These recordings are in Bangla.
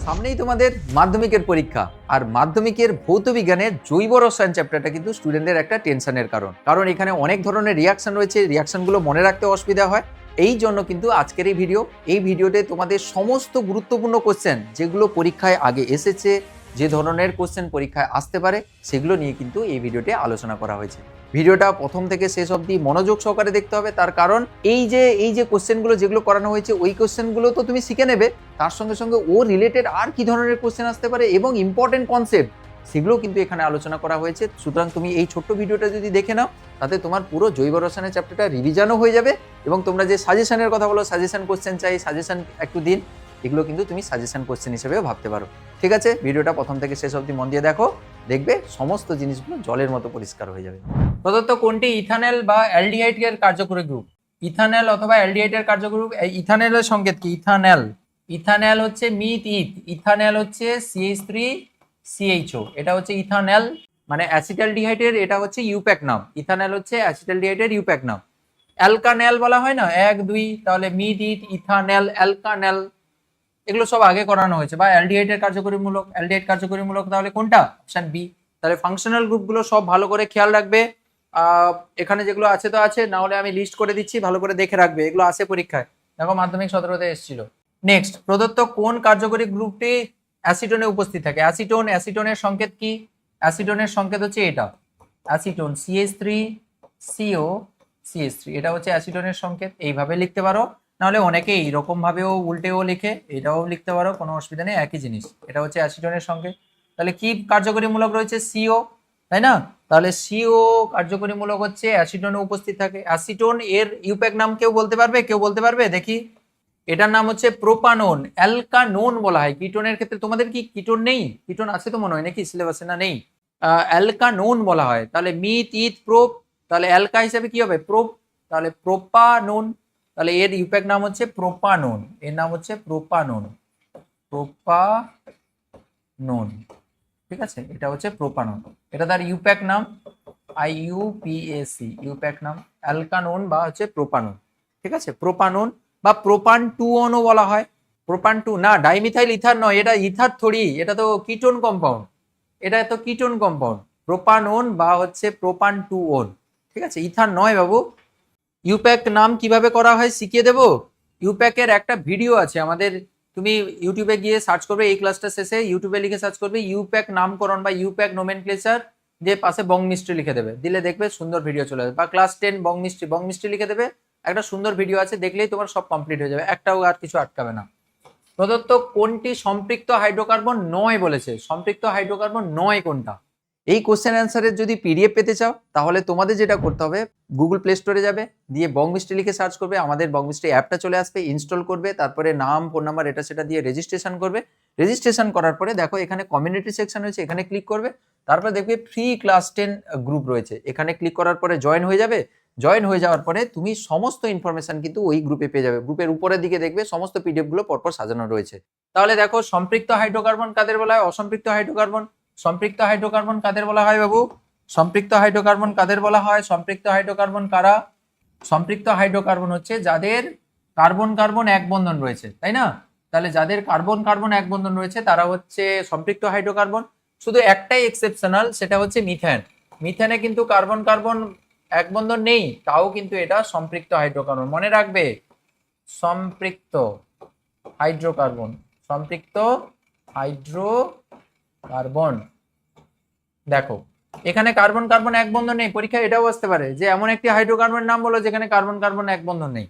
সামনেই তোমাদের মাধ্যমিকের পরীক্ষা, আর মাধ্যমিকের ভৌত বিজ্ঞানের জৈব রসায়ন চ্যাপ্টারটা কিন্তু স্টুডেন্টদের একটা টেনশনের কারণ এখানে অনেক ধরনের রিয়াকশন রয়েছে, রিয়াকশনগুলো মনে রাখতে অসুবিধা হয়। এই জন্য কিন্তু আজকের এই ভিডিওতে তোমাদের সমস্ত গুরুত্বপূর্ণ কোশ্চেন যেগুলো পরীক্ষায় আগে এসেছে, যে ধরনের কোশ্চেন পরীক্ষায় আসতে পারে, সেগুলো নিয়ে কিন্তু এই ভিডিওতে আলোচনা করা হয়েছে। ভিডিওটা প্রথম থেকে শেষ অবধি মনোযোগ সহকারে দেখতে হবে, তার কারণ এই যে কোশ্চেনগুলো যেগুলো করানো হয়েছে ওই কোশ্চেনগুলো তো তুমি শিখে নেবে, তার সঙ্গে সঙ্গে ও রিলেটেড আর কি ধরনের কোশ্চেন আসতে পারে এবং ইম্পর্টেন্ট কনসেপ্ট সেগুলো কিন্তু এখানে আলোচনা করা হয়েছে। সুতরাং তুমি এই ছোট্ট ভিডিওটা যদি দেখে নাও, তাতে তোমার পুরো জৈব রসায়নের চ্যাপ্টারটা রিভিশনও হয়ে যাবে এবং তোমরা যে সাজেশনের কথা বলো, সাজেশন কোশ্চেন চাই, সাজেশন একটু দিন, এগুলো কিন্তু তুমি সাজেশন কোশ্চেন হিসেবেও ভাবতে পারো। ঠিক আছে, ভিডিওটা প্রথম থেকে শেষ অবধি মন দিয়ে দেখো, দেখবে সমস্ত জিনিসগুলো জলের মতো পরিষ্কার হয়ে যাবে। প্রদত্ত কোনটি ইথানল বা অ্যালডিহাইড এর কার্যকরী গ্রুপ? ইথানল অথবা অ্যালডিহাইড এর কার্যকরী গ্রুপ। ইথানলের সংকেত কি? ইথানল হচ্ছে মিথ ইথ, ইথানল হচ্ছে CH3CHO, এটা হচ্ছে ইথানল মানে অ্যাসিটালডিহাইডের, এটা হচ্ছে ইউপ্যাক নাম। ইথানল হচ্ছে অ্যাসিটালডিহাইডের ইউপ্যাক নাম। অ্যালকানেল বলা হয় না, 1 2, তাহলে মিথ ইথ, ইথানল, অ্যালকানেল, এগুলো সব আগে করানো হয়েছে। বা অ্যালডিহাইডের কার্যকরীমূলক, অ্যালডিহাইড কার্যকরীমূলক, তাহলে কোনটা? Option B. তাহলে ফাংশনাল গ্রুপগুলো সব ভালো করে খেয়াল রাখবে। এখানে যেগুলো আছে তো আছে, না হলে আমি লিস্ট করে দিচ্ছি, ভালো করে দেখে রাখবে, এগুলো আসে পরীক্ষায়। দেখো মাধ্যমিক 17তে এসেছিল। নেক্সট, প্রদত্ত কোন কার্যকরী গ্রুপটি অ্যাসিটোনে উপস্থিত থাকে? অ্যাসিটোনের সংকেত কি? অ্যাসিটোনের সংকেত হচ্ছে এটা, অ্যাসিটোন, CH3CO CH3, এটা হচ্ছে অ্যাসিটোনের সংকেত। এইভাবে লিখতে পারো, নাহলে অনেকে এইরকম ভাবেও উল্টেও লিখে, এটাও লিখতে পারো, কোনো অসুবিধা নেই, একই জিনিস। এটা হচ্ছে অ্যাসিটোনের সংকেত। তাহলে কি কার্যকরীমূলক রয়েছে? CO, তাই না? তাহলে CO কার্যকরীমূলক হচ্ছে অ্যাসিটোনে উপস্থিত থাকে। অ্যাসিটোন এর ইউপ্যাক নাম কেউ বলতে পারবে? দেখি। এটার নাম হচ্ছে প্রোপানোন। অ্যালকানোন বলা হয় কিটোনের ক্ষেত্রে। তোমাদের কি কিটোন নেই? কিটোন আছে তো মনে হয় নাকি সিলেবাসে, না নেই? অ্যালকানোন বলা হয়। তাহলে মিথ ইথ প্রোপ, তাহলে অ্যালকা হিসাবে কি হবে? প্রোপ, তাহলে প্রোপানোন। তাহলে এর ইউপ্যাক নাম হচ্ছে প্রোপানোন, এর নাম হচ্ছে প্রোপানোন, ঠিক আছে? এটা হচ্ছে প্রোপানোন, এটা তার ইউপ্যাক নাম, IUPAC, ইউপ্যাক নাম অ্যালকানোন বা হচ্ছে প্রোপানোন। ঠিক আছে, প্রোপানোন বা প্রোপান 2-ও বলা হয়। প্রোপান 2 না, ডাইমিথাইল ইথার নয়, এটা ইথার থরি, এটা তো কিটোন কম্পাউন্ড, প্রোপানোন বা হচ্ছে প্রোপান 2-ও। ঠিক আছে, ইথার নয় বাবু। ইউপ্যাক নাম কিভাবে করা হয় শিখিয়ে দেবো। ইউপ্যাকের একটা ভিডিও আছে আমাদের, তুমি ইউটিউবে গিয়ে সার্চ করবে, এই ক্লাসটা শেষে ইউটিউবে লিখে সার্চ করবে ইউপ্যাক নামকরণ বা ইউপ্যাক নোমেনক্লেচার, যে পাশে বং মিস্ট্রি লিখে দেবে, দিলে দেখবে সুন্দর ভিডিও চলে যাবে। বা ক্লাস 10 বং মিস্ট্রি লিখে দেবে, একটা সুন্দর ভিডিও আছে, দেখলেই তোমার সব কমপ্লিট হয়ে যাবে, একটাও আর কিছু আটকাবে না। প্রদত্ত কোনটি সম্পৃক্ত হাইড্রোকার্বন নয় বলেছে? সম্পৃক্ত হাইড্রোকার্বন নয় কোনটা? এই কোশ্চেন অ্যান্সারের যদি PDF পেতে চাও, তাহলে তোমাদের যেটা করতে হবে, গুগল প্লে স্টোরে যাবে, দিয়ে বং মিস্ট্রি লিখে সার্চ করবে, আমাদের বং মিস্ট্রি অ্যাপটা চলে আসবে, ইনস্টল করবে, তারপরে নাম, ফোন নাম্বার, এটা সেটা দিয়ে রেজিস্ট্রেশন করবে। রেজিস্ট্রেশন করার পরে দেখো এখানে কমিউনিটি সেকশন রয়েছে, এখানে ক্লিক করবে, তারপরে দেখবে ফ্রি ক্লাস 10 গ্রুপ রয়েছে, এখানে ক্লিক করার পরে জয়েন হয়ে যাবে। জয়েন হয়ে যাওয়ার পরে তুমি সমস্ত ইনফরমেশন কিন্তু ওই গ্রুপে পেয়ে যাবে। গ্রুপের উপরের দিকে দেখবে সমস্ত PDF গুলো পরপর সাজানো রয়েছে। তাহলে দেখো, সম্পৃক্ত হাইড্রোকার্বন কাদের বলা হয়? অসম্পৃক্ত হাইড্রোকার্বন। সম্পৃক্ত হাইড্রোকার্বন কাদের বলা হয় বাবু? সম্পৃক্ত হাইড্রোকার্বন কাদের বলা হয়? সম্পৃক্ত হাইড্রোকার্বন কারা? সম্পৃক্ত হাইড্রোকার্বন হচ্ছে যাদের কার্বন কার্বন এক বন্ধন রয়েছে, তাই না? তাহলে যাদের কার্বন কার্বন এক বন্ধন রয়েছে তারা হচ্ছে সম্পৃক্ত হাইড্রোকার্বন। শুধু একটাই এক্সেপশনাল, সেটা হচ্ছে মিথেন। মিথেনে কিন্তু কার্বন কার্বন এক বন্ধন নেই, তাও কিন্তু এটা সম্পৃক্ত হাইড্রোকার্বন। মনে রাখবে, সম্পৃক্ত হাইড্রোকার্বন, সম্পৃক্ত হাইড্রোকার্বন। দেখো এখানে কার্বন কার্বন এক বন্ধন নেই, পরীক্ষায় এটাও আসতে পারে যে এমন একটি হাইড্রোকার্বনের নাম বলো যেখানে কার্বন কার্বন এক বন্ধন নেই।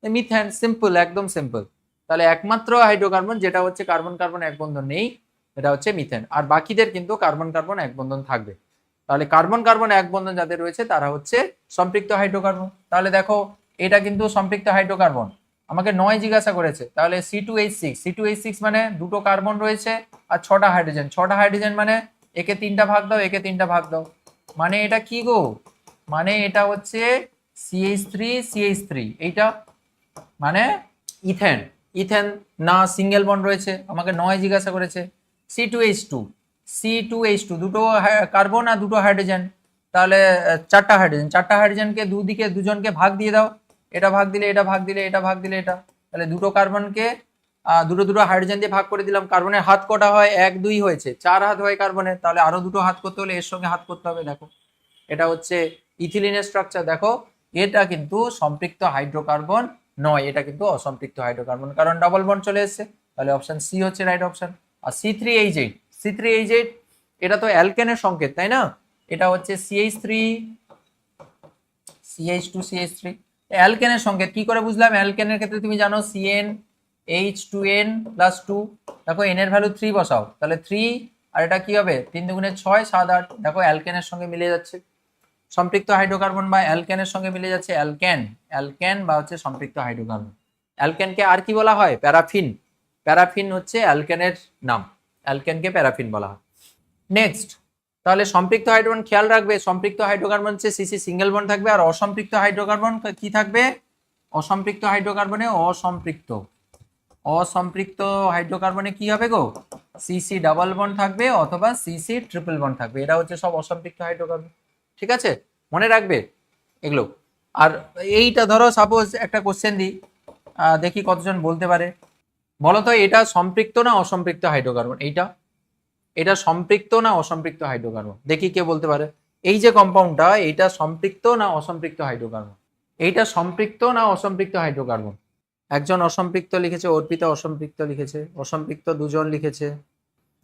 মিথেন, সিম্পল, একদম সিম্পল। তাহলে একমাত্র হাইড্রোকার্বন যেটা হচ্ছে কার্বন কার্বন এক বন্ধন নেই, এটা হচ্ছে মিথেন। আর বাকিদের কিন্তু কার্বন কার্বন এক বন্ধন থাকবে। তাহলে কার্বন কার্বন এক বন্ধন যাদের রয়েছে তারা হচ্ছে সম্পৃক্ত হাইড্রোকার্বন। তাহলে দেখো এটা কিন্তু সম্পৃক্ত হাইড্রোকার্বন। আমাকে 9 জিজ্ঞাসা করেছে, তাহলে C2H6 মানে দুটো কার্বন রয়েছে আর 6টা হাইড্রোজেন। 6টা হাইড্রোজেন মানে একে 3টা ভাগ দাও, একে 3টা ভাগ দাও, মানে এটা কি গো? মানে এটা হচ্ছে CH3CH3, এইটা মানে ইথেন। ইথেন না, সিঙ্গেল বন্ড রয়েছে, আমাকে 9 জিজ্ঞাসা করেছে। C2H2 দুটো কার্বন আর দুটো হাইড্রোজেন, তাহলে 4টা হাইড্রোজেন। 4টা হাইড্রোজেনকে দুজনকে ভাগ দিয়ে দাও, এটা ভাগ দিলে এটা, ভাগ দিলে এটা, ভাগ দিলে এটা, তাহলে দুটো কার্বনকে দুটো দুটো হাইড্রোজেন দিয়ে ভাগ করে দিলাম। কার্বনের হাত কটা হয়? 1 2 হয়েছে, 4 হাত হয় কার্বনের, তাহলে আরো দুটো হাত করতে হলে এর সঙ্গে হাত করতে হবে। দেখো এটা হচ্ছে ইথিলিনের স্ট্রাকচার। দেখো এটা কিন্তু সম্পৃক্ত হাইড্রোকার্বন নয়, এটা কিন্তু অসম্পৃক্ত হাইড্রোকার্বন, কারণ ডাবল বন্ড চলে এসেছে। তাহলে অপশন সি হচ্ছে রাইট অপশন। আর C3H8, C3H8 এটা তো অ্যালকেনের সংকেত, তাই না? এটা হচ্ছে CH3 CH2 CH3 অ্যালকেনের সংকেত। কি করে বুঝলাম? অ্যালকেনের ক্ষেত্রে তুমি জানো CN H2N + 2। দেখো n এর ভ্যালু 3 বসাও, তাহলে 3 আর এটা কি হবে? 3 দুগুণে 6 7 8। দেখো অ্যালকেনের সঙ্গে মিলে যাচ্ছে, সম্পৃক্ত হাইড্রোকার্বন বা অ্যালকেনের সঙ্গে মিলে যাচ্ছে। অ্যালকেন, অ্যালকেন বা হচ্ছে সম্পৃক্ত হাইড্রোকার্বন। অ্যালকেনকে আর কি বলা হয়? প্যারাফিন। প্যারাফিন হচ্ছে অ্যালকেনের নাম, অ্যালকেনকে প্যারাফিন বলা হয়। নেক্সট, তাহলে সম্পৃক্ত হাইড্রোকার্বন খেয়াল রাখবে, সম্পৃক্ত হাইড্রোকার্বন হচ্ছে সিসি সিঙ্গেল বন্ড থাকবে, আর অসম্পৃক্ত হাইড্রোকার্বন কি থাকবে? অসম্পৃক্ত হাইড্রোকার্বনে অসম্পৃক্ত হাইড্রোকার্বনে কি হবে গো? সিসি ডাবল বন্ড থাকবে অথবা সিসি ট্রিপল বন্ড থাকবে। এটা হচ্ছে সব অসম্পৃক্ত হাইড্রোকার্বন, ঠিক আছে? মনে রাখবে এগুলো। আর এইটা ধরো সাপোজ একটা কোশ্চেন দিই, দেখি কতজন বলতে পারে। বলো তো এটা সম্পৃক্ত না অসম্পৃক্ত হাইড্রোকার্বন? এটা সম্পৃক্ত না অসম্পৃক্ত হাইড্রোকার্বন? দেখি কে বলতে পারে। এই যে কম্পাউন্ডটা, এটা সম্পৃক্ত না অসম্পৃক্ত হাইড্রোকার্বন? এইটা সম্পৃক্ত না অসম্পৃক্ত হাইড্রোকার্বন? একজন অসম্পৃক্ত লিখেছে, অর্পিতা অসম্পৃক্ত লিখেছে, অসম্পৃক্ত দুজন লিখেছে।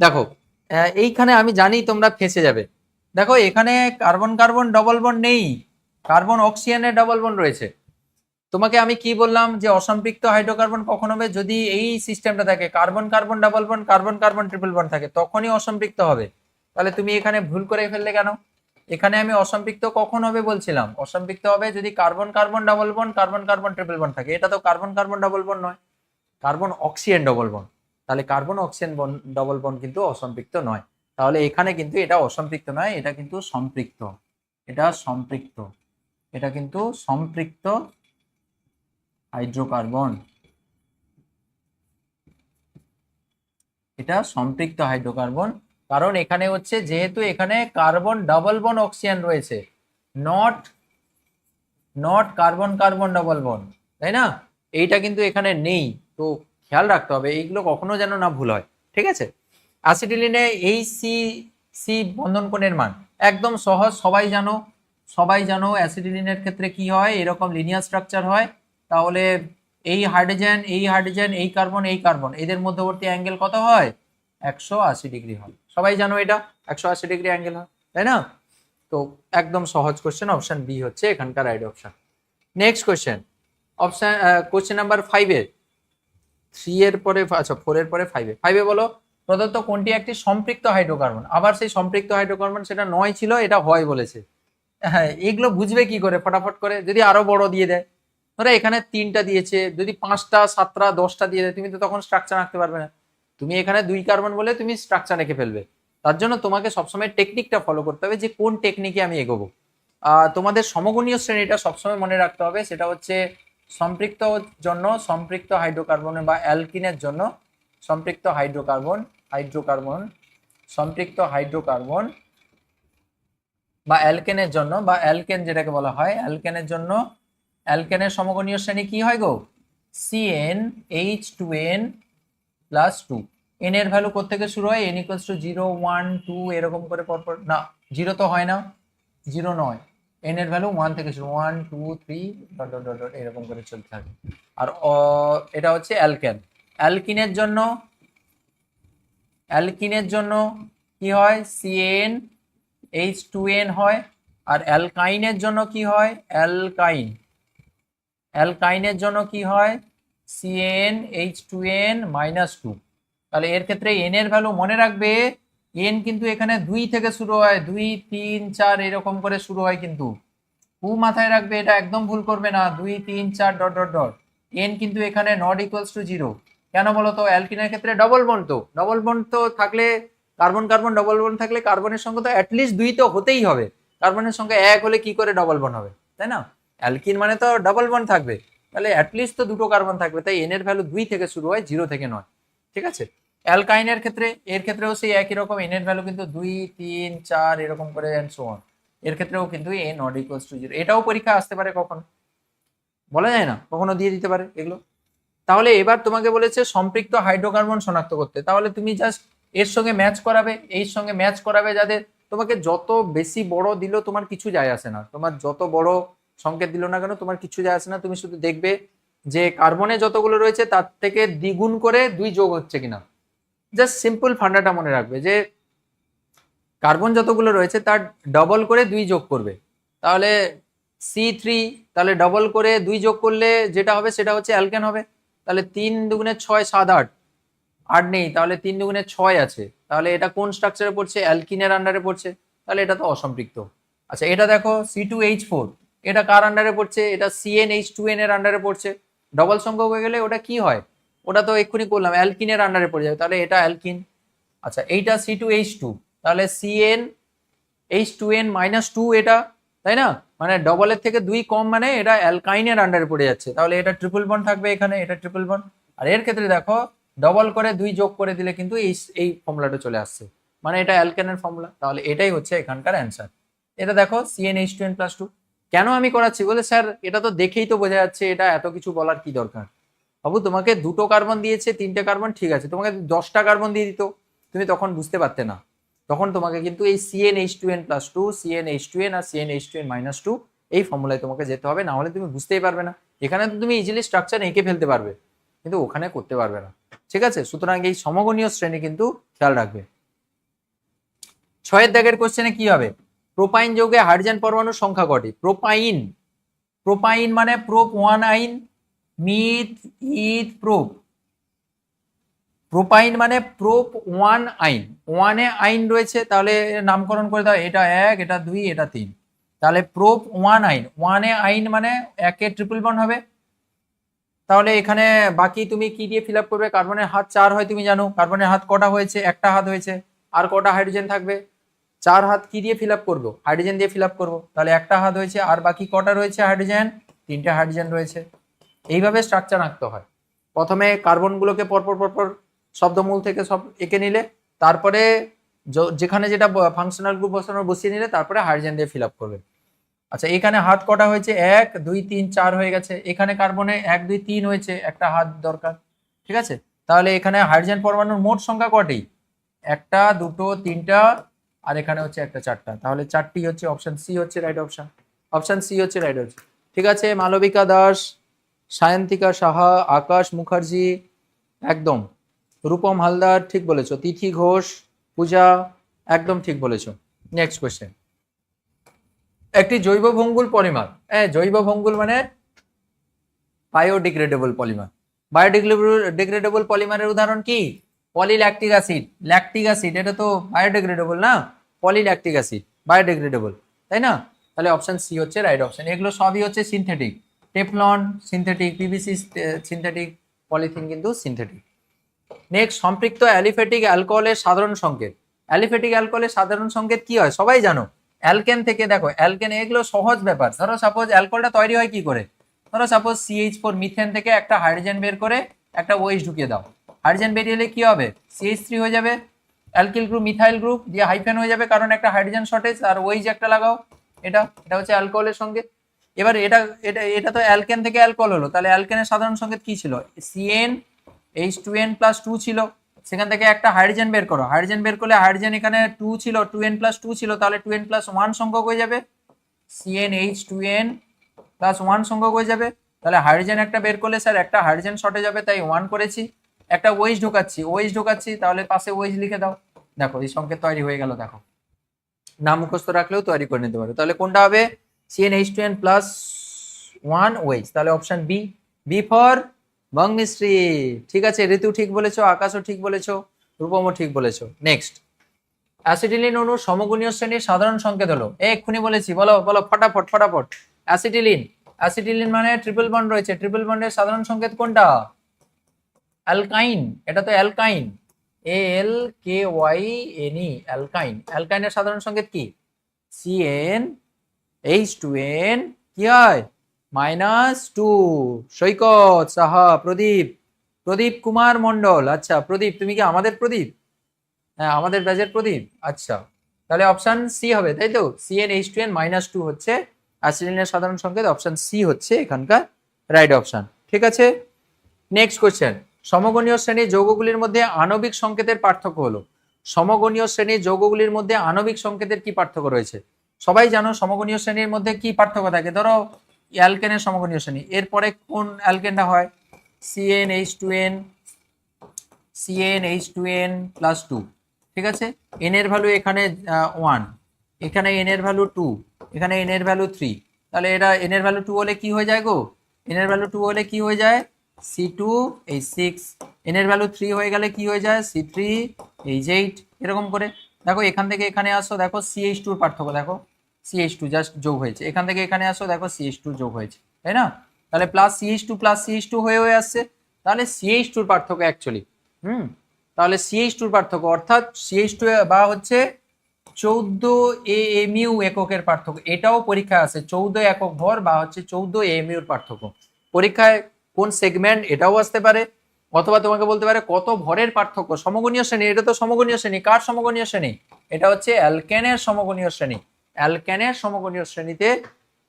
দেখো এইখানে আমি জানি তোমরা ফেঁসে যাবে। দেখো এখানে কার্বন কার্বন ডবল বন্ড নেই, কার্বন অক্সিজেনের ডবল বন্ড রয়েছে। তোমাকে আমি কি বললাম যে অসম্পৃক্ত হাইড্রোকার্বন কখন হবে? যদি এই সিস্টেমটা থাকে, carbon carbon double bond, carbon carbon triple bond থাকে, তখনই অসম্পৃক্ত হবে। তাহলে তুমি এখানে ভুল করে ফেললে কেন? এখানে আমি অসম্পৃক্ত কখন হবে বলছিলাম? অসম্পৃক্ত হবে যদি carbon carbon double bond, carbon carbon triple bond থাকে। এটা তো কার্বন কার্বন ডাবল বন্ড নয়, কার্বন অক্সিজেন ডবল বন্ড। তাহলে কার্বন অক্সিজেন ডবল বন্ড কিন্তু অসম্পৃক্ত নয়। তাহলে এখানে কিন্তু এটা অসম্পৃক্ত নয়, এটা কিন্তু সম্পৃক্ত। এটা সম্পৃক্ত, এটা কিন্তু সম্পৃক্ত হাইড্রোকার্বন, এটা সম্পৃক্ত হাইড্রোকার্বন। কারণ এখানে হচ্ছে যেহেতু এখানে কার্বন ডাবল বন্ড অক্সিজেন রয়েছে, not carbon carbon double bond, তাই না? এইটা কিন্তু এখানে নেই, তো খেয়াল রাখতে হবে এইগুলো কখনো যেন না ভুল হয়, ঠিক আছে? অ্যাসিটিলিনে এই সি সি বন্ধন কোণের মান একদম সহজ, সবাই জানো অ্যাসিটিলিনের ক্ষেত্রে কি হয়, এরকম লিনিয়ার স্ট্রাকচার হয়। তাহলে এই হাইড্রোজেন এই কার্বন এদের মধ্যবর্তী অ্যাঙ্গেল কত হয়? 180 ডিগ্রি হয়। সবাই জানো এটা 180 ডিগ্রি অ্যাঙ্গেল হয়, তাই না? তো একদম সহজ কোশ্চেন, অপশন বি হচ্ছে এখানকার right option. Next question, option question number 5 এর 3 এর পরে, আচ্ছা 4 এর পরে 5 এ বলো প্রদত্ত কোনটি একটি সম্পৃক্ত হাইড্রোকার্বন? আবার সেই সম্পৃক্ত হাইড্রোকার্বন, সেটা নয় ছিল, এটা হয় বলেছে। হ্যাঁ, এগুলো বুঝবে কি করে ফটাফট করে? যদি আরো বড় দিয়ে দেয়, ধরো এখানে 3টা দিয়েছে, যদি 5টা 7টা 10টা দিয়ে দেয়, তুমি তো তখন স্ট্রাকচার আঁকতে পারবে না। তুমি এখানে 2 কার্বন বলে তুমি স্ট্রাকচার রেখে ফেলবে। তার জন্য তোমাকে সবসময় টেকনিকটা ফলো করতে হবে, যে কোন টেকনিকে আমি এগোবো। তোমাদের সমগুণীয় শ্রেণীটা সবসময় মনে রাখতে হবে, সেটা হচ্ছে সম্পৃক্ত জন্য সম্পৃক্ত হাইড্রোকার্বন বা অ্যালকিনের জন্য সম্পৃক্ত হাইড্রোকার্বন সম্পৃক্ত হাইড্রোকার্বন বা অ্যালকেনের জন্য, বা অ্যালকেন যেটাকে বলা হয়, অ্যালকেনের জন্য অ্যালকেনের সমগণীয় শ্রেণী কি হয় গো? CnH2n + 2। n এর ভ্যালু কোত্থেকে শুরু হয়? n = 0 1 2 এরকম করে পরপর, না 0 তো হয় না, 0 নয়, n এর ভ্যালু 1 থেকে শুরু, 1 2 3 ডট ডট ডট এরকম করে চলতে থাকে। আর এটা হচ্ছে অ্যালকেন। অ্যালকিনের জন্য কি হয়? CnH2n হয়। আর অ্যালকাইনের জন্য কি হয়? অ্যালকাইনের জন্য কি হয়? CnH2n - 2। তাহলে এর ক্ষেত্রে n এর ভ্যালু মনে রাখবে, n কিন্তু এখানে 2 থেকে শুরু হয়, 2 3 4 এরকম করে শুরু হয়, কিন্তু মাথায় রাখবে, এটা একদম ভুল করবে না, 2 3 4 ডট ডট ডট। n কিন্তু এখানে নট ইকুয়ালস টু 0। কেন বলো তো? অ্যালকিনের ক্ষেত্রে ডবল বন্ড তো থাকলে, কার্বন কার্বন ডবল বন্ড থাকলে কার্বনের সংখ্যা তো অ্যাটলিস্ট 2 তো হতেই হবে। কার্বনের সংখ্যা 1 হলে কি করে ডবল বন্ড হবে, তাই না? অ্যালকিন মানে তো ডবল বন্ড থাকবে, তাহলে অ্যাটলিস্ট তো 2টো কার্বন থাকবে, তাই n এর ভ্যালু 2 থেকে শুরু হয়, 0 থেকে নয়, ঠিক আছে? অ্যালকাইনের ক্ষেত্রে, এর ক্ষেত্রেও সেই একই রকম, n এর ভ্যালু কিন্তু 2 3 4 এরকম করে এন্ড সো অন। এর ক্ষেত্রেও কিন্তু n নট ইকুয়ালস টু 0। এটাও পরীক্ষা আসতে পারে, কখন বলা যায় না, কখনো দিয়ে দিতে পারে এগুলো। তাহলে এবার তোমাকে বলেছে সম্পৃক্ত হাইড্রোকার্বন শনাক্ত করতে, তাহলে তুমি জাস্ট এর সঙ্গে ম্যাচ করাবে, এর সঙ্গে ম্যাচ করাবে, যাদের তোমাকে যত বেশি বড় দিল তোমার কিছু যায় আসে না, তোমার যত বড় সংকেত দিল না কেন তোমার কিছু যায় আসে না, তুমি শুধু দেখবে যে কার্বনে যতগুলো রয়েছে তার থেকে দ্বিগুণ করে 2 যোগ হচ্ছে কিনা। জাস্ট সিম্পল ফান্ডাটা মনে রাখবে যে কার্বন যতগুলো রয়েছে তার ডবল করে 2 যোগ করবে, তাহলে C3, তাহলে ডবল করে 2 যোগ করলে যেটা হবে সেটা হচ্ছে অ্যালকেন হবে। তাহলে 3 দুগুণে 6, 7, 8, 8 নেই, তাহলে 3 দুগুণে 6 আছে, তাহলে এটা কোন স্ট্রাকচারে পড়ছে? অ্যালকিনের আন্ডারে পড়ছে, তাহলে এটা তো অসম্পৃক্ত। আচ্ছা এটা দেখো C2H4, এটা কার আন্ডারে পড়ছে? এটা CnH2n এর আন্ডারে পড়ছে। ডবল সংখ্যক হয়ে গেলে ওটা কি হয়? ওটা তো এক্ষুনি করলাম, অ্যালকিনের আন্ডারে পড়ে যাবে, তাহলে এটা অ্যালকিন। আচ্ছা এইটা C2H2, তাহলে CnH2n-2 এটা, তাই না? মানে ডবলের থেকে 2 কম, মানে এটা অ্যালকাইনের আন্ডারে পড়ে যাচ্ছে, তাহলে এটা ট্রিপল বন্ড থাকবে এখানে, এটা ট্রিপল বন্ড। আর এর ক্ষেত্রে দেখো ডবল করে 2 যোগ করে দিলে কিন্তু এই ফর্মুলাটা চলে আসছে, মানে এটা অ্যালকেনের ফর্মুলা, তাহলে এটাই হচ্ছে এখানকার অ্যান্সার। এটা দেখো CnH2n+2। কেন আমি করাচ্ছি বলে স্যার এটা তো দেখেই তো বোঝা যাচ্ছে, এটা এত কিছু বলার কি দরকার? বাবু তোমাকে 2টো কার্বন দিয়েছে, 3টে কার্বন, ঠিক আছে, তোমাকে 10টা কার্বন দিয়ে দিত, তুমি তখন বুঝতে পারতে না, তখন তোমাকে কিন্তু এই CnH2n+2, CnH2n আর CnH2n-2 এই ফর্মুলায় তোমাকে যেতে হবে, না হলে তুমি বুঝতেই পারবে না। এখানে তো তুমি ইজিলি স্ট্রাকচার এঁকে ফেলতে পারবে, কিন্তু ওখানে করতে পারবে না, ঠিক আছে? সুতরাং এই সমগণীয় শ্রেণী কিন্তু খেয়াল রাখবে। 6 দাগের কোশ্চেনে কি হবে? প্রোপাইন যৌগে হাইড্রোজেন পরমাণুর সংখ্যা কটি? প্রোপাইন মানে প্রোপ 1 আইন, মিথ, ইথ, প্রোপ। প্রোপাইন মানে প্রোপ 1 আইন, 1 এ আইন রয়েছে, তাহলে নামকরণ করে দাও, এটা 1, এটা 2, এটা 3, তাহলে প্রোপ 1 আইন, 1 এ আইন মানে 1 এ ট্রিপল বন্ড হবে। তাহলে এখানে বাকি তুমি কি দিয়ে ফিল আপ করবে? কার্বনের হাত 4 হয়, তুমি জানো কার্বনের হাত কটা হয়েছে? একটা হাত হয়েছে, আর কটা হাইড্রোজেন থাকবে? 4 হাত কি দিয়ে ফিল আপ করবো? হাইড্রোজেন দিয়ে ফিল আপ করবো, তাহলে একটা হাত হয়েছে, আর বাকি কটা রয়েছে হাইড্রোজেন? 3টে হাইড্রোজেন রয়েছে। এইভাবে স্ট্রাকচার আঁকতে হয়। প্রথমে কার্বনগুলোকে পরপর পরপর শব্দমূল থেকে সব এঁকে নিলে, তারপরে যেখানে যেটা ফাংশনাল গ্রুপ বসিয়ে নিলে, তারপরে হাইড্রোজেন দিয়ে ফিল আপ করবে। আচ্ছা এখানে হাত কটা হয়েছে? 1, 2, 3, 4 হয়ে গেছে। এখানে কার্বনে 1, 2, 3 হয়েছে, একটা হাত দরকার, ঠিক আছে? তাহলে এখানে হাইড্রোজেন পরমাণুর মোট সংখ্যা কটি? 1টা, 2টো, 3টা, আর এখানে হচ্ছে 1টা, 4টা, তাহলে 4টি হচ্ছে অপশন সি হচ্ছে রাইট অপশন। অপশন সি হচ্ছে রাইট অপশন, ঠিক আছে? মালবিকা দাস, সায়ন্তিকা সাহা, আকাশ মুখার্জি, একদম। রূপম হালদার ঠিক বলেছো, তিথি ঘোষ, পূজা একদম ঠিক বলেছো। নেক্সট কোয়েশ্চেন, একটি জৈব ভঙ্গুর পলিমার, জৈব ভঙ্গুর মানে বায়োডিগ্রেডেবল পলিমার। বায়োডিগ্রেডেবল পলিমারের উদাহরণ কি? পলিল্যাকটিক অ্যাসিড, ল্যাকটিক অ্যাসিড, এটা তো বায়োডিগ্রেডেবল না? পলিল্যাকটিক অ্যাসিড বায়োডিগ্রেডেবল, তাই না? তাহলে অপশন সি হচ্ছে রাইট অপশন। এগুলো সবই হচ্ছে synthetic, Teflon synthetic, PVC synthetic, polythene কিন্তু সিনথেটিক। নেক্সট, সম্পৃক্ত অ্যালিফ্যাটিক অ্যালকোহলের সাধারণ সংকেত। অ্যালিফ্যাটিক অ্যালকোহলের সাধারণ সংকেত কি হয়? সবাই জানো, অ্যালকেন থেকে দেখো, অ্যালকেন, এগুলো সহজ ব্যাপার। ধরো সাপোজ অ্যালকোহলটা তৈরি হয় কি করে? ধরো সাপোজ CH4 মিথেন থেকে একটা হাইড্রোজেন বের করে একটা OH ঢুকিয়ে দাও, হাইড্রোজেন বেরিয়ে এলে কি হবে? CH3 হয়ে যাবে, অ্যালকিল গ্রুপ, মিথাইল গ্রুপ দিয়ে হাইফেন হয়ে যাবে, কারণ একটা হাইড্রোজেন শর্টেজ, আর OH একটা লাগাও, এটা এটা হচ্ছে অ্যালকোহলের সংকেত। এবার এটা এটা এটা তো অ্যালকেন থেকে অ্যালকোহল হলো, তাহলে অ্যালকেনের সাধারণ সংকেত কি ছিল? CnH2n+2 ছিল, সেখান থেকে একটা হাইড্রোজেন বের করো, হাইড্রোজেন বের করলে হাইড্রোজেন এখানে 2 ছিল, 2n+2 ছিল, তাহলে 2n+1 সংখ্যক হয়ে যাবে, CnH2n+1 সংখ্যক হয়ে যাবে। তাহলে হাইড্রোজেন একটা বের করলে স্যার একটা হাইড্রোজেন শর্টেজ হবে, তাই 1 করেছি। একটা OH ঢোকাচ্ছি, তাহলে পাশে OH লিখে দাও, দেখো এই সংকেত তৈরি হয়ে গেল। দেখো নাম মুখস্থ রাখলেও তৈরি করে নিতে পারো। তাহলে কোনটা হবে? CnH2n+1 OH, তাহলে অপশন বি, বি ফর বং মিস্ত্রি, ঠিক আছে? ঋতু ঠিক বলেছো, আকাশও ঠিক বলেছো, রূপমও ঠিক বলেছো। নেক্সট, অ্যাসিটিলিন অণুর সমগুণীয় শ্রেণীর সাধারণ সংকেত হলো, এক্ষুনি বলেছি, বলো বলো ফটাফট। অ্যাসিটিলিন মানে ট্রিপল বন্ড রয়েছে, ট্রিপল বন্ডের সাধারণ সংকেত কোনটা? অ্যালকাইন, এটা তো অ্যালকাইন, ALKYNE, অ্যালকাইন। অ্যালকাইনের সাধারণ সংকেত কি? CnH2n কি হয়? -2। সৈকত সাহা, প্রদীপ কুমার মন্ডল, আচ্ছা প্রদীপ, তুমি কি আমাদের প্রদীপ? হ্যাঁ আমাদের ব্যাচের প্রদীপ, আচ্ছা। তাহলে অপশন সি হবে, তাই তো? CnH2n-2 হচ্ছে অ্যাসিটিলিনের সাধারণ সংকেত, অপশন সি হচ্ছে এখানকার রাইট অপশন, ঠিক আছে? নেক্সট কোয়েশ্চেন, সমগণীয় শ্রেণীর যৌগগুলির মধ্যে আণবিক সংকেতের পার্থক্য হলো। সমগণীয় শ্রেণীর যৌগগুলির মধ্যে আণবিক সংকেতের কি পার্থক্য রয়েছে? সবাই জানো সমগণীয় শ্রেণীর মধ্যে কি পার্থক্য থাকে। ধরো অ্যালকেনের সমগণীয় শ্রেণী, এরপরে কোন অ্যালকেনটা হয়? CnH2n, CnH2n প্লাস 2, ঠিক আছে। এন এর ভ্যালু এখানে 1, এখানে এন এর ভ্যালু 2, এখানে এন এর ভ্যালু 3, তাহলে এটা এন এর ভ্যালু 2 হলে কি হয়ে যায় গো? এন এর ভ্যালু 2 হলে কি হয়ে যায়? C2H6। এন এর ভ্যালু 3 হয়ে গেলে কি হয়ে যায়? C3H8। এরকম করে দেখো, এখান থেকে এখানে আসো, দেখো CH2 এর পার্থক্য দেখো, CH2 জাস্ট যোগ হয়েছে, এখান থেকে এখানে আসো, দেখো CH2 যোগ হয়েছে, তাই না? তাহলে প্লাস CH2 হয়ে আসছে, তাহলে CH2 এর পার্থক্য অ্যাকচুয়ালি, তাহলে CH2 এর পার্থক্য অর্থাৎ CH2 বা হচ্ছে 14 AMU এককের পার্থক্য। এটাও পরীক্ষায় আছে, 14 একক ভর বা হচ্ছে 14 AMU এর পার্থক্য। পরীক্ষায় কোন সেগমেন্ট এটাও আসতে পারে, অথবা তোমাকে বলতে পারে কত ভরের পার্থক্য। সমগণীয় শ্রেণী, এটা তো সমগণীয় শ্রেণী। কার সমগণীয় শ্রেণী? এটা হচ্ছে অ্যালকেনের সমগণীয় শ্রেণী। অ্যালকেনের সমগণীয় শ্রেণীতে,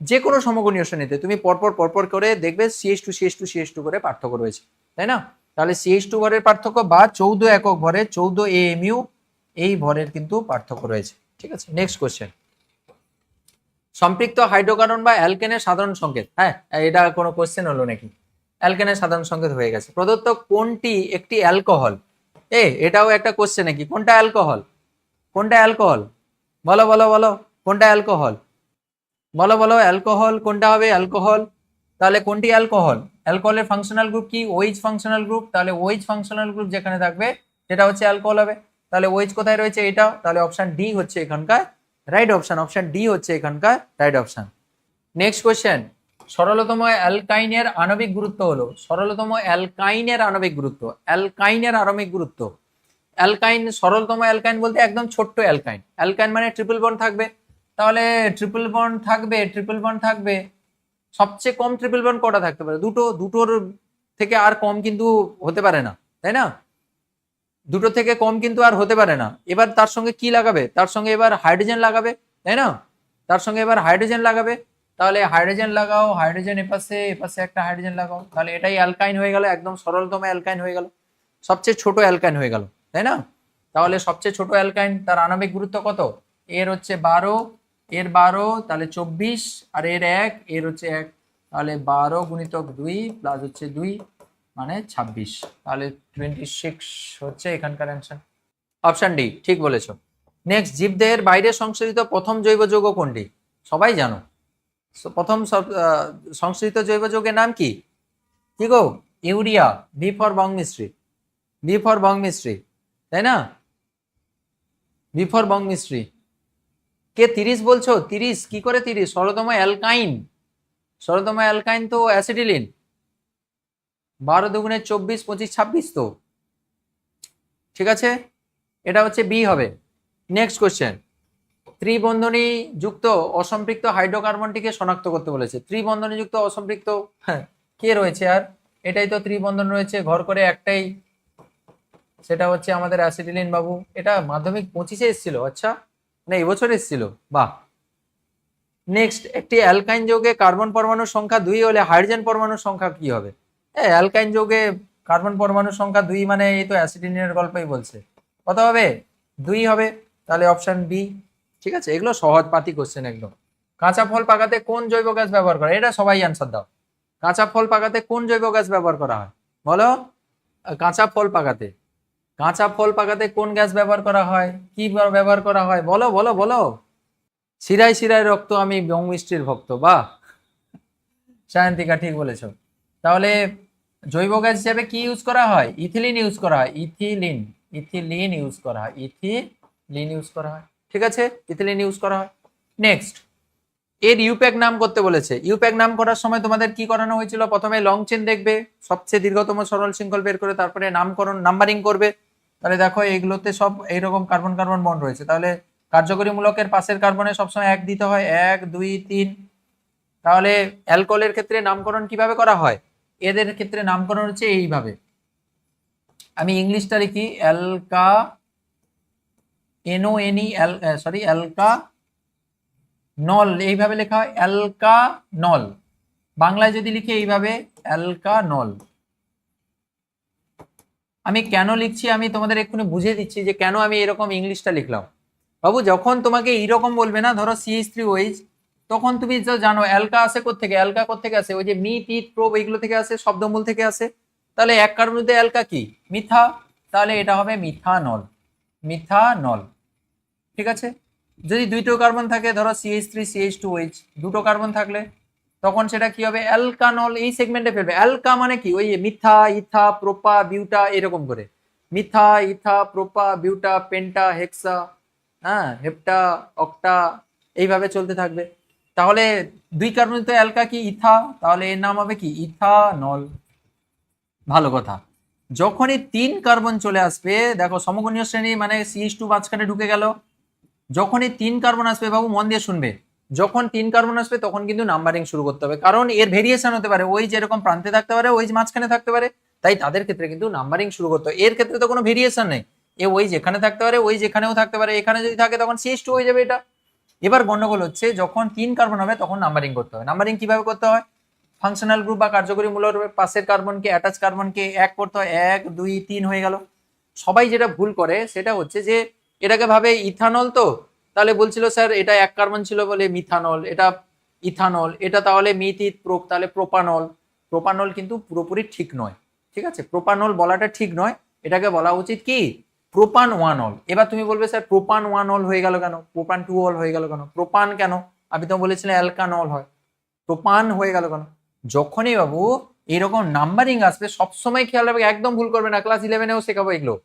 যে কোনো সমগণীয় শ্রেণীতে তুমি পরপর পরপর করে দেখবে CH2 করে পার্থক্য রয়েছে, তাই না? তাহলে CH2 ভরের পার্থক্য বা 14 একক ভরে 14 AMU এই ভরের কিন্তু পার্থক্য রয়েছে, ঠিক আছে। নেক্সট কোশ্চেন, সম্পৃক্ত হাইড্রোকার্বন বা অ্যালকেনের সাধারণ সংকেত। হ্যাঁ, এটা কোনো কোশ্চেন হলো নাকি? অ্যালকেনের সাধারণ সংকেত হয়ে গেছে। প্রদত্ত কোনটি একটি অ্যালকোহল? এটাও একটা কোশ্চেন নাকি? কোনটা অ্যালকোহল? কোনটা অ্যালকোহল? বলো বলো বলো, কোনটা অ্যালকোহল? বলো বলো, অ্যালকোহল কোনটা হবে? অ্যালকোহল, তাহলে কোনটি অ্যালকোহল? অ্যালকোহলের ফাংশনাল গ্রুপ কি? OH functional group. তাহলে OH ফাংশনাল গ্রুপ যেখানে থাকবে সেটা হচ্ছে অ্যালকোহল হবে। তাহলে OH কোথায় রয়েছে? এটা, তাহলে অপশন ডি হচ্ছে এখানকার রাইট অপশন। অপশন ডি হচ্ছে এখানকার রাইট অপশন। নেক্সট কোয়েশ্চেন, সরলতম অ্যালকাইনের আণবিক গুরুত্ব হলো। সরলতম অ্যালকাইনের আণবিক গুরুত্ব, অ্যালকাইনের আণবিক গুরুত্ব। অ্যালকাইন, সরলতম অ্যালকাইন বলতে একদম ছোট্ট অ্যালকাইন। অ্যালকাইন মানে ট্রিপল বন্ড থাকবে, তাহলে ট্রিপল বন্ড থাকবে। সবচেয়ে কম ট্রিপল বন্ড কটা থাকতে পারে? দুটো। দুটোর থেকে আর কম কিন্তু হতে পারে না, তাই না? দুটো থেকে কম কিন্তু আর হতে পারে না। এবার তার সঙ্গে কি লাগাবে? তার সঙ্গে এবার হাইড্রোজেন লাগাবে, তাই না? তার সঙ্গে এবার হাইড্রোজেন লাগাবে, তাহলে হাইড্রোজেন লাগাও, হাইড্রোজেন এপাশে এপাশে একটা হাইড্রোজেন লাগাও, তাহলে এটাই অ্যালকাইন হয়ে গেল, একদম সরলতম অ্যালকাইন হয়ে গেল, সবচেয়ে ছোট অ্যালকাইন হয়ে গেল, তাই না? তাহলে সবচেয়ে ছোট অ্যালকাইন, তার আণবিক গুরুত্ব কত? এর হচ্ছে 12, এর 12, তাহলে 24, আর এর 1, এর হচ্ছে 1, তাহলে 12 গুণিতক 2 প্লাস হচ্ছে 2 মানে 26, তাহলে 26 হচ্ছে এখানকার অ্যান্সার। অপশন ডি ঠিক বলেছো। নেক্সট, জীবদেহের বাইরে সংশ্লেষিত প্রথম জৈব যৌগ কোনটি? সবাই জানো। প্রথম সংশ্লেষিত জৈব যৌগের নাম কি? কি গো? ইউরিয়া। বি ফর বং মিস্ত্রি, বি ফর বং মিস্ত্রি, তাই না? বি ফর বং মিস্ত্রি। কে 30 বলছো? 30 কি করে 30? সরলতম অ্যালকাইন, সরলতম অ্যালকাইন তো অ্যাসিটিলিন। 12 দুগুণে 24, 25, 26 তো, ঠিক আছে, এটা হচ্ছে বি হবে। নেক্সট কোশ্চেন, ত্রিবন্ধনী যুক্ত অসম্পৃক্ত হাইড্রোকার্বনটিকে শনাক্ত করতে বলেছে। ত্রিবন্ধনী যুক্ত অসম্পৃক্ত, হ্যাঁ, কে রয়েছে আর? এটাই তো ত্রিবন্ধন রয়েছে, ঘর করে একটাই, সেটা হচ্ছে আমাদের অ্যাসিটিলিন বাবু। এটা মাধ্যমিক 25-এ এসেছিল, আচ্ছা, না এবছর এসেছিল, বাহ। নেক্সট, একটি অ্যালকাইন যৌগে কার্বন পরমাণুর সংখ্যা 2 হলে হাইড্রোজেন পরমাণুর সংখ্যা কি হবে? অ্যালকাইন যৌগে কার্বন পরমাণুর সংখ্যা 2 মানে এই তো অ্যাসিটিলিনের গল্পই বলছে। কত হবে? 2 হবে, তাহলে অপশন বি, ঠিক আছে। এগুলো সহজ পাতি কোশ্চেন একদম। কাঁচা ফল পাকাতে কোন জৈব গ্যাস ব্যবহার করে? এটা সবাই অ্যান্সার দাও। কাঁচা ফল পাকাতে কোন জৈব গ্যাস ব্যবহার করা হয়? বলো। কাঁচা ফল পাকাতে, কাঁচা ফল পাকাতে কোন গ্যাস ব্যবহার করা হয়? কি ব্যবহার করা হয়? বলো বলো বলো। শিরায় শিরায় রক্ত, আমি বং মিষ্টির ভক্ত, বাহ, সায়ন্তিকা ঠিক বলেছ। তাহলে জৈব গ্যাস হিসেবে কি ইউজ করা হয়? ইথিলিন ইউজ করা হয়, ইথিলিন, ইথিলিন ইউজ করা হয়, ইথিলিন ইউজ করা হয়, ঠিক আছে, ইথিলিন ইউজ করা হয়। নেক্সট, এর ইউপ্যাক নাম করতে বলেছে। ইউপ্যাক নাম করার সময় তোমাদের কি করানো হয়েছিল? প্রথমে লং চেন দেখবে, সবচেয়ে দীর্ঘতম সরল শৃঙ্খল বের করে তারপরে নামকরণ, নাম্বারিং করবে। তাহলে দেখো এইগুলোতে সব এইরকম কার্বন কার্বন বন্ড রয়েছে, তাহলে কার্যকরী মূলকের পাশের কার্বনে সবসময় 1 দিতে হয়, 1 2 3। তাহলে অ্যালকোহলের ক্ষেত্রে নামকরণ কিভাবে করা হয়? এদের ক্ষেত্রে নামকরণ হচ্ছে এইভাবে, আমি ইংলিশটা লিখি, অ্যালকা NONE, সরি অ্যালকা নল, এইভাবে লেখা হয় অ্যালকা নল। বাংলায় যদি লিখি এইভাবে অ্যালকা নল, আমি কেন লিখছি আমি তোমাদের এক্ষুনি বুঝিয়ে দিচ্ছি যে কেন আমি এরকম ইংলিশটা লিখলাম। বাবু যখন তোমাকে এইরকম বলবে না, ধরো CH3OH, তখন তুমি তো জানো অ্যালকা আসে কোত্থেকে, অ্যালকা কোত্থেকে আসে, ওই যে মি পিত প্রোব এইগুলো থেকে আসে, শব্দমূল থেকে আসে। তাহলে এক কার্বনেতে অ্যালকা কি, মিথা, তাহলে এটা হবে মিথানল, মিথানল। ঠিক আছে। যদি দুইটো কার্বন থাকে, ধরো CH3CH2OH, দুটো কার্বন থাকলে তখন সেটা কি হবে, অ্যালকানল। এই সেগমেন্টে ফেলবে। অ্যালকা মানে কি, ওই মিথা, ইথা, প্রোপা, বিউটা, এরকম করে মিথা, ইথা, প্রোপা, বিউটা, পেন্টা, হেক্সা, হ্যাঁ, হেপ্টা, অক্টা, এইভাবে চলতে থাকবে। তাহলে দুই কার্বন তো অ্যালকা কি, ইথা, তাহলে এর নাম হবে কি, ইথানল। ভালো কথা। যখনই তিন কার্বন চলে আসবে, দেখো সমকোণীয় শ্রেণী মানে CH2 মাঝখানে ঢুকে গেল। যখনই তিন কার্বন আসবে, বাবু মন দিয়ে শুনবে, যখন তিন কার্বন আসবে তখন কিন্তু নাম্বারিং শুরু করতে হবে, কারণ এর ভেরিয়েশন হতে পারে, ওই যেরকম প্রান্তে থাকতে পারে, ওই মাঝখানে থাকতে পারে, তাই তাদের ক্ষেত্রে কিন্তু নাম্বারিং শুরু করতে হবে। এর ক্ষেত্রে তো কোনো ভেরিয়েশন নেই, এ ওই যেখানে থাকতে পারে, ওই যেখানেও থাকতে পারে, এখানে যদি থাকে তখন CH2 হয়ে যাবে এটা। এবার গন্ডগোল হচ্ছে যখন তিন কার্বন হবে তখন নাম্বারিং করতে হবে। নাম্বারিং কিভাবে করতে হয়, ফাংশনাল গ্রুপ বা কার্যকরী মূলক পাশের কার্বনকে, অ্যাটাচ কার্বনকে এক করতে হয়, 1 2 3 হয়ে গেল। সবাই যেটা ভুল করে সেটা হচ্ছে যে এটাকে ভাবে ইথানল, তো তাহলে বলছিল স্যার এটা এক কার্বন ছিল বলে মিথানল, এটা ইথানল, এটা তাহলে মিথিত প্রোপ, তাহলে প্রোপানল। প্রোপানল কিন্তু পুরোপুরি ঠিক নয়। ঠিক আছে, প্রোপানল বলাটা ঠিক নয়, এটাকে বলা উচিত কি, প্রোপান ওয়ান অল। এবার তুমি বলবে স্যার প্রোপান ওয়ান অল হয়ে গেল কেন, প্রোপান টু অল হয়ে গেল কেন, প্রোপান কেন, আমি তো বলেছিলাম অ্যালকানল হয়, প্রোপান হয়ে গেল কেন। যখনই বাবু এরকম নাম্বারিং আসবে সবসময় খেয়াল রাখবে, একদম ভুল করবে না, ক্লাস 11-এও শেখাবো এগুলো।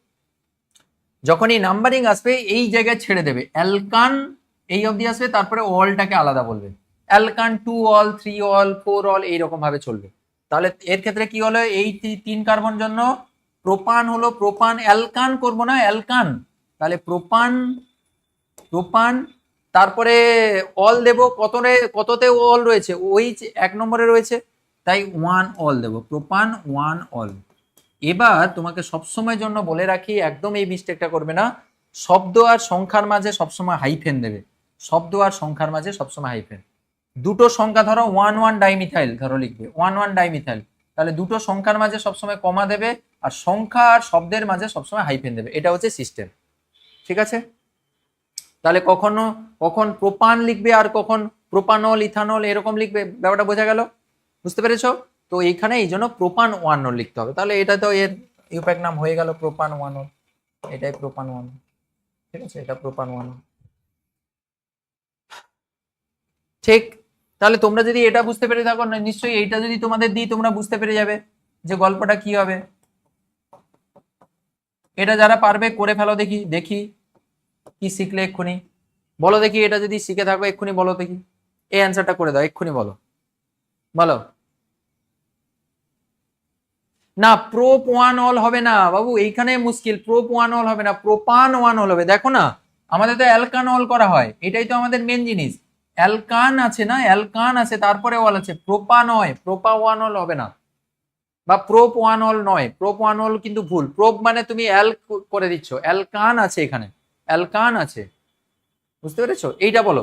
যখনই নাম্বারিং আসবে এই জায়গায় ছেড়ে দেবে, অ্যালকান এই অবধি আসবে, তারপরে অলটাকে আলাদা বলবে, অ্যালকান 2 অল, 3 অল, 4 অল, এইরকম ভাবে চলবে। তাহলে এর ক্ষেত্রে কি হলো, এই তিন কার্বন জন্য প্রোপান হলো, প্রোপান, অ্যালকান করব না, অ্যালকান, তাহলে প্রোপান, প্রোপান, তারপরে অল দেব, কততে অল রয়েছে, ওই এক নম্বরে রয়েছে, তাই 1 অল দেব, প্রোপান 1 অল। এবার তোমাকে সবসময় জন্য বলে রাখি, একদম এই মিস্টেকটা করবে না, শব্দ আর সংখ্যার মাঝে সবসময় হাইফেন দেবে, শব্দ আর সংখ্যার মাঝে সবসময় হাইফেন। দুটো সংখ্যা ধরো 1 1 ডাইমিথাইল ধরো লিখবে, 1 1 ডাইমিথাইল, তাহলে দুটো সংখ্যার মাঝে সবসময় কমা দেবে, আর সংখ্যা আর শব্দের মাঝে সবসময় হাইফেন দেবে, এটা হচ্ছে সিস্টেম। ঠিক আছে, তাহলে কখন প্রোপান লিখবে আর কখন প্রোপানল, ইথানল এরকম লিখবে, ব্যাপারটা বোঝা গেল, বুঝতে পেরেছো? তো এইখানে এই জন্য প্রোপান ওয়ান অল লিখতে হবে, তাহলে এটা তো এর ইউপ্যাক নাম হয়ে গেল প্রোপান ওয়ান অল, এটাই প্রোপান ওয়ান। ঠিক আছে, এটা প্রোপান ওয়ান। ঠিক, তাহলে তোমরা যদি এটা বুঝতে পেরে থাকো, নিশ্চয়ই এইটা যদি তোমাদের দিই তোমরা বুঝতে পেরে যাবে যে গল্পটা কি হবে। এটা যারা পারবে করে ফেলো, দেখি দেখি কি শিখলে এক্ষুনি, বলো দেখি, এটা যদি শিখে থাকো এক্ষুনি বলো দেখি, এই অ্যান্সারটা করে দাও এক্ষুনি, বলো বলো। না, প্রোপ ওয়ান অল হবে না বাবু, এইখানে মুশকিল, প্রোপ ওয়ান অল হবে না, প্রোপান ওয়ান অল হবে। দেখো না, আমাদের তো অ্যালকান অল করা হয়, এটাই তো আমাদের মেন জিনিস। অ্যালকান আছে না, অ্যালকান আছে, তারপরে অল আছে, প্রোপা নয়, প্রোপা ওয়ান অল হবে না, বা প্রোপ ওয়ান অল নয়, প্রোপ ওয়ান অল কিন্তু ভুল। প্রোপ মানে তুমি অ্যাল করে দিচ্ছ, অ্যালকান আছে এখানে, অ্যালকান আছে, বুঝতে পেরেছো? এইটা বলো,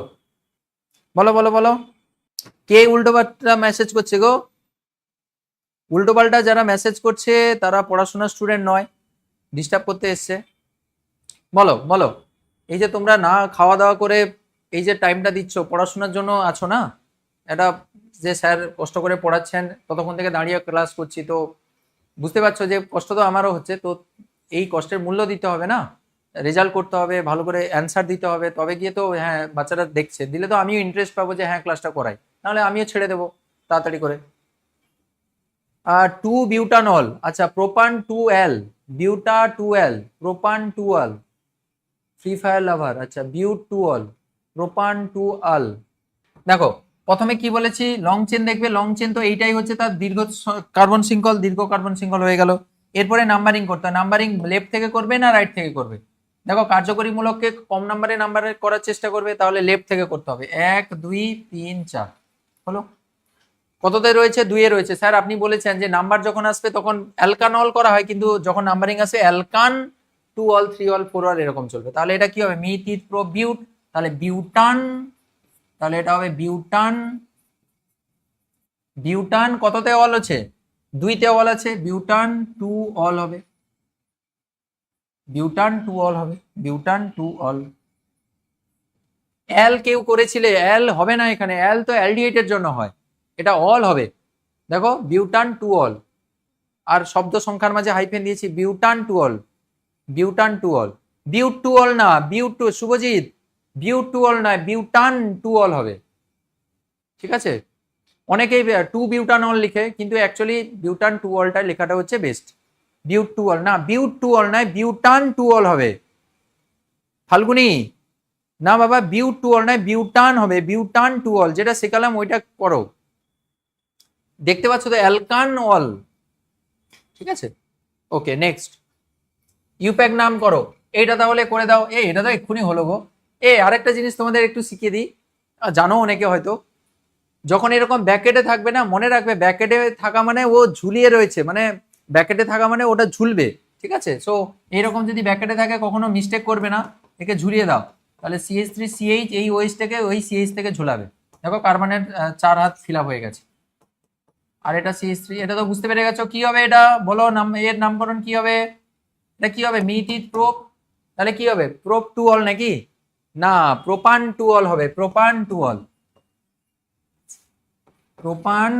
বলো বলো বলো। কে উল্টো পাল্টা মেসেজ করছে গো? উল্টো পাল্টা যারা মেসেজ করছে তারা পড়াশোনার স্টুডেন্ট নয়, ডিস্টার্ব করতে এসছে। বলো বলো, এই যে তোমরা না খাওয়া দাওয়া করে এই যে টাইমটা দিচ্ছ পড়াশোনার জন্য আছো না, এটা যে স্যার কষ্ট করে পড়াচ্ছেন ততক্ষণ থেকে দাঁড়িয়ে ক্লাস করছি, তো বুঝতে পারছো যে কষ্ট তো আমারও হচ্ছে, তো এই কষ্টের মূল্য দিতে হবে না, রেজাল্ট করতে হবে, ভালো করে অ্যান্সার দিতে হবে, তবে গিয়ে তো হ্যাঁ বাচ্চারা দেখছে, দিলে তো আমিও ইন্টারেস্ট পাবো যে হ্যাঁ ক্লাসটা করাই, নাহলে আমিও ছেড়ে দেবো তাড়াতাড়ি করে। টু বিউটানল, আচ্ছা প্রোপান টু এল, বিউটা টু এল, প্রোপান টু এল, ফ্রি ফায়ার লাভার, আচ্ছা বিউট টু অল, প্রোপান টু আল। দেখো প্রথমে কি বলেছি, লং চেন দেখবে, লং চেন তো এইটাই হচ্ছে তার দীর্ঘ কার্বন শৃঙ্খল, দীর্ঘ কার্বন শৃঙ্খল হয়ে গেল। এরপরে নাম্বারিং করতে হয়, নাম্বারিং লেফট থেকে করবে না রাইট থেকে করবে, দেখো কার্যকরী মূলককে কম নাম্বারে করার চেষ্টা করবে, তাহলে লেফট থেকে করতে হবে, 1 2 3 4 হলো। কততে রয়েছে, 2 এ রয়েছে। স্যার আপনি বলেছেন যে নাম্বার যখন আসবে তখন অ্যালকানল করা হয়, কিন্তু যখন নাম্বারিং আসে অ্যালকান 2 অল 3 অল 4 অল এরকম চলবে, তাহলে এটা কি হবে, মিথিত প্রো বিউট, তাহলে বিউটান, তাহলে এটা হবে বিউটান। বিউটান কততে অল আছে, 2 তে অল আছে, বিউটান 2 অল হবে। বিউটান টু অল হবে, বিউটান টু অল। অ্যাল কেউ করেছিলে, অ্যাল হবে না এখানে, অ্যাল তো অ্যালডিহাইডের জন্য হয়, এটা অল হবে। দেখো বিউটান টু অল, আর শব্দ সংখ্যার মাঝে হাইফেন দিয়েছি, butan two ol, butan two ol, but two ol না, but two, Subhajit but two ol নয়, বিউটান টু অল হবে, ঠিক আছে? অনেকেই টু বিউটান অল লিখে, কিন্তু অ্যাকচুয়ালি বিউটান টু অলটা লেখাটা হচ্ছে বেস্ট। বিউট টু অল না, বিউট টু অল নয়, বিউটান টু অল হবে। ফাল্গুনি, না বাবা, বিউট টু অল নয়, বিউটান হবে, বিউটান টু অল, যেটা শেখালাম ওইটা করো। দেখতে পাচ্ছ তো, অ্যালকান অল, ঠিক আছে? ওকে, নেক্সট ইউপ্যাক নাম করো, এইটা তাহলে করে দাও। এটা তো এক্ষুনি হলো গো। আরেকটা জিনিস তোমাদের একটু শিখিয়ে দিই, জানো অনেকে হয়তো, যখন এরকম ব্যাকেটে থাকবে না, মনে রাখবে ব্যাকেটে থাকা মানে ও ঝুলিয়ে রয়েছে, মানে ব্যাকেটে থাকা মানে ওটা ঝুলবে, ঠিক আছে? সো এইরকম যদি ব্যাকেটে থাকে কখনো মিস্টেক করবে না, একে ঝুলিয়ে দাও, তাহলে CH3CH এই OH থেকে ওই CH থেকে ঝুলাবে। দেখো কার্বনের 4 হাত ফিল আপ হয়ে গেছে। আর এটা CH3, এটা তো বুঝতে পেরে গেছো কি হবে, এটা বলো নাম, এর নামকরণ কি হবে? এটা কি হবে? মিথিত প্রোপ, তাহলে কি হবে? প্রোপ টু অল নাকি? না, প্রোপান টু অল হবে, প্রোপান টু অল, প্রোপান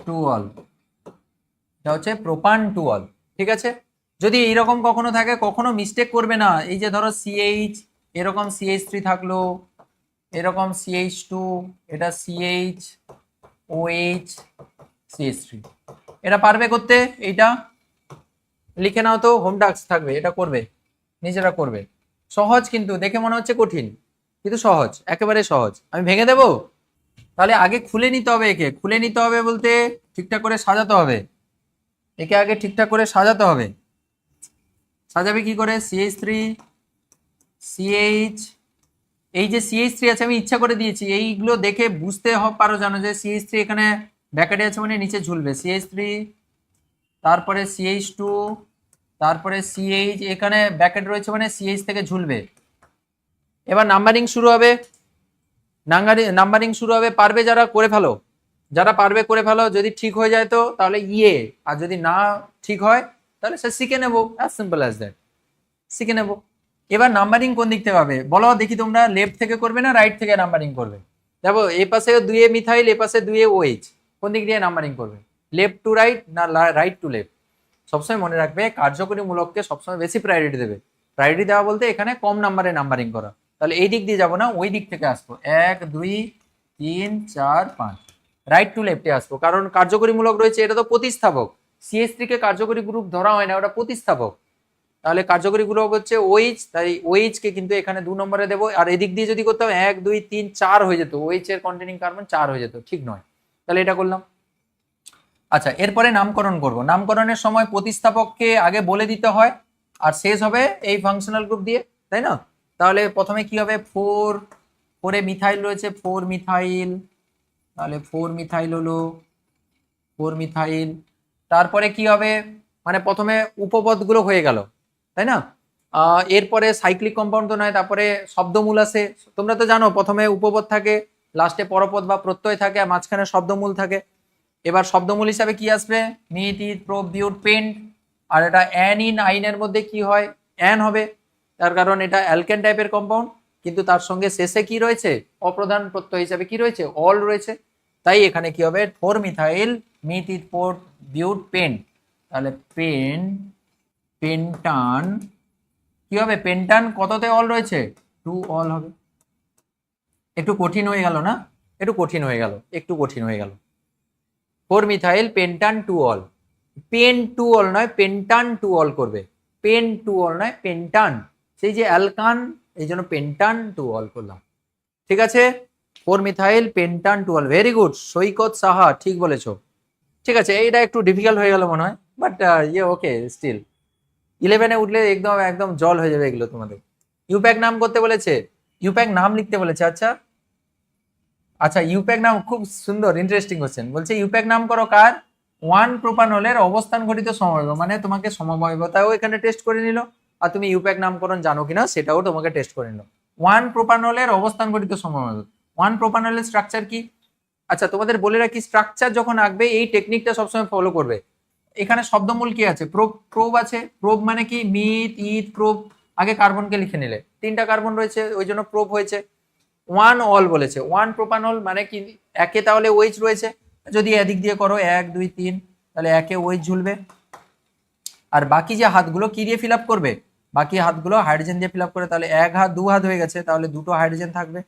টু অল, এটা হচ্ছে প্রোপান টু অল, ঠিক আছে? যদি এইরকম কখনো থাকে কখনো মিস্টেক করবে না, এই যে ধরো CH, এরকম CH3 থাকলো, এরকম CH2, এটা CH OH CH3, এটা পারবে করতে? এইটা লিখে নাও তো, হোম টাস্ক থাকবে, এটা করবে, নিজেরা করবে। সহজ কিন্তু, দেখে মনে হচ্ছে কঠিন, কিন্তু সহজ, একেবারে সহজ। আমি ভেঙে দেব? তাহলে আগে খুলে নিতে হবে, একে খুলে নিতে হবে বলতে ঠিকঠাক করে সাজাতে হবে, একে আগে ঠিকঠাক করে সাজাতে হবে। সাজাবে কি করে? CH3 CH, এই যে CH3 আছে আমি ইচ্ছা করে দিয়েছি, এইগুলো দেখে বুঝতে পারো, জানো যে CH3 এখানে ব্যাকেটে আছে মানে নিচে ঝুলবে, CH3, তারপরে CH2, তারপরে CH, এখানে ব্যাকেট রয়েছে মানে CH থেকে ঝুলবে। এবার নাম্বারিং শুরু হবে, নাম্বারিং শুরু হবে, পারবে যারা করে ফেলো, যারা পারবে করে ফেলো, যদি ঠিক হয়ে যায় তো তাহলে আর যদি না ঠিক হয় তাহলে সে শিখে নেবো, অ্যাজ সিম্পল অ্যাজ দ্যাট, শিখে নেবো। এবার নাম্বারিং কোন দিক থেকে হবে বলো দেখি, তোমরা লেফট থেকে করবে না রাইট থেকে নাম্বারিং করবে? দেখো এ পাশে 2 মিথাইল, এ পাশে 2 OH, কোন দিক দিয়ে নাম্বারিং করবে? লেফট টু রাইট না রাইট টু লেফট? সবসময় মনে রাখবে কার্যকরী মূলককে সবসময় বেশি প্রায়োরিটি দেবে। প্রায়োরিটি দেওয়া বলতে এখানে কম নাম্বারে নাম্বারিং করা, তাহলে এই দিক দিয়ে যাবো না, ওই দিক থেকে আসবো, 1 2 3 4 5, রাইট টু লেফটে আসবো, কারণ কার্যকরী মূলক রয়েছে, এটা তো প্রতিস্থাপক। CH3 কে কার্যকরী গ্রুপ ধরা হয় না, ওটা প্রতিস্থাপক। তাহলে কার্যকরী মূলক হচ্ছে OH, তাই OH কে কিন্তু এখানে 2 নম্বরে দেবো, আর এদিক দিয়ে যদি করতাম 1 2 3 4 হয়ে যেত, OH এর কন্টেনিং কার্বন 4 হয়ে যেত, ঠিক নয়, তাহলে এটা করলাম। আচ্ছা, এরপরে নামকরণ করব। নামকরণের সময় প্রতিস্থাপককে আগে বলে দিতে হয়, আর শেষ হবে এই ফাংশনাল গ্রুপ দিয়ে, তাই না? তাহলে প্রথমে কি হবে? 4 মিথাইল রয়েছে, 4 মিথাইল, তাহলে 4 মিথাইল হলো 4 মিথাইল। তারপরে কি হবে? মানে প্রথমে উপপদগুলো হয়ে গেল, তাই না? এরপরে সাইক্লিক কম্পাউন্ড তো নয়, তারপরে শব্দমূল আছে। তোমরা তো জানো প্রথমে উপপদ থাকে, লাস্টে পরপদ বা প্রত্যয় থাকে, আর মাঝখানে শব্দমূল থাকে। এবার শব্দমূল হিসাবে কি আসবে? Myth, ইথ, prop, বিউট, paint. আর এটা অ্যানিন, আইনের মধ্যে কি হয়? অ্যান হবে, তার কারণ এটা অ্যালকেন টাইপের কম্পাউন্ড, কিন্তু তার সঙ্গে শেষে কি রয়েছে? অপ্রধান প্রত্যয় হিসাবে কি রয়েছে? অল রয়েছে। তাই এখানে কি হবে? 4 মিথাইল, মিথ, ইথ, প্রোপ, বিউট, পেন্ট, তাহলে পেন্টান কি হবে? পেন্টান কততে অল রয়েছে? 2 অল হবে। একটু কঠিন হয়ে গেল না? একটু কঠিন হয়ে গেল, একটু কঠিন হয়ে গেল। 4 মিথাইল পেন্টান 2 অল, পেন 2 অল নয়, পেন্টান 2 অল করবে, পেন 2 অল নয়, পেন্টান, সেই যে অ্যালকান, এই জন্য পেন্টান 2 অল করলাম, ঠিক আছে? 4 মিথাইল পেন্টান 2 অল, ভেরি গুড সৈকত সাহা, ঠিক বলেছো। ঠিক আছে, এইটা একটু ডিফিকাল্ট হয়ে গেল মনে হয়, বাট ওকে, স্টিল 11-এ উঠলে একদম একদম জল হয়ে যাবে এগুলো তোমাদের। ইউপ্যাক নাম করতে বলেছে, ইউপ্যাক নাম লিখতে বলেছে। আচ্ছা আচ্ছা, ইউপ্যাক নাম খুব সুন্দর, ইন্টারেস্টিং কোশ্চেন। বলছে ইউপ্যাক নাম করো কার? 1 প্রোপানলের অবস্থান ঘটিত সমবায়, মানে তোমাকে সমবায়বতাও এখানে টেস্ট করে নিল, আর তুমি ইউপ্যাক নামকরণ জানো কিনা সেটাও তোমাকে টেস্ট করে নিল। 1 প্রোপানলের অবস্থান ঘটিত সমবায়, 1 প্রোপানলের স্ট্রাকচার কি? আচ্ছা তোমাদের বলে রাখি, স্ট্রাকচার যখন আঁকবে এই টেকনিকটা সবসময় ফলো করবে। এখানে শব্দমূল কি আছে? প্রোব, প্রোব আছে। প্রোব মানে কি? Meth, eth, prop. আগে কার্বনকে লিখে নিলে, 3টা কার্বন রয়েছে ওই জন্য প্রোব হয়েছে। ওয়ান অল বলেছে, ওয়ান প্রোপানল মানে কি? একে তাহলে ওইচ রয়েছে, যদি এদিক দিয়ে করো 1 2 3, তাহলে একে ওইচ ঝুলবে। আর বাকি যে হাতগুলো কি দিয়ে ফিল আপ করবে? বাকি হাতগুলো হাইড্রোজেন দিয়ে ফিল আপ করে, তাহলে 1 হাত 2 হাত হয়ে গেছে, তাহলে 2টো হাইড্রোজেন থাকবে,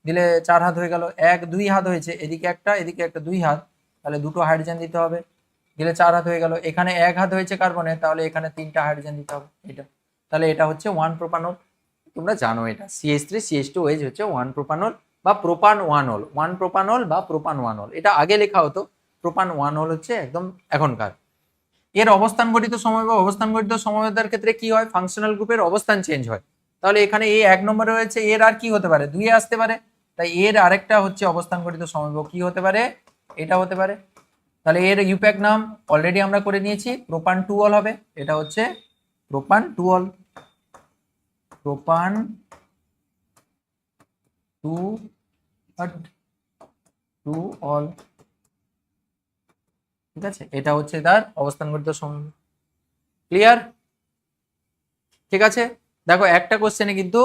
দিলে 4 হাত হয়ে গেল। 1 2 হাত হয়েছে, এদিকে একটা এদিকে একটা, 2 হাত, তাহলে 2টো হাইড্রোজেন দিতে হবে, দিলে 4 হাত হয়ে গেল। এখানে 1 হাত হয়েছে কার্বনের, তাহলে এখানে 3টা হাইড্রোজেন দিতে হবে। এটা তাহলে এটা হচ্ছে 1 প্রোপানল। তোমরা জানো এটা CH3CH2OH হচ্ছে 1 প্রোপানল বা প্রোপান 1 অল। 1 প্রোপানল বা প্রোপান 1 অল, এটা আগে লেখা হতো। প্রোপান 1 অল হচ্ছে একদম এখনকার। এর অবস্থান গঠিত সময় বা অবস্থান গঠিত সমবেতার ক্ষেত্রে কি হয়? ফাংশনাল গ্রুপের অবস্থান চেঞ্জ হয়। তাহলে এখানে এ 1 নম্বরে রয়েছে, এর আর কি হতে পারে? 2 এ আসতে পারে, তাই এর আরেকটা হচ্ছে অবস্থান গঠিত সমবায় কি হতে পারে? এটা হতে পারে। তাহলে এর ইউপ্যাক নাম অলরেডি আমরা করে নিয়েছি, প্রোপান 2 অল হবে। এটা হচ্ছে প্রোপান 2 অল, প্রোপান 2 অল। ঠিক আছে, এটা হচ্ছে তার অবস্থান গঠিত সময়। ক্লিয়ার? ঠিক আছে, দেখো একটা কোশ্চেনে কিন্তু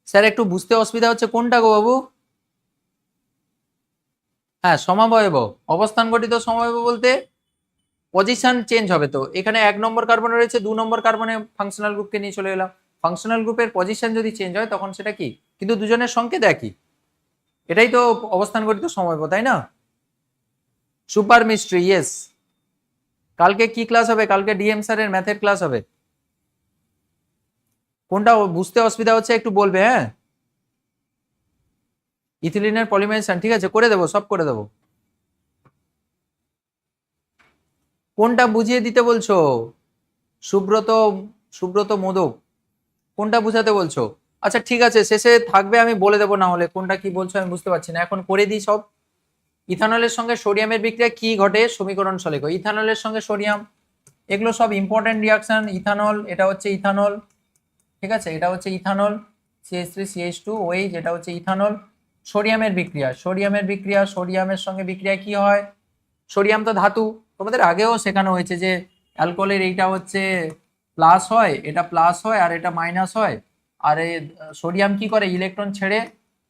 স্যার একটু বুঝতে অসুবিধা হচ্ছে, কোনটা গো বাবু? হ্যাঁ, সমাবয়ব। অবস্থান গঠিত সমবায়ব বলতে পজিশন চেঞ্জ হবে। তো এখানে 1 নম্বর কার্বনে রয়েছে, 2 নম্বর কার্বনে ফাংশনাল গ্রুপকে নিয়ে চলে এলাম। ফাংশনাল গ্রুপের পজিশন যদি চেঞ্জ হয় তখন সেটা কি? কিন্তু দুজনের সংকেত একই, এটাই তো অবস্থান গঠিত সমবায়ব, তাই না? Super mystery, yes. কালকে কি ক্লাস হবে? কালকে ডিএম স্যারের ম্যাথের ক্লাস হবে। কোনটা বুঝতে অসুবিধা হচ্ছে একটু বলবে, হ্যাঁ? ইথিলিনের পলিমারাইজেশন, ঠিক আছে, করে দেবো, সব করে দেবো। কোনটা বুঝিয়ে দিতে বলছো? সুব্রত, সুব্রত মোদক, কোনটা বুঝাতে বলছো? আচ্ছা ঠিক আছে, শেষে থাকবে, আমি বলে দেবো, না হলে কোনটা কি বলছো আমি বুঝতে পারছি না, এখন করে দিই সব। ইথানলের সঙ্গে সোডিয়ামের বিক্রিয়া কি ঘটে? সমীকরণ সলেখ। ইথানলের সঙ্গে সোডিয়াম, এগুলো সব ইম্পর্টেন্ট রিয়াকশন। ইথানল, এটা হচ্ছে ইথানল, ঠিক আছে, এটা হচ্ছে ইথানল, CH3CH2OH, এটা হচ্ছে ইথানল। সোডিয়ামের বিক্রিয়া, সোডিয়ামের বিক্রিয়া, সোডিয়ামের সঙ্গে বিক্রিয়া কি হয়? সোডিয়াম তো ধাতু, তোমাদের আগেও শেখানো হয়েছে যে অ্যালকোহলের এইটা হচ্ছে প্লাস হয়, এটা প্লাস হয়, আর এটা মাইনাস হয়। আর এই সোডিয়াম কি করে? ইলেকট্রন ছেড়ে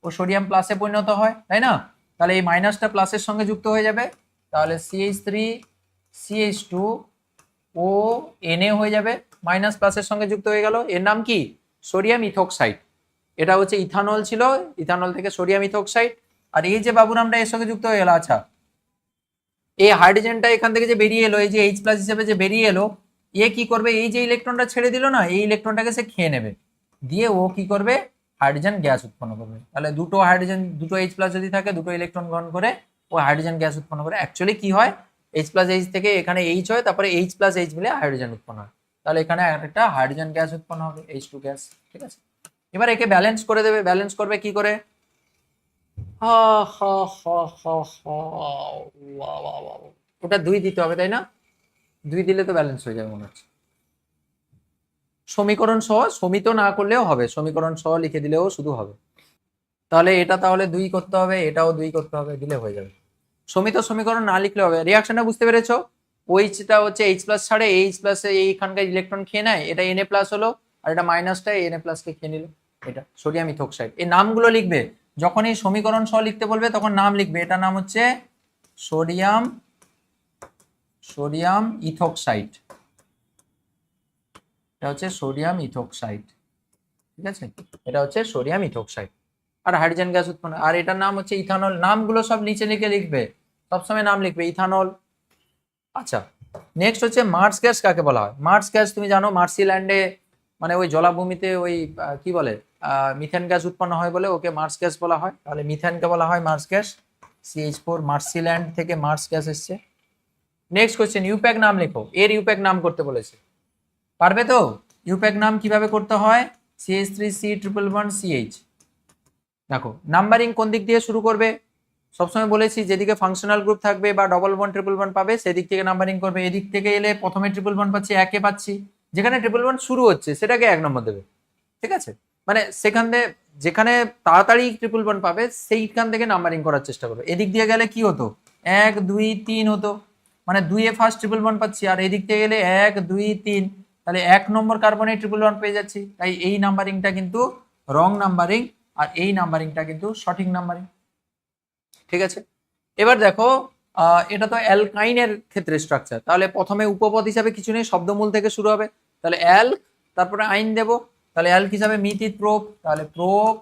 ও সোডিয়াম প্লাসে পরিণত হয়, তাই না? তাহলে এই মাইনাসটা প্লাসের সঙ্গে যুক্ত হয়ে যাবে, তাহলে CH3CH2O হয়ে যাবে, মাইনাস প্লাসের সঙ্গে যুক্ত হয়ে গেল। এর নাম কি? সোডিয়াম ইথোক্সাইড। এটা হচ্ছে ইথানল ছিল, ইথানল থেকে সোডিয়াম ইথোক্সাইড। আর এই যে বাবু নামটা এর সঙ্গে যুক্ত হয়ে গেল, আচ্ছা এই হাইড্রোজেনটা এখান থেকে যে বেরিয়ে এলো, এই যে H প্লাস হিসেবে যে বেরিয়ে এলো, এ কি করবে? এই যে ইলেকট্রনটা ছেড়ে দিল না, এই ইলেকট্রনটাকে সে খেয়ে নেবে, দিয়ে ও কি করবে? হাইড্রোজেন গ্যাস উৎপন্ন করবে। তাহলে দুটো হাইড্রোজেন, দুটো H প্লাস যদি থাকে, দুটো ইলেকট্রন গ্রহণ করে ও হাইড্রোজেন গ্যাস উৎপন্ন করে। অ্যাকচুয়ালি কি হয়? H প্লাস H থেকে এখানে H হয়, তারপরে H প্লাস H মিলে হাইড্রোজেন উৎপন্ন হয়। তাহলে এখানে একটা হাইড্রোজেন গ্যাস উৎপন্ন হবে, H2 গ্যাস। ঠিক আছে, এবার একে ব্যালেন্স করে দেবে। ব্যালেন্স করবে কি করে? হা হা হা হা হা, ওয়া ওয়া ওয়া। ওটা 2 দিতে হবে, তাই না? 2 দিলে তো ব্যালেন্স হয়ে যাবে মনে হচ্ছে। সমীকরণ সহ, সমিত না করলেও হবে, সমীকরণ সহ লিখে দিলেও শুধু হবে। তাহলে এটা তাহলে 2 করতে হবে, এটাও 2 করতে হবে, দিলে হয়ে যাবে। সমিত সমীকরণ না লিখলে হবে। রিয়াকশনটা বুঝতে পেরেছো? ওইচটা হচ্ছে H প্লাস ছাড়ে, H প্লাস এইখানকার ইলেকট্রন খেয়ে নেয়, এটা Na প্লাস হলো, আর এটা মাইনাসটা Na প্লাস কে খেয়ে নিল। এটা সোডিয়াম ইথোক্সাইড। এই নামগুলো লিখবে, যখন এই সমীকরণ সহ লিখতে বলবে তখন নাম লিখবে। এটা নাম হচ্ছে সোডিয়াম, সোডিয়াম ইথোক্সাইড। এটা হচ্ছে সোডিয়াম ইথোক্সাইড, ঠিক আছে, এটা হচ্ছে সোডিয়াম ইথোক্সাইড। আর হাইড্রোজেন গ্যাস উৎপন্ন, আর এটার নাম হচ্ছে ইথানল। নামগুলো সব নিচে লিখে লিখবে, সবসময় নাম লিখবে, ইথানল। আচ্ছা, নেক্সট হচ্ছে মার্স গ্যাস কাকে বলা হয়? মার্স গ্যাস তুমি জানো, মার্সিল্যান্ডে মানে ওই জলাভূমিতে ওই কি বলে মিথেন গ্যাস উৎপন্ন হয় বলে ওকে মার্স গ্যাস বলা হয়। তাহলে মিথেনকে বলা হয় মার্স গ্যাস, CH4, মার্সিল্যান্ড থেকে মার্স গ্যাস এসছে। নেক্সট কোশ্চেন, ইউপ্যাক নাম লেখো। এর ইউপ্যাক নাম করতে বলেছে, পারবে তো? ইউপ্যাক নাম কিভাবে করতে হয়? CH3C111CH। দেখো নাম্বারিং কোন দিক দিয়ে শুরু করবে? সবসময় বলেছি যেদিকে ফাংশনাল গ্রুপ থাকবে বা ডবল বন্ড ট্রিপল বন্ড পাবে সেদিক থেকে নাম্বারিং করবে। এদিক থেকে এলে প্রথমে ট্রিপল বন্ড পাচ্ছি, একে পাচ্ছি, যেখানে ট্রিপল বন্ড শুরু হচ্ছে সেটাকে 1 নম্বর দেবে। ঠিক আছে, মানে সেখান থেকে যেখানে তাড়াতাড়ি ট্রিপল বন্ড পাবে সেইখান থেকে নাম্বারিং করার চেষ্টা করবে। এদিক দিয়ে গেলে কি হতো? 1 2 3 হতো, মানে 2 এ ফার্স্ট ট্রিপল বন্ড পাচ্ছি, আর এদিক থেকে গেলে 1 2 3, তাহলে 1 নম্বর কার্বনে ট্রিপল বন্ড পেয়ে যাচ্ছি। তাই এই নাম্বারিংটা কিন্তু রং নাম্বারিং, আর এই নাম্বারিংটা কিন্তু সঠিক নাম্বারিং। ঠিক আছে, এবার দেখো এটা তো অ্যালকাইনের ক্ষেত্রে স্ট্রাকচার, তাহলে প্রথমে উপপদ হিসাবে কিছু নেই, শব্দমূল থেকে শুরু হবে, তাহলে অ্যাল, তারপরে আইন দেব, তাহলে অ্যালক হিসাবে মিথিত প্রোপ, তাহলে প্রোপ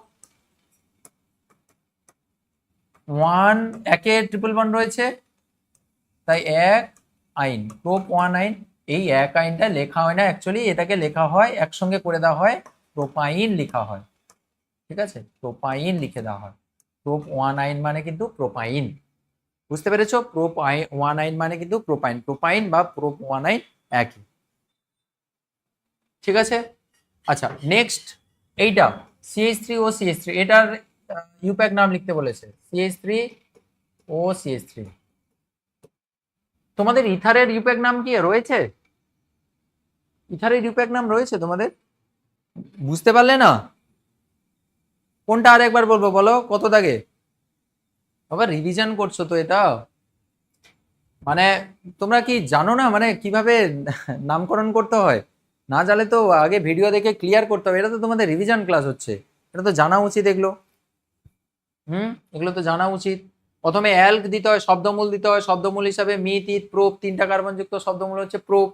1 একে ট্রিপল বন্ড রয়েছে, তাই 1 আইন, প্রোপ 1 আইন। এই 1 আইনটা লেখা হয় না অ্যাকচুয়ালি, এটাকে লেখা হয় একসঙ্গে করে দেওয়া হয়, প্রোপাইন লেখা হয়। ঠিক আছে, প্রোপাইন লিখে দেওয়া হয়। প্রোপ 1 আইন মানে কিন্তু প্রোপাইন, বুঝতে পেরেছো? প্রোপ 1 আইন মানে কিন্তু প্রোপাইন, প্রোপাইন বা প্রোপ 1 আইন একই। ঠিক আছে, আচ্ছা নেক্সট এইটা CH3OCH3, এটার ইউপ্যাক নাম লিখতে বলেছে, CH3OCH3। তোমাদের ইথারের ইউপ্যাক নাম কি রয়েছে? ইথারের ইউপ্যাক নাম রয়েছে তোমাদের? বুঝতে পারলে না? কোনটা আরেকবার বলবো, বলো কত দাগে? আবার রিভিশন করছো তো এটা, মানে তোমরা কি জানো না মানে কিভাবে নামকরণ করতে হয়? না জানলে তো আগে ভিডিও দেখে ক্লিয়ার করতে হবে, এটা তো তোমাদের রিভিশন ক্লাস হচ্ছে, এটা তো জানা উচিত এগুলো। এগুলো তো জানা উচিত। প্রথমে অ্যালক দিতে হয়, শব্দমূল দিতে হয়, শব্দমূল হিসাবে মিথ, ইথ, প্রোপ, 3টা কার্বন যুক্ত শব্দমূল হচ্ছে প্রোপ।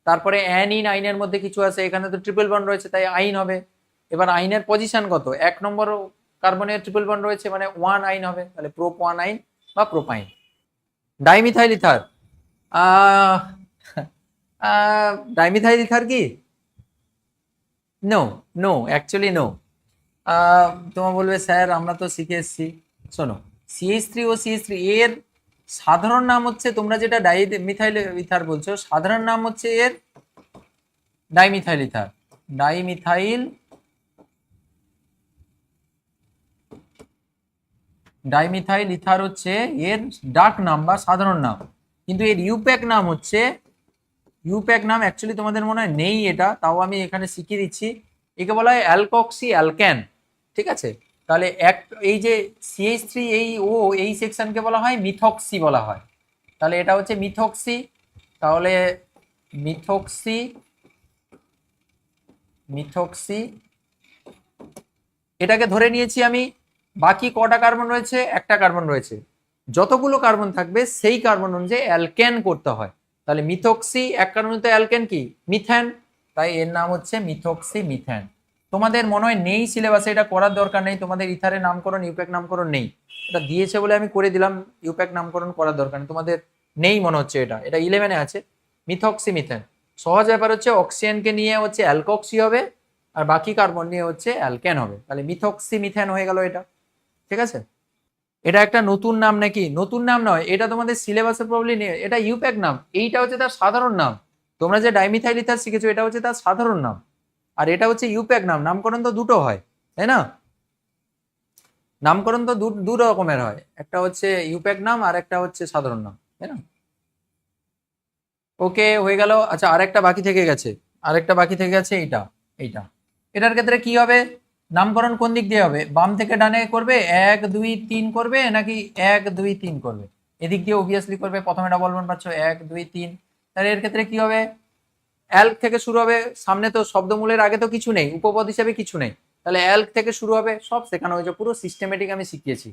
তারপরে অ্যানিন, আইনের মধ্যে কিছু আছে, এখানে তো ট্রিপল বন্ড রয়েছে তাই আইন হবে। এবার আইনের পজিশন কত? 1 নম্বর কার্বনের ট্রিপল বন্ড রয়েছে মানে 1 আইন হবে, তাহলে প্রোপ 1 আইন বা propyne. Dimethyl ether, dimethyl ether কি? No, no actually no. তোমার বলবে স্যার আমরা তো শিখে এসছি। শোনো, CH3OCH3 এর সাধারণ নাম হচ্ছে, তোমরা যেটা ডাইমিথাইল ইথার বলছো, সাধারণ নাম হচ্ছে এর dimethyl ether. Dimethyl dimethyl ether হচ্ছে এর ডাক নাম বা সাধারণ নাম, কিন্তু এর ইউপ্যাক নাম হচ্ছে, ইউপ্যাক নাম অ্যাকচুয়ালি তোমাদের মনে হয় নেই, এটা তাও আমি এখানে শিখিয়ে দিচ্ছি। একে বলা হয় অ্যালকক্সি অ্যালকেন। ঠিক আছে, তাহলে এই যে CH3 এই সেকশনকে বলা হয় মিথক্সি বলা হয়, তাহলে এটা হচ্ছে মিথক্সি। তাহলে মিথক্সি, মিথক্সি এটাকে ধরে নিয়েছি আমি। বাকি কটা কার্বন রয়েছে? একটা কার্বন রয়েছে, যতগুলো কার্বন থাকবে সেই কার্বন অনুযায়ী অ্যালকেন করতে হয়। তাহলে মিথক্সি এক কার্বনিত অ্যালকেন কি? মিথেন, তাই এর নাম হচ্ছে মিথক্সি মিথেন। তোমাদের মনে হয় নেই সিলেবাসে, এটা করার দরকার নেই, তোমাদের ইথারের নামকরণ ইউপ্যাক নামকরণ নেই, এটা দিয়েছে বলে আমি করে দিলাম, ইউপ্যাক নামকরণ করার দরকার নেই, তোমাদের নেই মনে হচ্ছে, এটা 11-এ আছে। মিথক্সি মিথেন, সহজ ব্যাপার হচ্ছে অক্সিজেনকে নিয়ে হচ্ছে অ্যালকক্সি হবে, আর বাকি কার্বন নিয়ে হচ্ছে অ্যালকেন হবে, তাহলে মিথক্সি মিথেন হয়ে গেল এটা। ঠিক আছে, এটা একটা নতুন নাম নাকি? নতুন নাম নয়, এটা তোমাদের সিলেবাসে প্রবলেম নেই, এটা ইউপ্যাক নাম, এইটা হচ্ছে তার সাধারণ নাম। তোমরা যে ডাইমিথাইল ইথার শিখেছো এটা হচ্ছে তার সাধারণ নাম, আর এটা হচ্ছে ইউপ্যাক নাম। নামকরণ তো দুটো হয়, তাই না? নামকরণ তো দু রকমের হয়, একটা হচ্ছে ইউপ্যাক নাম আর একটা হচ্ছে সাধারণ নাম, তাই না? ওকে হয়ে গেল। আচ্ছা আরেকটা বাকি থেকে গেছে, আরেকটা বাকি থেকে গেছে এইটা। এইটা এটার ক্ষেত্রে কি হবে? নামকরণ কোন দিক দিয়ে হবে? বাম থেকে ডানে করবে, 1 2 3 করবে নাকি 1 2 3 করবে? এদিক দিয়ে অবভিয়াসলি করবে, প্রথমে ডাবল বন্ড পাচ্ছ 1 2 3, তাহলে এর ক্ষেত্রে কি হবে? অ্যালক থেকে শুরু হবে, সামনে তো শব্দমূলের আগে তো কিছু নেই, উপপদ হিসাবে কিছু নেই, তাহলে অ্যালক থেকে শুরু হবে, সব শেখানো হয়েছে, পুরো সিস্টেমেটিক আমি শিখিয়েছি।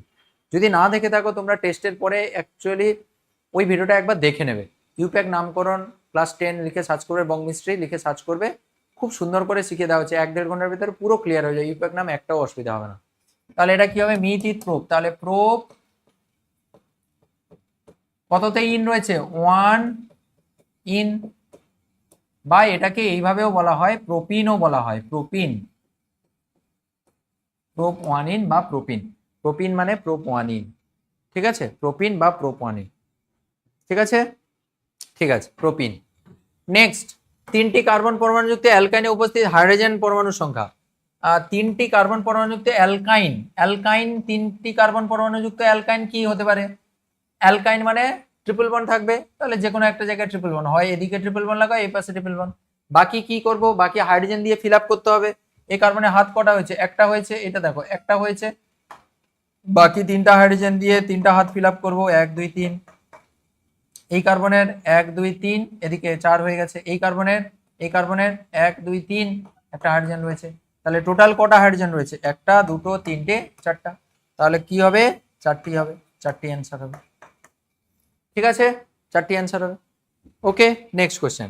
যদি না দেখে থাকো তোমরা টেস্টের পরে অ্যাকচুয়ালি ওই ভিডিওটা একবার দেখে নেবে। ইউপ্যাক নামকরণ ক্লাস 10 লিখে সার্চ করবে, বং মিস্ট্রি লিখে সার্চ করবে, খুব সুন্দর করে শিখে দেওয়া হচ্ছে, 1-1.5 ঘন্টার ভিতরে পুরো ক্লিয়ার হয়ে যায়, ইউপ্যাক নাম একটাও অসুবিধা হবে না। তাহলে এটা কি হবে? মিথ ইথ প্রোপ, তাহলে প্রোপ কততে ইন রয়েছে? 1 ইন, বা এটাকে এইভাবেও বলা হয়, প্রোপিনও বলা হয়, প্রোপিন, প্রোপ 1 ইন বা প্রোপিন। প্রোপিন মানে প্রোপ 1 ইন, ঠিক আছে, প্রোপিন বা প্রোপ 1 ইন। ঠিক আছে, ঠিক আছে, প্রোপিন। নেক্সট, 3টি কার্বন পরমাণুযুক্ত অ্যালকাইনে উপস্থিত হাইড্রোজেন পরমাণুর সংখ্যা। 3টি কার্বন পরমাণুযুক্ত অ্যালকাইন, অ্যালকাইন 3টি কার্বন পরমাণুযুক্ত অ্যালকাইন কি হতে পারে? অ্যালকাইন মানে ট্রিপল বন্ড থাকবে, তাহলে যে কোনো একটা জায়গায় ট্রিপল বন্ড হয়, এদিকে ট্রিপল বন্ড লাগাও, এই পাশে ট্রিপল বন্ড। বাকি কি করব? বাকি হাইড্রোজেন দিয়ে ফিল আপ করতে হবে। এই কার্বনে হাত কটা হয়েছে? একটা হয়েছে, এটা দেখো একটা হয়েছে, বাকি 3টা হাইড্রোজেন দিয়ে 3টা হাত ফিল আপ করবো, 1 2 3। এই কার্বনের 1 2 3, এদিকে 4 হয়ে গেছে। এই কার্বনের 1 2 3 একটা হাইড্রোজেন রয়েছে। তাহলে টোটাল কটা হাইড্রোজেন রয়েছে? 1টা 2টো 3টে 4টা। তাহলে কি হবে? 4টি হবে, 4টি অ্যান্সার হবে। ঠিক আছে, 4টি অ্যান্সার হবে। ওকে, নেক্সট কোশ্চেন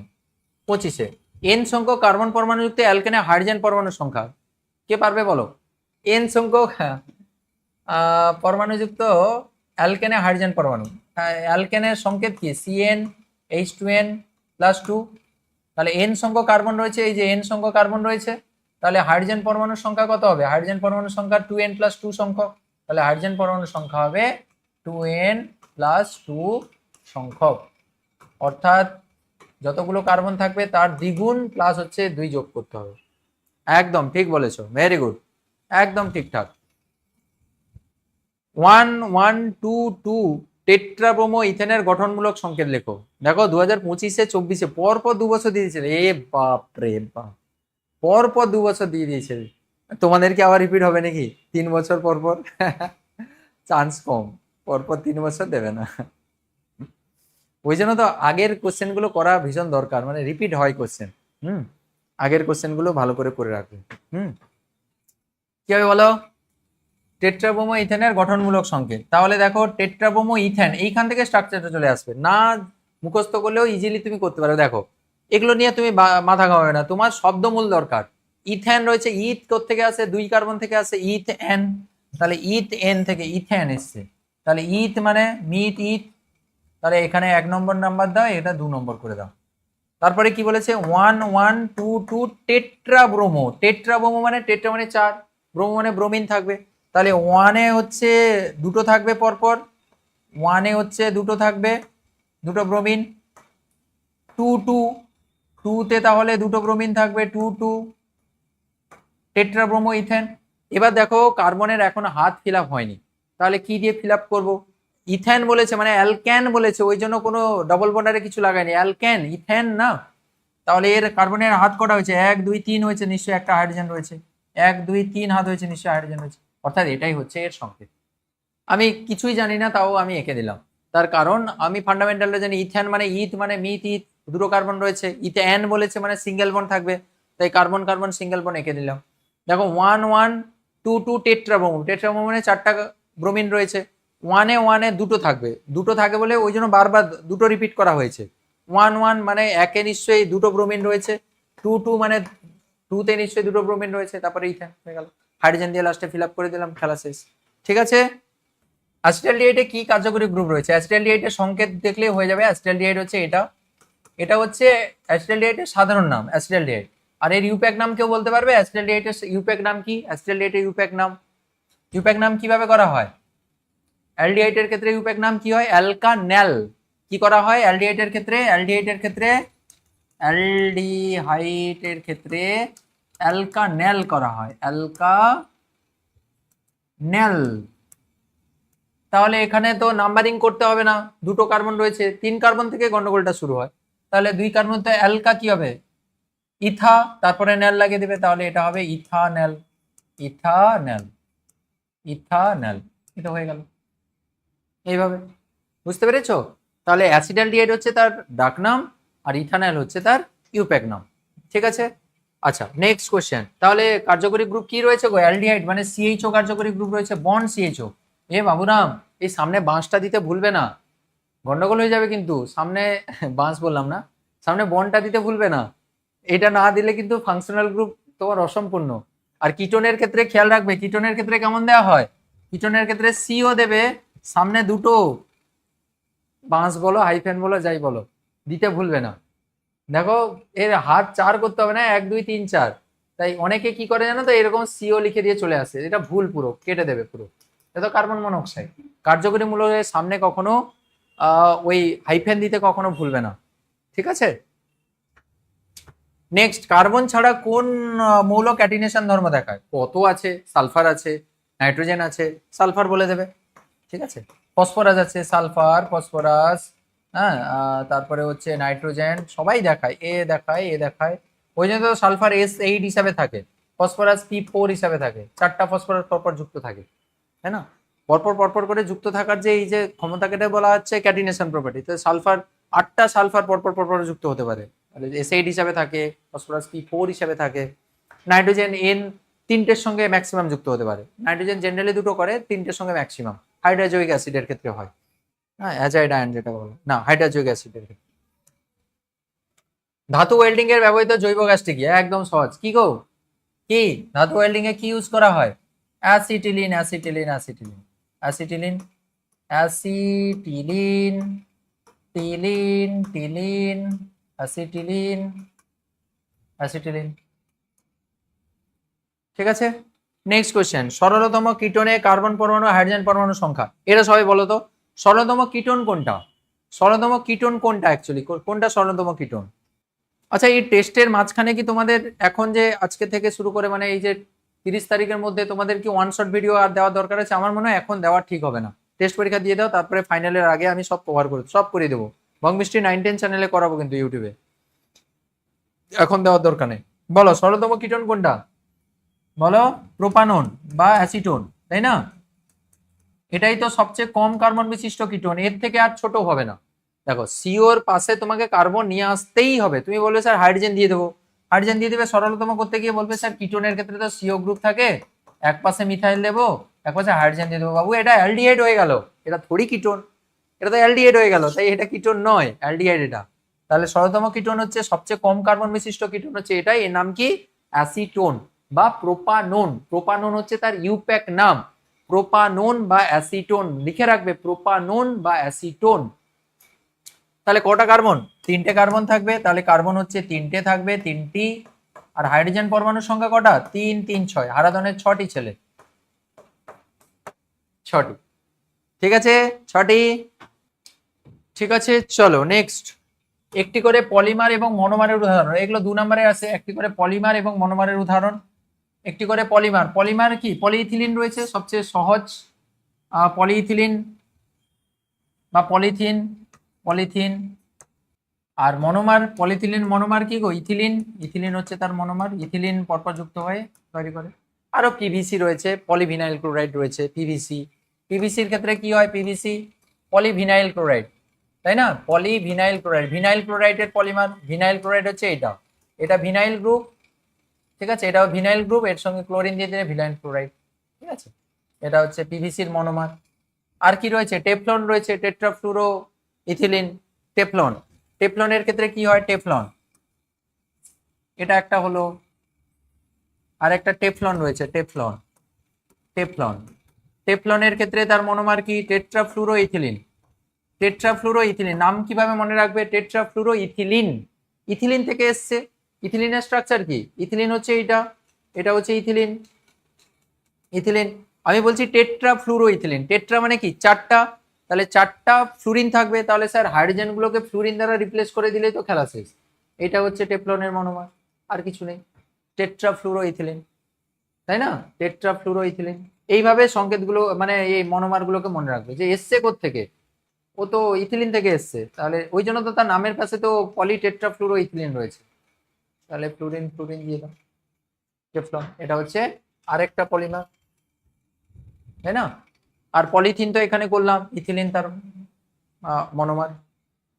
25-এ এন সংখ্যক কার্বন পরমাণুযুক্ত অ্যালকেনে হাইড্রোজেন পরমাণুর সংখ্যা কে পারবে বলো? এন সংখ্যক পরমাণুযুক্ত অ্যালকেনে হাইড্রোজেন পরমাণু, অ্যালকেনের সংকেত কি? CN H2n+2। তাহলে এন সংখ্যক কার্বন রয়েছে, এই যে এন সংখ্যক কার্বন রয়েছে, তাহলে হাইড্রোজেন পরমাণুর সংখ্যা কত হবে? হাইড্রোজেন পরমাণুর সংখ্যা 2n+2 সংখ্যক। তাহলে হাইড্রোজেন পরমাণুর সংখ্যা হবে 2n+2 সংখ্যক, অর্থাৎ যতগুলো কার্বন থাকবে তার দ্বিগুণ প্লাস হচ্ছে 2 যোগ করতে হবে। একদম ঠিক বলেছো, ভেরি গুড, একদম ঠিকঠাক। 1 1 2 2 টেট্রাব্রোমো ইথেনের গঠনমূলক সংকেত লেখো। দেখো 2025-এ 24-এ পরপর 2 বছর দিয়ে দিয়েছিল। এ বাপ রে বাপ, পরপর 2 বছর দিয়ে দিয়েছে। তোমাদের কি আবার রিপিট হবে নাকি 3 বছর পর পর? চান্স কম, পরপর 3 বছর দেবে না। ওই জন্য তো আগের কোশ্চেন গুলো করা ভীষণ দরকার, মানে রিপিট হয় কোশ্চেন। আগের কোশ্চেন গুলো ভালো করে রাখবে। কি হবে বলো? টেট্রাব্রোমো ইথেনের গঠনমূলক সংকেত। তাহলে দেখো টেট্রাব্রোমো ইথেন, এইখান থেকে স্ট্রাকচারটা চলে আসবে, না মুখস্থ করলেও ইজিলি তুমি করতে পারো। দেখো এগুলো নিয়ে তুমি মাথা ঘামাবে না, তোমার শব্দমূল দরকার। ইথেন রয়েছে, ইথ থেকে আসে? 2 কার্বন থেকে আসে, ইথ এন। তাহলে ইথ এন থেকে ইথেন এসছে, তাহলে ইথ মানে মিথ ইথ। তাহলে এখানে 1 নম্বর নাম্বার দাও, এটা 2 নম্বর করে দাও। তারপরে কি বলেছে? 1 1 2 2 টেট্রাব্রোমো। টেট্রাব্রোমো মানে টেট্রা মানে 4, ব্রোমো মানে ব্রোমিন থাকবে। তাহলে 1-এ হচ্ছে 2টো থাকবে পরপর, 1-এ হচ্ছে 2টো থাকবে, 2টো ব্রোমিন। 2 2 2-তে তাহলে 2টো ব্রোমিন থাকবে, 2 2 টেট্রাব্রোমো ইথেন। এবার দেখো কার্বনের এখনো হাত ফিল আপ হয়নি, তাহলে কি দিয়ে ফিল আপ করবো? ইথেন বলেছে মানে অ্যালকেন বলেছে, ওই জন্য কোনো ডবল বন্ডারে কিছু লাগায়নি, অ্যালকেন ইথেন না। তাহলে এর কার্বনের হাত কটা হয়েছে? 1 2 3 হয়েছে, নিশ্চয়ই একটা হাইড্রোজেন রয়েছে। 1 2 3 হাত হয়েছে, নিশ্চয়ই হাইড্রোজেন রয়েছে, অর্থাৎ এটাই হচ্ছে এর সংকেত। আমি কিছুই জানি না, তাও আমি এঁকে দিলাম, তার কারণ আমি ফান্ডামেন্টালটা জানি। ইথেন মানে ইথ মানে মিথ ইথ, 2টো কার্বন রয়েছে। ইথেন বলেছে মানে সিঙ্গেল বন্ড থাকবে, তাই কার্বন কার্বন সিঙ্গেল বন্ড এঁকে দিলাম। দেখো 1 1 2 2 টেট্রাব্রোমো। টেট্রাব্রোমো মানে 4টা ব্রোমিন রয়েছে। 1-এ 2টো থাকবে, 2টো থাকে বলে ওই জন্য বারবার 2টো রিপিট করা হয়েছে। 1 1 মানে 1-এ নিশ্চয়ই 2টো ব্রোমিন রয়েছে, 2 2 মানে 2-তে নিশ্চয়ই 2টো ব্রোমিন রয়েছে, তারপরে ইথেন হয়ে গেল। হাইড্রোজেন দিয়ে লাস্টে ফিল আপ করে দিলাম, খেলা শেষ। ঠিক আছে। অ্যাসিটালডিহাইডে কি কার্যকরী গ্রুপ রয়েছে? অ্যাসিটালডিহাইডের সংকেত দেখলে হয়ে যাবে। অ্যাসিটালডিহাইড হচ্ছে এটা, এটা হচ্ছে অ্যাসিটালডিহাইডের সাধারণ নাম অ্যাসিটালডিহাইড। আর এর ইউপ্যাক নাম কেউ বলতে পারবে? অ্যাসিটালডিহাইডের ইউপ্যাক নাম কি? অ্যাসিটালডিহাইডের ইউপ্যাক নাম কিভাবে করা হয়? অ্যালডিহাইডের ক্ষেত্রে ইউপ্যাক নাম কি হয়? অ্যালকানেল। কি করা হয় অ্যালডিহাইডের ক্ষেত্রে? অ্যালডিহাইডের ক্ষেত্রে অ্যালকানেল করা হয়, অ্যালকানেল। তাহলে এখানে তো নাম্বারিং করতে হবে না, 2টো কার্বন রয়েছে, 3 কার্বন থেকে গন্ডগোলটা শুরু হয়। তাহলে 2 কার্বন তো অ্যালকা কি হবে? ইথা, তারপরে নেল লাগিয়ে দেবে, তাহলে এটা হবে ইথানেল। ইথানেল, ইথানেল, এটা হয়ে গেল। এইভাবে বুঝতে পেরেছো? তাহলে অ্যাসিটালডিহাইড হচ্ছে তার ডাক নাম, আর ইথানল হচ্ছে তার ইউপ্যাক নাম। ঠিক আছে। আচ্ছা, নেক্সট কোশ্চেন। তাহলে কার্যকরী গ্রুপ কি রয়েছে গো? অ্যালডিহাইড মানে সিএইচও কার্যকরী গ্রুপ রয়েছে, বন্ড সিএইচও। এ বাবুরাম, এই সামনে বাঁশটা দিতে ভুলবে না, গন্ডগোল হয়ে যাবে কিন্তু। সামনে বাঁশ বললাম না, সামনে বন্ডটা দিতে ভুলবে না, এটা না দিলে কিন্তু ফাংশনাল গ্রুপ তোমার অসম্পূর্ণ। আর কিটোনের ক্ষেত্রে খেয়াল রাখবে, কিটোনের ক্ষেত্রে কেমন দেওয়া হয়? কিটোনের ক্ষেত্রে সিও দেবে, সামনে 2টো বাঁশ বলো হাইফেন বলো যাই বলো, দিতে ভুলবে না। দেখো এর হাত 4 করতে হবে না, 1 2 3 4। তাই অনেকে কি করে জানো তো, এরকম সিও লিখে দিয়ে চলে আসে, এটা ভুল, পুরো কেটে দেবে পুরো। এটা কার্বন মনোক্সাইড। কার্যকরী মূলকের সামনে কখনো ওই হাইফেন দিতে কখনো ভুলবে না। ঠিক আছে। নেক্সট, কার্বন ছাড়া কোন মৌল ক্যাটিনেশন ধর্ম দেখায়? কত আছে, সালফার আছে, নাইট্রোজেন আছে, সালফার বলে দেবে। ঠিক আছে। ফসফরাস আছে, সালফার, ফসফরাস, হ্যাঁ, তারপরে হচ্ছে নাইট্রোজেন, সবাই দেখায়, এ দেখায়। ওই জন্য তো সালফার S8 হিসাবে থাকে, ফসফরাস P4 হিসাবে থাকে, 4টা ফসফরাস পরপর যুক্ত থাকে, তাই না? পরপর করে যুক্ত থাকার যে এই যে ক্ষমতাকে বলা হচ্ছে ক্যাটিনেশন প্রপার্টি। তো সালফার 8টা সালফার পরপর পরপর যুক্ত হতে পারে, তাহলে এসআইড হিসাবে থাকে, ফসফরাস P4 হিসাবে থাকে, নাইট্রোজেন N 3টের সঙ্গে ম্যাক্সিমাম যুক্ত হতে পারে, নাইট্রোজেন জেনারেলি 2টো করে, 3টের সঙ্গে ম্যাক্সিমাম। হাইড্রোজয়িক অ্যাসিডের ক্ষেত্রে হয়, হ্যাঁ অ্যাজাইড আয়ন যেটা বলে, না হাইড্রোজয়িক অ্যাসিডের ক্ষেত্রে। ধাতু ওয়েল্ডিং এর ব্যবহৃত জৈব গ্যাসটি কি? একদম সহজ, কি গো, কি ধাতু ওয়েল্ডিং এ কি ইউজ করা হয়? Acetylene, acetylene, acetylene, acetylene, acetylene, টিলিন, টিলিন, অ্যাসিটিলিন, অ্যাসিটিলিন। ঠিক আছে, নেক্সট কোশ্চেন, সরলতম কিটোনে কার্বন পরমাণু হাইড্রোজেন পরমাণু সংখ্যা, এটা সবাই বলো তো, সরলতম কিটোন কোনটা? সরলতম কিটোন কোনটা অ্যাকচুয়ালি, কোনটা সরলতম কিটোন? আচ্ছা, এই টেস্টের মাঝখানে কি তোমাদের এখন যে আজকে থেকে শুরু করে মানে এই যে 30 তারিখের মধ্যে তোমাদের কি ওয়ান শট ভিডিও আর দেওয়ার দরকার আছে? আমার মনে হয় এখন দেওয়া ঠিক হবে না, টেস্ট পরীক্ষা দিয়ে দাও, তারপরে ফাইনালের আগে আমি সব কভার করে সব করে দেবো। বংমিষ্টি 9-10 চ্যানেলে করাবো কিন্তু ইউটিউবে, এখন দেওয়ার দরকার নেই। বলো সরলতম কিটোন কোনটা? বলো, প্রোপানন বা অ্যাসিটোন, তাই না? এটাই তো সবচেয়ে কম কার্বন বিশিষ্ট কিটোন, এর থেকে আর ছোট হবে না। দেখো সিওর পাশে তোমাকে কার্বন নিয়ে আসতেই হবে, তুমি বলবে স্যার হাইড্রোজেন দিয়ে দেবো, হাইড্রোজেন দিয়ে দেবে, সরলতম করতে গিয়ে বলবে স্যার কিটোনের ক্ষেত্রে তো সিও গ্রুপ থাকে, এক পাশে মিথাইল দেবো, এক পাশে হাইড্রোজেন দিয়ে দেবো। বাবু এটা অ্যালডিহাইড হয়ে গেল, এটা থোড়ি কিটোন, এটা তো অ্যালডিহাইড হয়ে গেল, তাই এটা কিটোন নয়, অ্যালডিহাইড এটা। তাহলে সরলতম কিটোন হচ্ছে সবচেয়ে কম কার্বন বিশিষ্ট কিটোন হচ্ছে এটাই, এর নাম কি? অ্যাসিটোন বা প্রোপানোন। প্রোপানোন হচ্ছে তার ইউপ্যাক নাম, প্রোপানোন বা অ্যাসিটোন, লিখে রাখবে প্রোপানোন বা অ্যাসিটোন। তাহলে কটা কার্বন? 3টে কার্বন থাকবে, তাহলে কার্বন হচ্ছে 3টে থাকবে, 3টি। আর হাইড্রোজেন পরমাণুর সংখ্যা কটা? 3, 3, 6, হারাধনের 6টি ছেলে, 6টি। ঠিক আছে, 6টি। ঠিক আছে, চলো নেক্সট, একটি করে পলিমার এবং মনোমারের উদাহরণ, এগুলো 2 নম্বরে আছে, একটি করে পলিমার এবং মনোমারের উদাহরণ। একটি করে পলিমার, পলিমার কি? পলিইথিলিন রয়েছে সবচেয়ে সহজ, পলিইথিলিন বা পলিথিন, পলিথিন। আর মনোমার, পলিথিলিন মনোমার কি গো? ইথিলিন, ইথিলিন হচ্ছে তার মনোমার, ইথিলিন পরপর যুক্ত হয়ে তৈরি করে। আরো পিভিসি রয়েছে, পলিভিনাইল ক্লোরাইড রয়েছে, পিভিসি। পিভিসির ক্ষেত্রে কি হয়? পিভিসি পলিভিনাইল ক্লোরাইড, তাই না? পলিভিনাইল ক্লোরাইড, ভিনাইল ক্লোরাইডের পলিমার, ভিনাইল ক্লোরাইড হচ্ছে এটা, এটা ভিনাইল গ্রুপ, ঠিক আছে, এটাও ভিনাইল গ্রুপ, এর সঙ্গে ক্লোরিন দিয়ে দিলে ভিনাইল ক্লোরাইড, ঠিক আছে, এটা হচ্ছে পিভিসির মনোমার। আর কি রয়েছে? টেফলন রয়েছে, টেট্রাফ্লুরো ইথিলিন, টেফলন। টেফলনের ক্ষেত্রে কি হয়? টেফলন, এটা একটা হলো, আর একটা টেফলন রয়েছে, টেফলন, টেফলন। টেফলনের ক্ষেত্রে তার মনোমার কি? Tetrafluoro ethylene, tetrafluoro ethylene. নাম কিভাবে মনে রাখবে? টেট্রাফ্লুরো ইথিলিন, ইথিলিন থেকে এসছে। ইথিলিনের স্ট্রাকচার কি? ইথিলিন হচ্ছে এটা, এটা হচ্ছে ইথিলিন, ইথিলিন। আমি বলছি টেট্রাফ্লুরো ইথিলিন, টেট্রা মানে কি? 4টা, তাহলে 4টা ফ্লুরিন থাকবে, তাহলে স্যার হাইড্রোজেন গুলোকে ফ্লুরিন দ্বারা রিপ্লেস করে দিলেই তো খেলা শেষ। এটা হচ্ছে টেফলনের মনোমার, আর কিছু নেই, টেট্রাফ্লুরো ইথিলিন, তাই না? Tetrafluoro ethylene. এইভাবে সংকেতগুলো মানে এই মনোমার গুলোকে মনে রাখবে যে এসছে থেকে, ও তো ইথিলিন থেকে এসছে, তাহলে ওই জন্য তো তার নামের পাশে তো পলিটেট্রাফ্লুরো ইথিলিন রয়েছে, তাহলে ফ্লুরিন, ফ্লুরিন দিয়ে দাও, টেফলন। এটা হচ্ছে আরেকটা পলিমার, তাই না? আর পলিথিন তো এখানে করলাম, ইথিলিন তার মনোমার।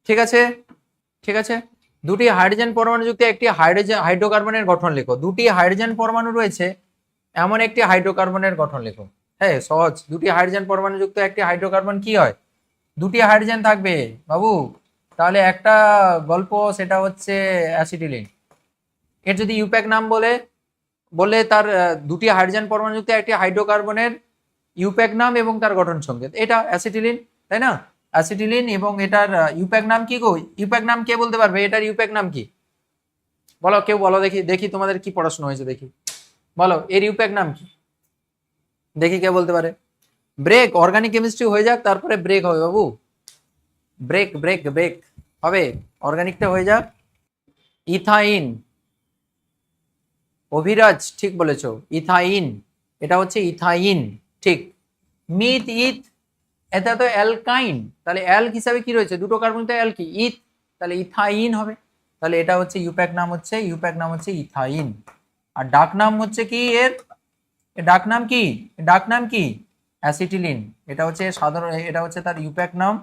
ঠিক আছে, ঠিক আছে। দুটি হাইড্রোজেন পরমাণু যুক্ত একটি হাইড্রোকার্বনের গঠন লেখো। দুটি হাইড্রোজেন পরমাণু রয়েছে এমন একটি হাইড্রোকার্বনের গঠন লেখো। হ্যাঁ সহজ, দুটি হাইড্রোজেন পরমাণু যুক্ত একটি হাইড্রোকার্বন কি হয়? দুটি হাইড্রোজেন থাকবে বাবু, তাহলে একটা গল্প, সেটা হচ্ছে অ্যাসিটিলিন। এর যদি ইউপ্যাক নাম বলে তার দুটি হাইড্রোজেন পরমাণু যুক্ত একটি হাইড্রোকার্বনের ইউপ্যাক নাম এবং তার গঠন সংকেত, এটা অ্যাসিটিলিন, তাই না? অ্যাসিটিলিন, এবং এটার ইউপ্যাক নাম কি গো? ইউপ্যাক নাম কে বলতে পারবে? এটার ইউপ্যাক নাম কি? বলো, কেউ বলো দেখি, দেখি তোমাদের কি পড়াশোনা হয়েছে দেখি, বলো এর ইউপ্যাক নাম কি? দেখি কে বলতে পারে। ব্রেক, অর্গানিক কেমিস্ট্রি হয়ে যাক, তারপরে ব্রেক হবে বাবু, ব্রেক ব্রেক ব্রেক হবে, অর্গানিকটা হয়ে যাক। ইথাইন, অভিরাজ ঠিক বলেছো, ইথাইন, এটা হচ্ছে ইথাইন, ঠিক। মিথ, ইথ, এটা তো অ্যালকাইন, তাহলে অ্যাল হিসাবে কি রয়েছে? দুটো কার্বন, তো অ্যাল কি? ইথ, তাহলে ইথাইন হবে। তাহলে এটা হচ্ছে ইউপ্যাক নাম, হচ্ছে ইথাইন। আর ডাক নাম হচ্ছে কি এর? ডাক নাম কি? ডাক নাম কি? অ্যাসিটিলিন। এটা হচ্ছে সাধারণ, এটা হচ্ছে তার ইউপ্যাক নাম,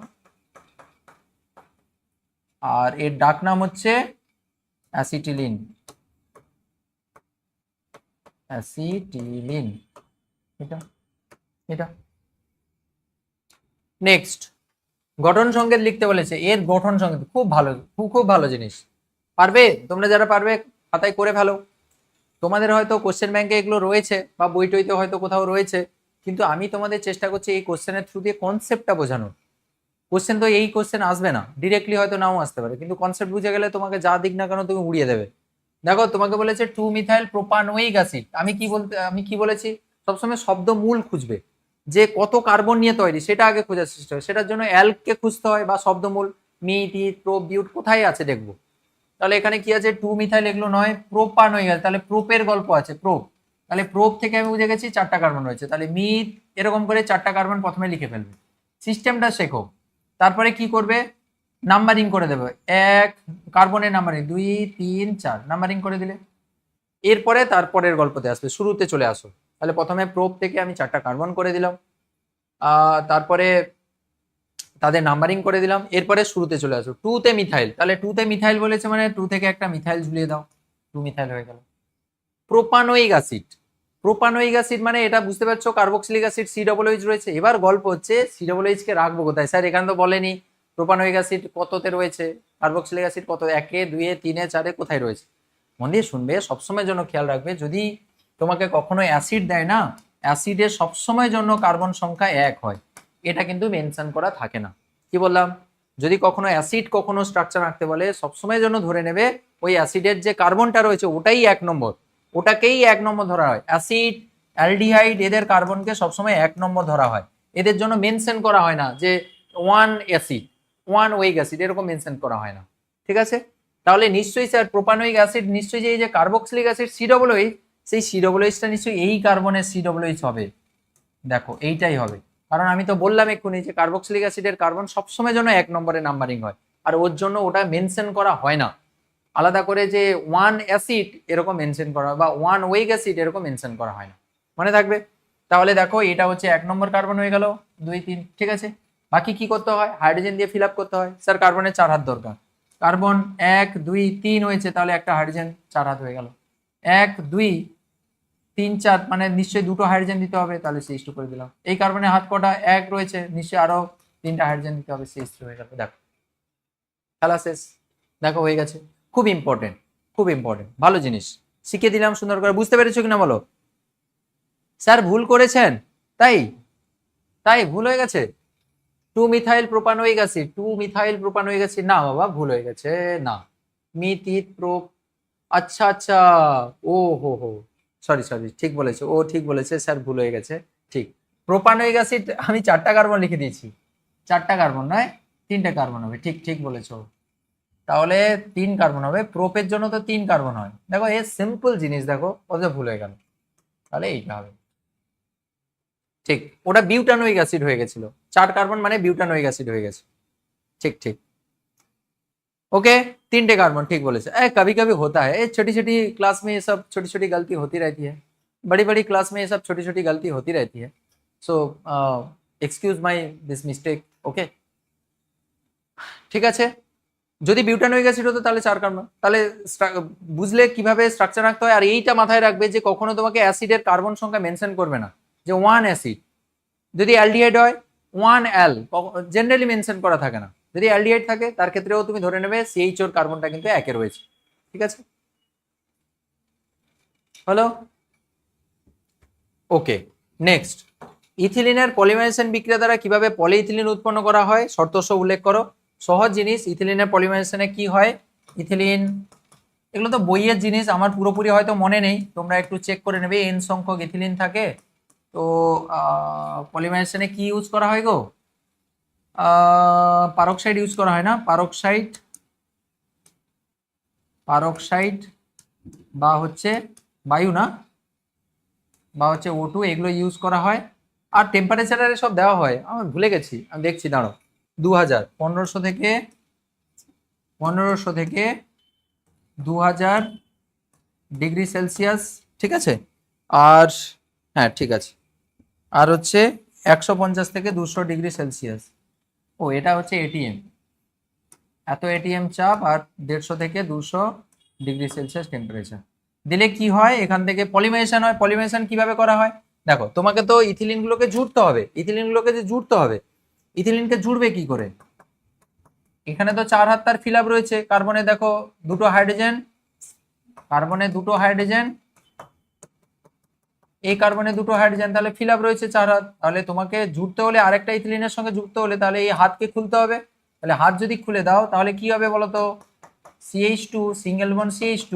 আর এর ডাক নাম হচ্ছে অ্যাসিটিলিন। অ্যাসিটিলিন এটা এটা নেক্সট গঠন সংকেত লিখতে বলেছে। এর গঠন সংকেত খুব ভালো, খুব ভালো জিনিস। পারবে তোমরা যারা পারবে খাতায় করে ফেলো। তোমাদের হয়তো কোশ্চেন ব্যাংকে এগুলো রয়েছে বা বই টইতে হয়তো কোথাও রয়েছে, কিন্তু আমি তোমাদের চেষ্টা করছি এই কোশ্চেনের থ্রু দিয়ে কনসেপ্টটা বোঝানোর। কোশ্চেন তো এই কোশ্চেন আসবে না, ডিরেক্টলি হয়তো নাও আসতে পারে, কিন্তু কনসেপ্ট বুঝে গেলে তোমাকে যা দিক না কেন তুমি উড়িয়ে দেবে। দেখো তোমাকে বলেছে 2 মিথাইল প্রোপানোয়িক অ্যাসিড, আমি কি বলেছি, সবসময় শব্দ মূল খুঁজবে, যে কত কার্বন নিয়ে তৈরি সেটা আগে খোঁজার চেষ্টা হয়। সেটার জন্য অ্যালকে খুঁজতে হয় বা শব্দমূল, মিথ ইথ প্রোপ বিউট কোথায় আছে দেখবো। তাহলে এখানে কি আছে, 2 মিথাইল এগুলো নয়, প্রোপানোয়িক আছে, তাহলে প্রোপের গল্প আছে, প্রোপ। তাহলে প্রোপ থেকে আমি বুঝে গেছি 4টা কার্বন রয়েছে, তাহলে মিথ এরকম করে 4টা কার্বন প্রথমে লিখে ফেলবে। সিস্টেমটা শেখো, তারপরে কি করবে, নাম্বারিং করে দেবে। এক কার্বনের নাম্বারিং 2 3 4 নাম্বারিং করে দিলে এরপরে তারপরের গল্পতে আসবে, শুরুতে চলে আসো। তাহলে প্রথমে প্রোপ থেকে আমি 4টা কার্বন করে দিলাম, তারপরে তাদের নাম্বারিং করে দিলাম, এরপরে শুরুতে চলে আসো 2তে মিথাইল। তাহলে 2তে মিথাইল বলেছে মানে 2 থেকে একটা মিথাইল ঝুলিয়ে দাও, 2 মিথাইল হয়ে গেল। প্রোপানোয়িক অ্যাসিড, প্রোপানোয়িক অ্যাসিড মানে এটা বুঝতে পারছো, কার্বক্সিলিক অ্যাসিড COOH রয়েছে। এবার গল্প হচ্ছে COOH কে রাখবো কোথায় স্যার, এখানে তো বলেনি প্রোপানোয়িক অ্যাসিড কততে রয়েছে, কার্বক্সিলিক অ্যাসিড কত, 1 2 3 4 কোথায় রয়েছে। মন দিয়ে শুনবে, সবসময়ের জন্য খেয়াল রাখবে, যদি তোমাকে কখনো অ্যাসিড দেয় না, অ্যাসিডের সবসময়ের জন্য কার্বন সংখ্যা 1 হয়, এটা কিন্তু মেনশন করা থাকে না। কি বললাম, যদি কখনো অ্যাসিড কখনো স্ট্রাকচার আঁকতে বলে, সবসময়ের জন্য ধরে নেবে ওই অ্যাসিডের যে কার্বনটা রয়েছে ওটাই 1 নম্বর, ওটাকেই 1 নম্বর ধরা হয়। অ্যাসিড অ্যালডিহাইড এদের কার্বনকে সবসময় 1 নম্বর ধরা হয়, এদের জন্য মেনশন করা হয় না যে 1 অ্যাসিড 1 ওয়েক অ্যাসিড, এরকম মেনশন করা হয় না। ঠিক আছে, তাহলে নিশ্চয়ই স্যার প্রোপানোয়িক অ্যাসিড নিশ্চয়ই যে এই যে কার্বক্সিলিক অ্যাসিড COOH, সেই COOHটা নিশ্চয়ই এই কার্বনের COOH হবে। দেখো এইটাই হবে, কারণ আমি তো বললাম এক্ষুনি যে কার্বক্সিলিক অ্যাসিডের কার্বন সবসময় জন্য 1 নম্বরে নাম্বারিং হয়, আর ওর জন্য ওটা মেনশন করা হয় না আলাদা করে যে 1 অ্যাসিড এরকম মেনশন করা হয় বা 1 ওয়েক অ্যাসিড এরকম মেনশন করা হয় না, মনে থাকবে। তাহলে দেখো এটা হচ্ছে 1 নম্বর কার্বন হয়ে গেল, 2 3, ঠিক আছে। বাকি কি করতে হয়, হাইড্রোজেন দিয়ে ফিল আপ করতে হয়। স্যার কার্বনের 4 হাত দরকার, কার্বন 1 2 3 হয়েছে, তাহলে একটা হাইড্রোজেন 4 হাত হয়ে গেল। 1 2 3 4 মানে নিশ্চয়ই 2টো হাইড্রোজেন দিতে হবে, তাহলে CH2 করে দিলাম। এই কার্বনের হাত কটা, 1 রয়েছে, নিশ্চয়ই আরো 3টা হাইড্রোজেন দিতে হবে, CH3 হয়ে গেল। দেখো খেলা শেষ, দেখো হয়ে গেছে। খুব ইম্পর্টেন্ট, খুব ইম্পর্টেন্ট, ভালো জিনিস শিখিয়ে দিলাম সুন্দর করে। বুঝতে পেরেছো কিনা বলো। স্যার ভুল করেছেন, তাই তাই ভুল হয়ে গেছে। 2 methyl propanoic acid, 2 methyl propanoic acid, না বাবা ভুল হয়ে গেছে, না মিথিত প্রোপ, আচ্ছা আচ্ছা, ও হো, সরি সরি, ঠিক বলেছে ও, ঠিক বলেছে স্যার, ভুল হয়ে গেছে। ঠিক, প্রোপানোয়িক অ্যাসিড আমি 4টা কার্বন লিখে দিয়েছি, 4টা কার্বন নয় 3টে কার্বন হবে, ঠিক ঠিক বলেছো। তাহলে 3 কার্বন হবে, প্রোপের জন্য তো 3 কার্বন হয়। দেখো এই সিম্পল জিনিস, দেখো ওটা ভুল হয়ে গেল, তাহলে এইটা হবে। ঠিক, ওটা বিউটানোয়িক অ্যাসিড হয়ে গেছিল, 4 কার্বন মানে বিউটানোয়িক অ্যাসিড হয়ে গেছে। ঠিক ঠিক, ओके 3 कार्बन, ठीक बोले सर। कभी कभी होता है छोटी छोटी क्लास में ये सब छोटी छोटी गलती होती रहती है, बड़ी बड़ी क्लास में ये सब छोटी छोटी गलती होती रहती है। So excuse my this mistake, okay ঠিক আছে। যদি বিউটানোয়িক অ্যাসিড হতো তাহলে 4 কার্বন, তাহলে বুঝলে কিভাবে স্ট্রাকচার রাখতে হয়। আর এইটা মাথায় রাখবে যে কখনো তোমাকে অ্যাসিডের কার্বন সংখ্যা মেনশন করবে না, যে 1 অ্যাসিড। যদি অ্যালডিহাইড হয় 1 অ্যাল, জেনারেলি মেনশন করা থাকে না। যদি অ্যালডিহাইড থাকে তার ক্ষেত্রেও তুমি ধরে নেবে CH ওর কার্বনটা কিন্তু 1 এ রয়েছে। ঠিক আছে, হলো ওকে। নেক্সট, ইথিলিনের পলিমারাইজেশন বিক্রিয়া দ্বারা কিভাবে পলিইথিলিন উৎপন্ন করা হয় শর্তসহ উল্লেখ করো। সহজ জিনিস, ইথিলিনের পলিমারাইজেশনে কি হয়, ইথিলিন, এগুলো তো বইয়ের জিনিস, আমার পুরোপুরি হয়তো মনে নেই, তোমরা একটু চেক করে নেবে। n সংখ্যক ইথিলিন থাকে, তো পলিমারাইজেশনে কি ইউজ করা হয় গো, পারক্সাইড ইউজ করা হয় না, পারক্সাইড পারক্সাইড বা হচ্ছে বায়ু না, বা হচ্ছে O2, এগুলো ইউজ করা হয়। আর টেম্পারেচারে সব দেওয়া হয়, আমি ভুলে গেছি, আমি দেখছি দাঁড়ো। 2000 1500 থেকে 2000 ডিগ্রি সেলসিয়াস, ঠিক আছে। আর হ্যাঁ ঠিক আছে, আর হচ্ছে 150 থেকে 200 ডিগ্রি সেলসিয়াস। ও এটা হচ্ছে ATM, এত এটিএম চাপ আর 150 থেকে 200 ডিগ্রি সেলসিয়াস টেম্পারেচার দিলে কি হয়, এখান থেকে পলিমারেশন হয়। পলিমারেশন কিভাবে করা হয় দেখো, তোমাকে তো ইথিলিন গুলোকে জুড়তে হবে। ইথিলিন গুলোকে যে জুড়তে হবে, ইথিলিনকে জুড়বে কি করে? এখানে তো 4 হাত তার ফিল আপ রয়েছে। কার্বনে দেখো দুটো হাইড্রোজেন, কার্বনে দুটো হাইড্রোজেন, এই কার্বনে দুটো হাইড্রোজেন, তাহলে ফিল আপ রয়েছে 4 হাত। তাহলে তোমাকে জুড়তে হলে আরেকটা ইথিলিনের সঙ্গে যুক্ত হলে তাহলে এই হাতকে খুলতে হবে। তাহলে হাত যদি খুলে দাও তাহলে কি হবে বলো তো, CH2 সিঙ্গেল বন্ড CH2,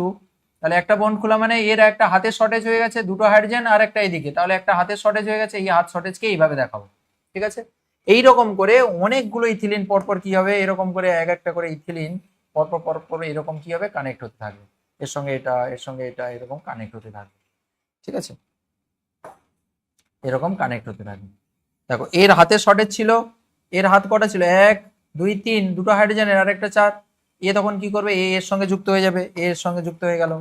তাহলে একটা বন্ড খোলা মানে এর একটা হাতের শর্টেজ হয়ে গেছে, দুটো হাইড্রোজেন আর একটা এদিকে, তাহলে একটা হাতের শর্টেজ হয়ে গেছে। এই হাত শর্টেজকে এইভাবে দেখাবো, ঠিক আছে? এই রকম করে অনেকগুলো ইথিলিন পরপর কি হবে, এরকম করে এক একটা করে ইথিলিন পরপর পরপর এরকম কি হবে, কানেক্ট হতে থাকবে। এর সঙ্গে এটা, এর সঙ্গে এটা, এরকম কানেক্ট হতে থাকবে, ঠিক আছে? এরকম কানেক্ট হতে থাকবে। দেখো এর হাতে শর্টেজ ছিল, এর হাত কটা ছিল, 1 2 3, দুটো হাইড্রোজেনের আর একটা 4। এ তখন কি করবে, এর সঙ্গে যুক্ত হয়ে যাবে, এর সঙ্গে যুক্ত হয়ে গেল,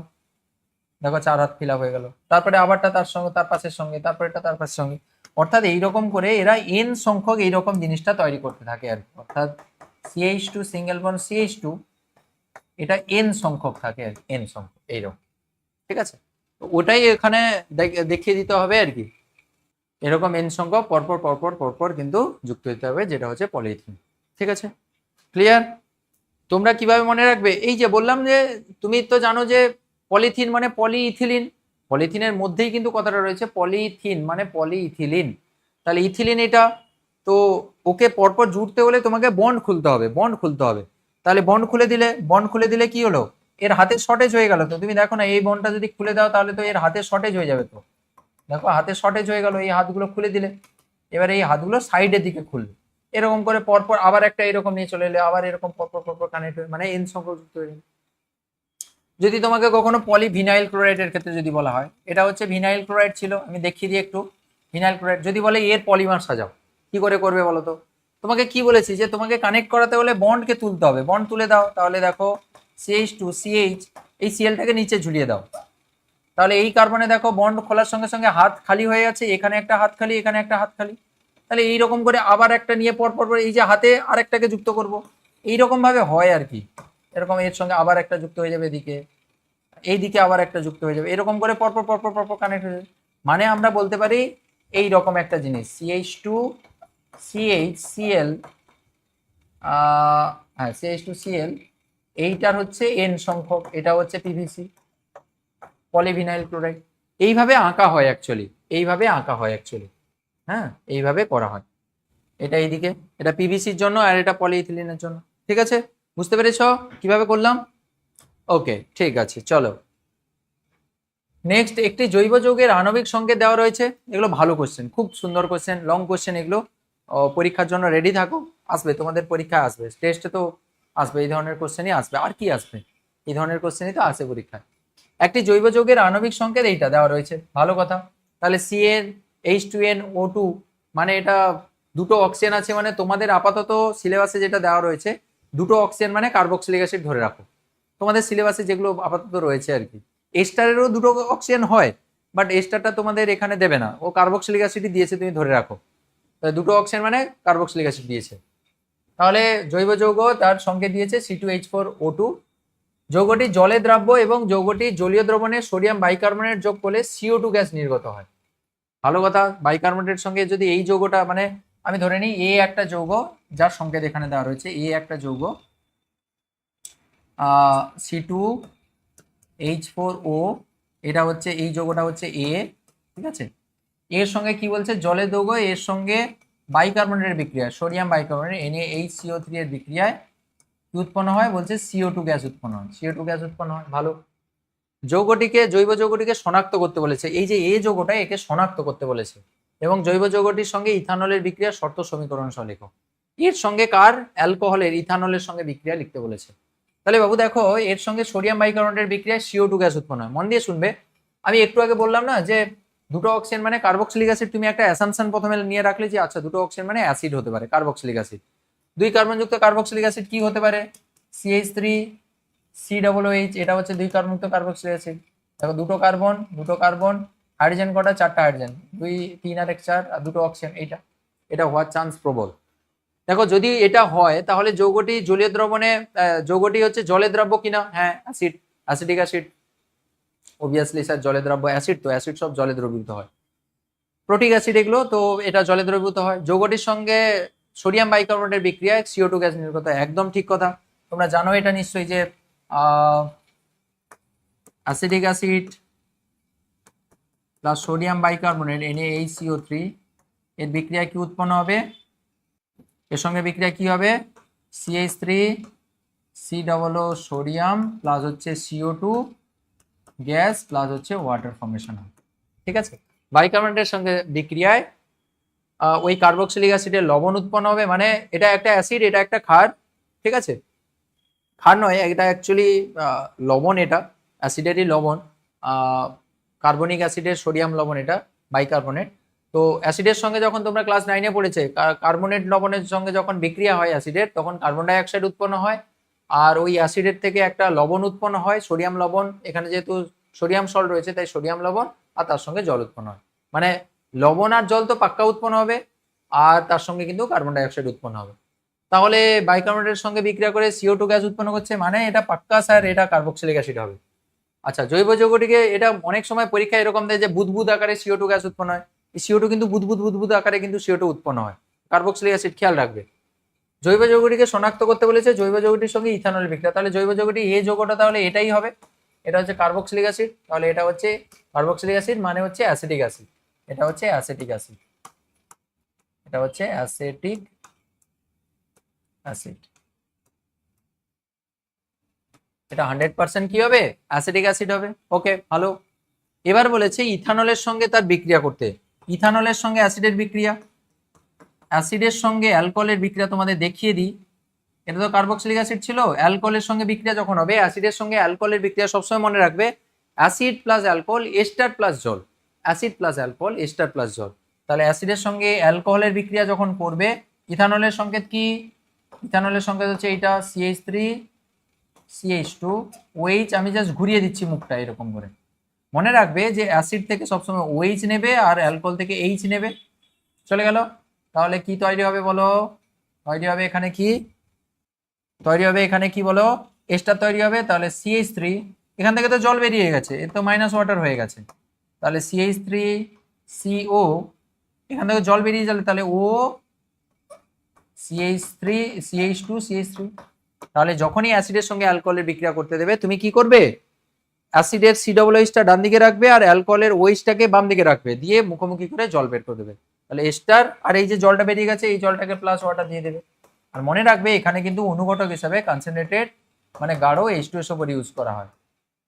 দেখো 4 হাত ফিল আপ হয়ে গেল। তারপরে আবারটা তার সঙ্গে, তার পাশের সঙ্গে, তারপরে এটা তার পাশের সঙ্গে। অর্থাৎ এইরকম করে এরা এন সংখ্যক এইরকম জিনিসটা তৈরি করতে থাকে আর কি। অর্থাৎ CH2 সিঙ্গেল বন্ড CH2 এটা এন সংখ্যক থাকে আর এন সংখ্যক এইরকম, ঠিক আছে? তো ওটাই এখানে দেখিয়ে দিতে হবে আর কি। এরকম এন সংখ্যক পরপর পরপর পরপর কিন্তু যুক্ত হতে হবে, যেটা হচ্ছে পলিইথিন, ঠিক আছে? ক্লিয়ার? তোমরা কিভাবে মনে রাখবে, এই যে বললাম যে তুমি তো জানো যে পলিথিন মানে পলিইথিলিন, পলিথিনের মধ্যেই কিন্তু কথাটা রয়েছে, পলিইথিন মানে পলিইথিলিন। তাহলে ইথিলিন এটা, তো ওকে পরপর জুড়তে হলে তোমাকে বন্ড খুলতে হবে, বন্ড খুলতে হবে। তাহলে বন্ড খুলে দিলে, বন্ড খুলে দিলে কি হলো, এর হাতের শর্টেজ হয়ে গেল। তো তুমি দেখো না, এই বন্ডটা যদি খুলে দাও তাহলে তো এর হাতের শর্টেজ হয়ে যাবে। তো দেখো হাতের শর্টেজ হয়ে গেল, এই হাতগুলো খুলে দিলে, এবার এই হাতগুলো সাইডের দিকে খুলবে, এরকম করে পরপর আবার একটা এরকম নিয়ে চলে এলে, আবার এরকম পরপর পরপর কানেক্ট হয়ে মানে এন সংখ্যক যুক্ত হয়ে গেল। যদি তোমাকে কখনো পলিভিনাইল ক্লোরাইডের ক্ষেত্রে যদি বলা হয়, এটা হচ্ছে ভিনাইল ক্লোরাইড ছিল, আমি দেখিয়ে দিই একটু। ভিনাইল ক্লোরাইড যদি বলে এর পলিমার সাজাও, কি করে করবে বলো তো? তোমাকে কি বলেছি যে তোমাকে কানেক্ট করাতে হলে বন্ডকে তুলতে হবে, বন্ড তুলে দাও। তাহলে দেখো CH2 CH, এই সিএলটাকে নিচে ঝুলিয়ে দাও। তাহলে এই কার্বনে দেখো বন্ড খোলার সঙ্গে সঙ্গে হাত খালি হয়ে যাচ্ছে, এখানে একটা হাত খালি, এখানে একটা হাত খালি। তাহলে এইরকম করে আবার একটা নিয়ে পরপর এই যে হাতে আরেকটাকে যুক্ত করব, এইরকম ভাবে হয় আর কি। এরকম এর সঙ্গে আবার একটা যুক্ত হয়ে যাবে এদিকে, এইদিকে আবার একটা যুক্ত হয়ে যাবে, এরকম করে পরপর পরপর পরপর কানেক্ট হয়ে যাবে। মানে আমরা বলতে পারি এই রকম একটা জিনিস, CH2 CH Cl, হ্যাঁ CH2 Cl, এইটার হচ্ছে এন সংখ্যক, এটা হচ্ছে PVC পলিভিনাইল ক্লোরাইড। এইভাবে আঁকা হয় অ্যাকচুয়ালি, এইভাবে আঁকা হয় অ্যাকচুয়ালি, হ্যাঁ এইভাবে করা হয়। এটা এইদিকে, এটা পিভিসির জন্য আর এটা পলিইথিলিনের জন্য, ঠিক আছে? বুঝতে পেরেছ কিভাবে করলাম? ওকে, ঠিক আছে, চলো নেক্সট। একটি জৈব যৌগের আণবিক সংকেত দেওয়া রয়েছে। এগুলো ভালো কোশ্চেন, খুব সুন্দর কোশ্চেন, লং কোশ্চেন এগুলো। পরীক্ষার জন্য রেডি থাকো, আসবে তোমাদের পরীক্ষা, আসবে টেস্টে তো আসবে, এই ধরনের কোশ্চেনই আসবে। আর কি আসবে, এই ধরনের কোশ্চেনই তো আসে পরীক্ষায়। একটি জৈব যৌগের আণবিক সংকেত এইটা দেওয়া রয়েছে, ভালো কথা। তাহলে CnH2nO2, মানে এটা দুটো অক্সিজেন আছে, মানে তোমাদের আপাতত সিলেবাসে যেটা দেওয়া রয়েছে দুটো অক্সিজেন মানে কার্বক্সিলিক অ্যাসিড ধরে রাখো, তোমাদের সিলেবাসে যেগুলো আপাতত রয়েছে আর কি। এস্টারেরও দুটো অক্সিজেন হয়, বাট এস্টারটা তোমাদের এখানে দেবে না, ও কার্বক্সিলিক অ্যাসিডই দিয়েছে, তুমি ধরে রাখো। তাহলে দুটো অক্সিজেন মানে কার্বক্সিলিক অ্যাসিড দিয়েছে। তাহলে জৈব যৌগ তার সংকেত দিয়েছে C2H4O2। যৌগটি জলে দ্রাব্য এবং যৌগটি জলীয় দ্রবণে সোডিয়াম বাইকার্বনেট যোগ করলে CO2 গ্যাস নির্গত হয়। ভালো কথা, বাইকার্বনেটের সঙ্গে যদি এই যৌগটা, মানে আমি ধরে নিই এ একটা যৌগ, যার সংকেত এখানে দেওয়া রয়েছে, এ একটা যৌগ, C2H4O, এটা হচ্ছে এই যৌগটা হচ্ছে এ, ঠিক আছে? এর সঙ্গে কি বলছে, জলের যৌগ, এর সঙ্গে বাইকার্বনেটের বিক্রিয়া, সোডিয়াম বাইকার্বনেট NaHCO3 এর বিক্রিয়ায় কি উৎপন্ন হয়, বলছে CO2 গ্যাস উৎপন্ন হয়, CO2 গ্যাস উৎপন্ন হয়। ভালো। যৌগটিকে, জৈব যৌগটিকে শনাক্ত করতে বলেছে, এই যে এ যৌগটা, একে শনাক্ত করতে বলেছে, এবং জৈব যৌগটির সঙ্গে ইথানলের বিক্রিয়ার শর্ত সমীকরণ সহ লেখো। এর সঙ্গে কার, অ্যালকোহলের, ইথানলের সঙ্গে বিক্রিয়া লিখতে বলেছে। তাহলে বাবু দেখো, এর সঙ্গে সোডিয়াম বাইকার্বনেটের বিক্রিয়ায় CO2 গ্যাস উৎপন্ন হয়। মন দিয়ে শুনবে, আমি একটু আগে বললাম না যে দুটো অক্সিজেন মানে কার্বক্সিলিক অ্যাসিড, তুমি একটা অ্যাসাম্পশন প্রথমে নিয়ে রাখলে যে আচ্ছা দুটো অক্সিজেন মানে অ্যাসিড হতে পারে, কার্বক্সিলিক অ্যাসিড। দুই কার্বনযুক্ত কার্বক্সিলিক অ্যাসিড কি হতে পারে, CH3COOH, এটা হচ্ছে দুই কার্বনযুক্ত কার্বক্সিলিক অ্যাসিড। দেখো দুটো কার্বন, দুটো কার্বন, হাইড্রোজেন কটা, 4টা হাইড্রোজেন, 2 3 আর 1 4, আর দুটো অক্সিজেন, এটা এটা হওয়ার চান্স প্রবল। দেখো যদি এটা হয় তাহলে যৌগটি জলীয় দ্রবণে যৌগটি হচ্ছে জলে দ্রাব্য কিনা, হ্যাঁ acid, acidic acid, obviously sir জলে দ্রাব্য, অ্যাসিড তো অ্যাসিড সব জলে দ্রবীভূত হয়, প্রোটিক অ্যাসিড এগুলো তো এটা জলে দ্রবীভূত হয়। যৌগটির সঙ্গে সোডিয়াম বাইকার্বনেটের বিক্রিয়ায় CO2 গ্যাস নির্গত হয়, একদম ঠিক কথা। তোমরা জানো এটা নিশ্চয়ই যে acidic acid plus sodium bicarbonate NaHCO3 এর বিক্রিয়া কি উৎপন্ন হবে, এর সঙ্গে বিক্রিয়া কি হবে, CH3 COO সোডিয়াম প্লাস হচ্ছে CO2 গ্যাস প্লাস হচ্ছে ওয়াটার ফর্মেশন হবে, ঠিক আছে। বাইকার্বনেটের সঙ্গে বিক্রিয়ায় ওই কার্বক্সিলিক অ্যাসিডের লবণ উৎপন্ন হবে, মানে এটা একটা অ্যাসিড এটা একটা ক্ষার, ঠিক আছে, ক্ষার নয় এটা অ্যাকচুয়ালি লবণ, এটা অ্যাসিডেরই লবণ, কার্বনিক অ্যাসিডের সোডিয়াম লবণ এটা বাইকার্বনেট। তো অ্যাসিডের সঙ্গে যখন তোমরা ক্লাস 9-এ পড়েছে কার্বনেট লবণের সঙ্গে যখন বিক্রিয়া হয় অ্যাসিডের তখন কার্বন ডাই অক্সাইড উৎপন্ন হয়, আর ওই অ্যাসিডের থেকে একটা লবণ উৎপন্ন হয় সোডিয়াম লবণ, এখানে যেহেতু সোডিয়াম সল্ট রয়েছে তাই সোডিয়াম লবণ, আর তার সঙ্গে জল উৎপন্ন হয়, মানে লবণ আর জল তো পাক্কা উৎপন্ন হবে, আর তার সঙ্গে কিন্তু কার্বন ডাই অক্সাইড উৎপন্ন হবে। তাহলে বাইকার্বনেটের সঙ্গে বিক্রিয়া করে CO2 গ্যাস উৎপন্ন করছে, মানে এটা পাক্কা স্যার এটা কার্বক্সিলিক অ্যাসিড হবে। আচ্ছা জৈব যৌগটিকে এটা অনেক সময় পরীক্ষায় এরকম দেয় যে বুদবুদ আকারে CO2 গ্যাস উৎপন্ন হয়, এই CO2 কিন্তু বুদবুদ আকারে কিন্তু CO2 উৎপন্ন হয়, কার্বক্সিলিক অ্যাসিড খেয়াল রাখবে। জৈব যৌগটিকে শনাক্ত করতে বলেছে জৈব যৌগটির সঙ্গে ইথানল বিক্রিয়া, তাহলে জৈব যৌগটি এই যৌগটা তাহলে এটাই হবে, এটা হচ্ছে কার্বক্সিলিক অ্যাসিড, তাহলে এটা হচ্ছে কার্বক্সিলিক অ্যাসিড মানে হচ্ছে অ্যাসিটিক অ্যাসিড, এটা হচ্ছে অ্যাসিটিক অ্যাসিড, এটা হচ্ছে অ্যাসিটিক অ্যাসিড, এটা 100% কি হবে, অ্যাসিটিক অ্যাসিড হবে। ওকে ভালো। এবার বলেছে ইথানলের সঙ্গে তার বিক্রিয়া করতে, ইথানলের সঙ্গে অ্যাসিডের বিক্রিয়া, অ্যাসিডের সঙ্গে অ্যালকোহলের বিক্রিয়া তোমাদের দেখিয়ে দিই, এটা তো কার্বক্সিলিক অ্যাসিড ছিল, অ্যালকোহলের সঙ্গে বিক্রিয়া যখন হবে অ্যাসিডের সঙ্গে অ্যালকোহলের বিক্রিয়া সবসময় মনে রাখবে acid plus alcohol ester plus জল, acid plus alcohol ester plus জল। তাহলে অ্যাসিডের সঙ্গে অ্যালকোহলের বিক্রিয়া যখন করবে ইথানলের সংকেত কি, ইথানলের সংকেত হচ্ছে এইটা CH3 CH2 OH, আমি জাস্ট ঘুরিয়ে দিচ্ছি মুখটা এরকম করে, মনে রাখবে যে অ্যাসিড থেকে সবসময় OH নেবে আর অ্যালকোহল থেকে H নেবে, চলে গেল। তাহলে কি তৈরি হবে বলো, তৈরি হবে এখানে কি, তৈরি হবে এখানে কি বলো, এস্টার তৈরি হবে, তাহলে CH3, এখান থেকে তো জল বেরিয়ে গেছে এর তো মাইনাস ওয়াটার হয়ে গেছে, তাহলে CH3 CO, এখান থেকে জল বেরিয়ে যাবে তাহলে O CH3 CH2 CH3। তাহলে যখনই অ্যাসিডের সঙ্গে অ্যালকোহলের বিক্রিয়া করতে দেবে তুমি কি করবে, অ্যাসিডের COOHটা ডান দিকে রাখবে আর অ্যালকোহলের OHটাকে বাম দিকে রাখবে, দিয়ে মুখোমুখি করে জল বের করে দেবে, তাহলে এস্টার আর এই যে জলটা বেরিয়ে গেছে এই জলটাকে প্লাস ওয়াটার দিয়ে দেবে। আর মনে রাখবে এখানে কিন্তু অনুঘটক হিসাবে কনসেন্ট্রেটেড মানে গাঢ় H2SO4 ইউজ করা হয়,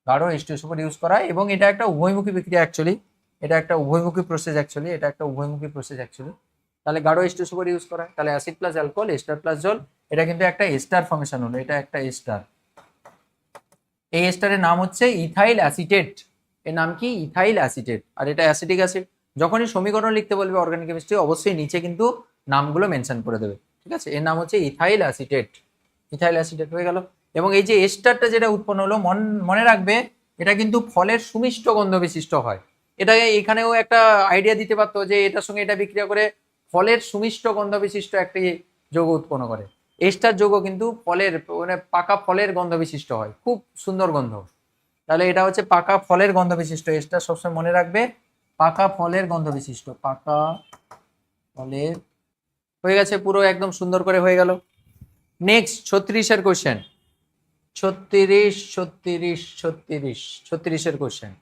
গাঢ় H2SO4 ইউজ করা হয়, এবং এটা একটা উভয়মুখী বিক্রিয়া অ্যাকচুয়ালি, এটা একটা উভয়মুখী প্রসেস অ্যাকচুয়ালি, এটা একটা উভয়মুখী প্রসেস অ্যাকচুয়ালি। তাহলে গাঢ় H2SO4 ইউজ করা হয়, তাহলে acid plus alcohol ester plus জল, এটা কিন্তু একটা এস্টার ফর্মেশন হলো, এটা একটা এস্টার, এই এস্টারের নাম হচ্ছে ইথাইল অ্যাসিটেট, এর নাম কি ইথাইল অ্যাসিটেট, আর এটা অ্যাসিটিক অ্যাসিড। যখনই সমীকরণ লিখতে বলবে অর্গানিক কেমিস্ট্রি অবশ্যই নিচে কিন্তু নামগুলো মেনশন করে দেবে, ঠিক আছে, এর নাম হচ্ছে ইথাইল অ্যাসিটেট, ইথাইল অ্যাসিটেট হয়ে গেল। এবং এই যে এস্টারটা যেটা উৎপন্ন হলো মনে রাখবে এটা কিন্তু ফলের সুমিষ্ট গন্ধ বিশিষ্ট হয়, এটা এখানেও একটা আইডিয়া দিতে পারতো যে এটার সঙ্গে এটা বিক্রিয়া করে ফলের সুমিষ্ট গন্ধ বিশিষ্ট একটি যৌগ উৎপন্ন করে, এস্টার যৌগ কিন্তু ফলের মানে পাকা ফলের গন্ধ বিশিষ্ট হয়, খুব সুন্দর গন্ধ, তাহলে এটা হচ্ছে পাকা ফলের গন্ধ বিশিষ্ট এস্টার, সবসময় মনে রাখবে পাকা ফলের গন্ধ বিশিষ্ট, পাকা ফলের, হয়ে গেছে পুরো একদম সুন্দর করে হয়ে গেল। নেক্সট 36-এর কোশ্চেন, 36-এর কোশ্চেন,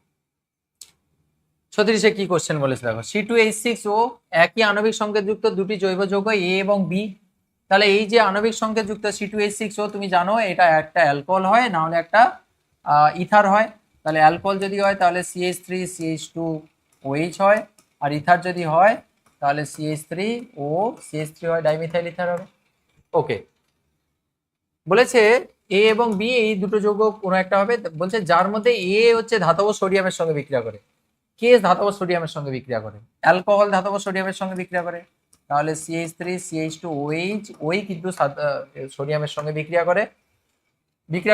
36-এ কি কোশ্চেন বলেছে দেখো, C2H6O একই আণবিক সংকেতযুক্ত দুটি জৈব যৌগ A এবং B, তাহলে এই যে আণবিক সংকেতযুক্ত C2H6O তুমি জানো এটা একটা অ্যালকোহল হয় না হলে একটা ইথার হয়, তাহলে অ্যালকোহল যদি হয় তাহলে CH3 CH2OH হয়, আর ইথার যদি হয় তাহলে CH3O CH3 হয়, ডাইমিথাইল ইথার হবে। ওকে, বলেছে A এবং B এই দুটো যৌগ কোনো একটা হবে, বলছে যার মধ্যে A হচ্ছে ধাতব সোডিয়ামের সঙ্গে বিক্রিয়া করে, কে ধাতব সোডিয়ামের সঙ্গে বিক্রিয়া করে, অ্যালকোহল ধাতব সোডিয়ামের সঙ্গে বিক্রিয়া করে, তাহলে CH3 CH2OH ওই কিন্তু সোডিয়ামের সঙ্গে বিক্রিয়া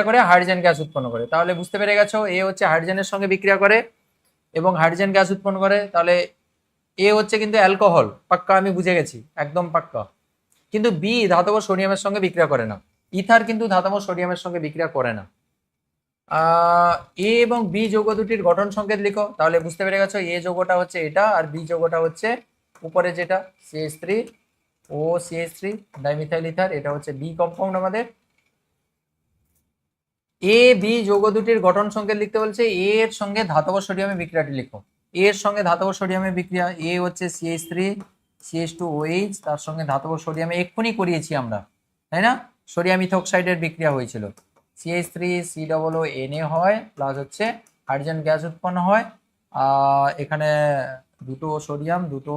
করে হাইড্রোজেন গ্যাস উৎপন্ন করে, তাহলে বুঝতে পেরে গেছো এ হচ্ছে হাইড্রোজেনের সঙ্গে বিক্রিয়া করে এবং হাইড্রোজেন গ্যাস উৎপন্ন করে, তাহলে এ হচ্ছে কিন্তু অ্যালকোহল, পাক্কা আমি বুঝে গেছি একদম পাক্কা, কিন্তু বি ধাতব সোডিয়ামের সঙ্গে বিক্রিয়া করে না। ইথার কিন্তু ধাতব সোডিয়ামের সঙ্গে বিক্রিয়া করে না। এ এবং বি যৌগ দুটির গঠন সংকেত লিখো। তাহলে বুঝতে পেরে গেছো, এ যৌগটা হচ্ছে এটা আর বি যৌগটা হচ্ছে উপরে যেটা CH3 ও CH3 ডাইমিথাইল ইথার, এটা হচ্ছে বি কম্পাউন্ড আমাদের। এ বি যৌগ দুটির গঠন সংকেত লিখতে বলছে। এ এর সঙ্গে ধাতব সোডিয়ামের বিক্রিয়াটি লিখো। এ এর সঙ্গে ধাতব সোডিয়ামের বিক্রিয়া, এ হচ্ছে CH3 CH2OH, তার সঙ্গে ধাতব সোডিয়ামে এক্ষুনি করিয়েছি আমরা, তাই না? সোডিয়াম ইথোক্সাইডের বিক্রিয়া হয়েছিল। CH3COONA হয়, প্লাস হচ্ছে হাইড্রোজেন গ্যাস উৎপন্ন হয়। এখানে দুটো সোডিয়াম, দুটো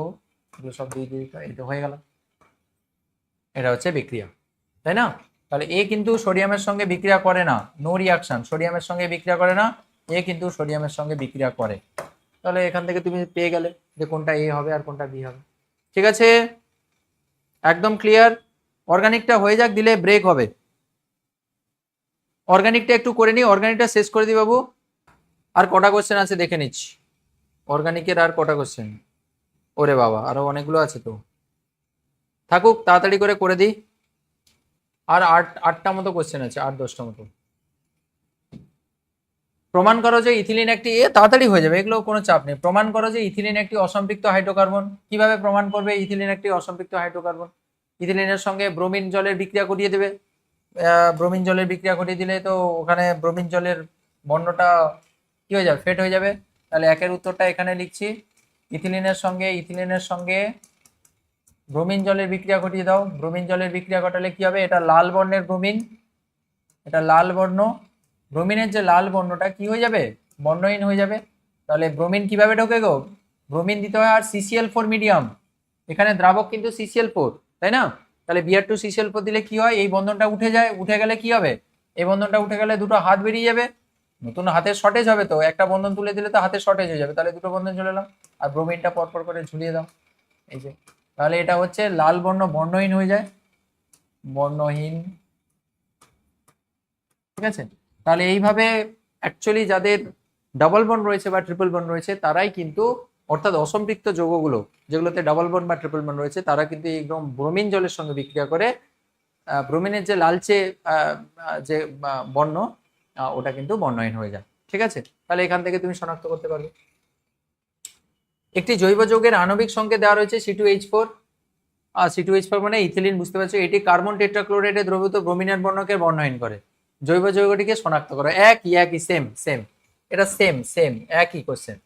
সব দুই দুই, এটা হয়ে গেল। এটা হচ্ছে বিক্রিয়া, তাই না? তাহলে এ কিন্তু সোডিয়ামের সঙ্গে বিক্রিয়া করে না, নো রিয়াকশন, সোডিয়ামের সঙ্গে বিক্রিয়া করে না। এ কিন্তু সোডিয়ামের সঙ্গে বিক্রিয়া করে। তাহলে এখান থেকে তুমি পেয়ে গেলে যে কোনটা এ হবে আর কোনটা বি হবে। ঠিক আছে, একদম ক্লিয়ার। অর্গানিকটা হয়ে যাক, দিলে ব্রেক হবে। অর্গানিকটা একটু করে নি, অর্গানিকটা শেষ করে দিই বাবু। আর কটা কোশ্চেন আছে দেখে নিচ্ছি। অর্গানিকের আর কটা কোশ্চেন? ওরে বাবা, আরো অনেকগুলো আছে তো, থাকুক, তাড়াতাড়ি করে দিই। আর আটটা মতো কোশ্চেন আছে, 8-10টা মতো। প্রমাণ করো যে ইথিলিন একটি, তাড়াতাড়ি হয়ে যাবে, এগুলো কোনো চাপ নেই। প্রমাণ করো যে ইথিলিন একটি অসম্পৃক্ত হাইড্রোকার্বন। কিভাবে প্রমাণ করবে ইথিলিন একটি অসম্পৃক্ত হাইড্রোকার্বন? ইথিলিনের সঙ্গে ব্রোমিন জলের বিক্রিয়া ঘটিয়ে দেবে। ব্রোমিন জলের বিক্রিয়া ঘটিয়ে দিলে তো ওখানে ব্রোমিন জলের বর্ণটা কি হয়ে যাবে, ফেট হয়ে যাবে। তাহলে একের উত্তরটা এখানে লিখছি। ইথিলিনের সঙ্গে ব্রোমিন জলের বিক্রিয়া ঘটিয়ে দাও। ব্রোমিন জলের বিক্রিয়া ঘটালে কি হবে? এটা লাল বর্ণের ব্রোমিন, এটা লাল বর্ণ। ব্রোমিনের যে লাল বর্ণটা কি হয়ে যাবে? বর্ণহীন হয়ে যাবে। তাহলে ব্রোমিন কিভাবে ঢোকে গো? ব্রোমিন দিতে হয় আর CCl4 মিডিয়াম, এখানে দ্রাবক কিন্তু CCl4, তাই না? তাহলে Br2CCl4 দিলে কি হয়? এই বন্ধনটা উঠে যায়। উঠে গেলে কি হবে? এই বন্ধনটা উঠে গেলে দুটো হাত বেরিয়ে যাবে, নতুন হাতের শর্টেজ হবে। তো একটা বন্ধন তুলে দিলে তো হাতের শর্টেজ হয়ে যাবে, তাহলে দুটো বন্ধন চলে এলাম। আর ব্রোমিনটা পরপর করে ঝুলিয়ে দাও, এই যে। তাহলে এটা হচ্ছে লাল বর্ণ বর্ণহীন হয়ে যায়, বর্ণহীন। ঠিক আছে, তাহলে এইভাবে অ্যাকচুয়ালি যাদের ডাবল বন্ড রয়েছে বা ট্রিপল বন্ড রয়েছে তারাই কিন্তু, অর্থাৎ অসম্পৃক্ত যৌগগুলো যেগুলোতে ডাবল বন্ড বা ট্রিপল বন্ড রয়েছে, তারা কিন্তু একদম ব্রোমিন জলের সঙ্গে বিক্রিয়া করে ব্রোমিনের যে লালচে যে বর্ণ, ওটা কিন্তু বর্ণহীন হয়ে যায়। ঠিক আছে, তাহলে এখান থেকে তুমি শনাক্ত করতে পারবে। একটি জৈব যৌগের আণবিক সংকেত দেওয়া রয়েছে C2H4। C2H4 মানে ইথিলিন, বুঝতে পারছো। এটি কার্বন টেট্রাক্লোরাইডে দ্রবীভূত ব্রোমিনের বর্ণকে বর্ণহীন করে। জৈব যৌগটিকে শনাক্ত করো। একই সেম, এটা সেম একই কোশ্চেন।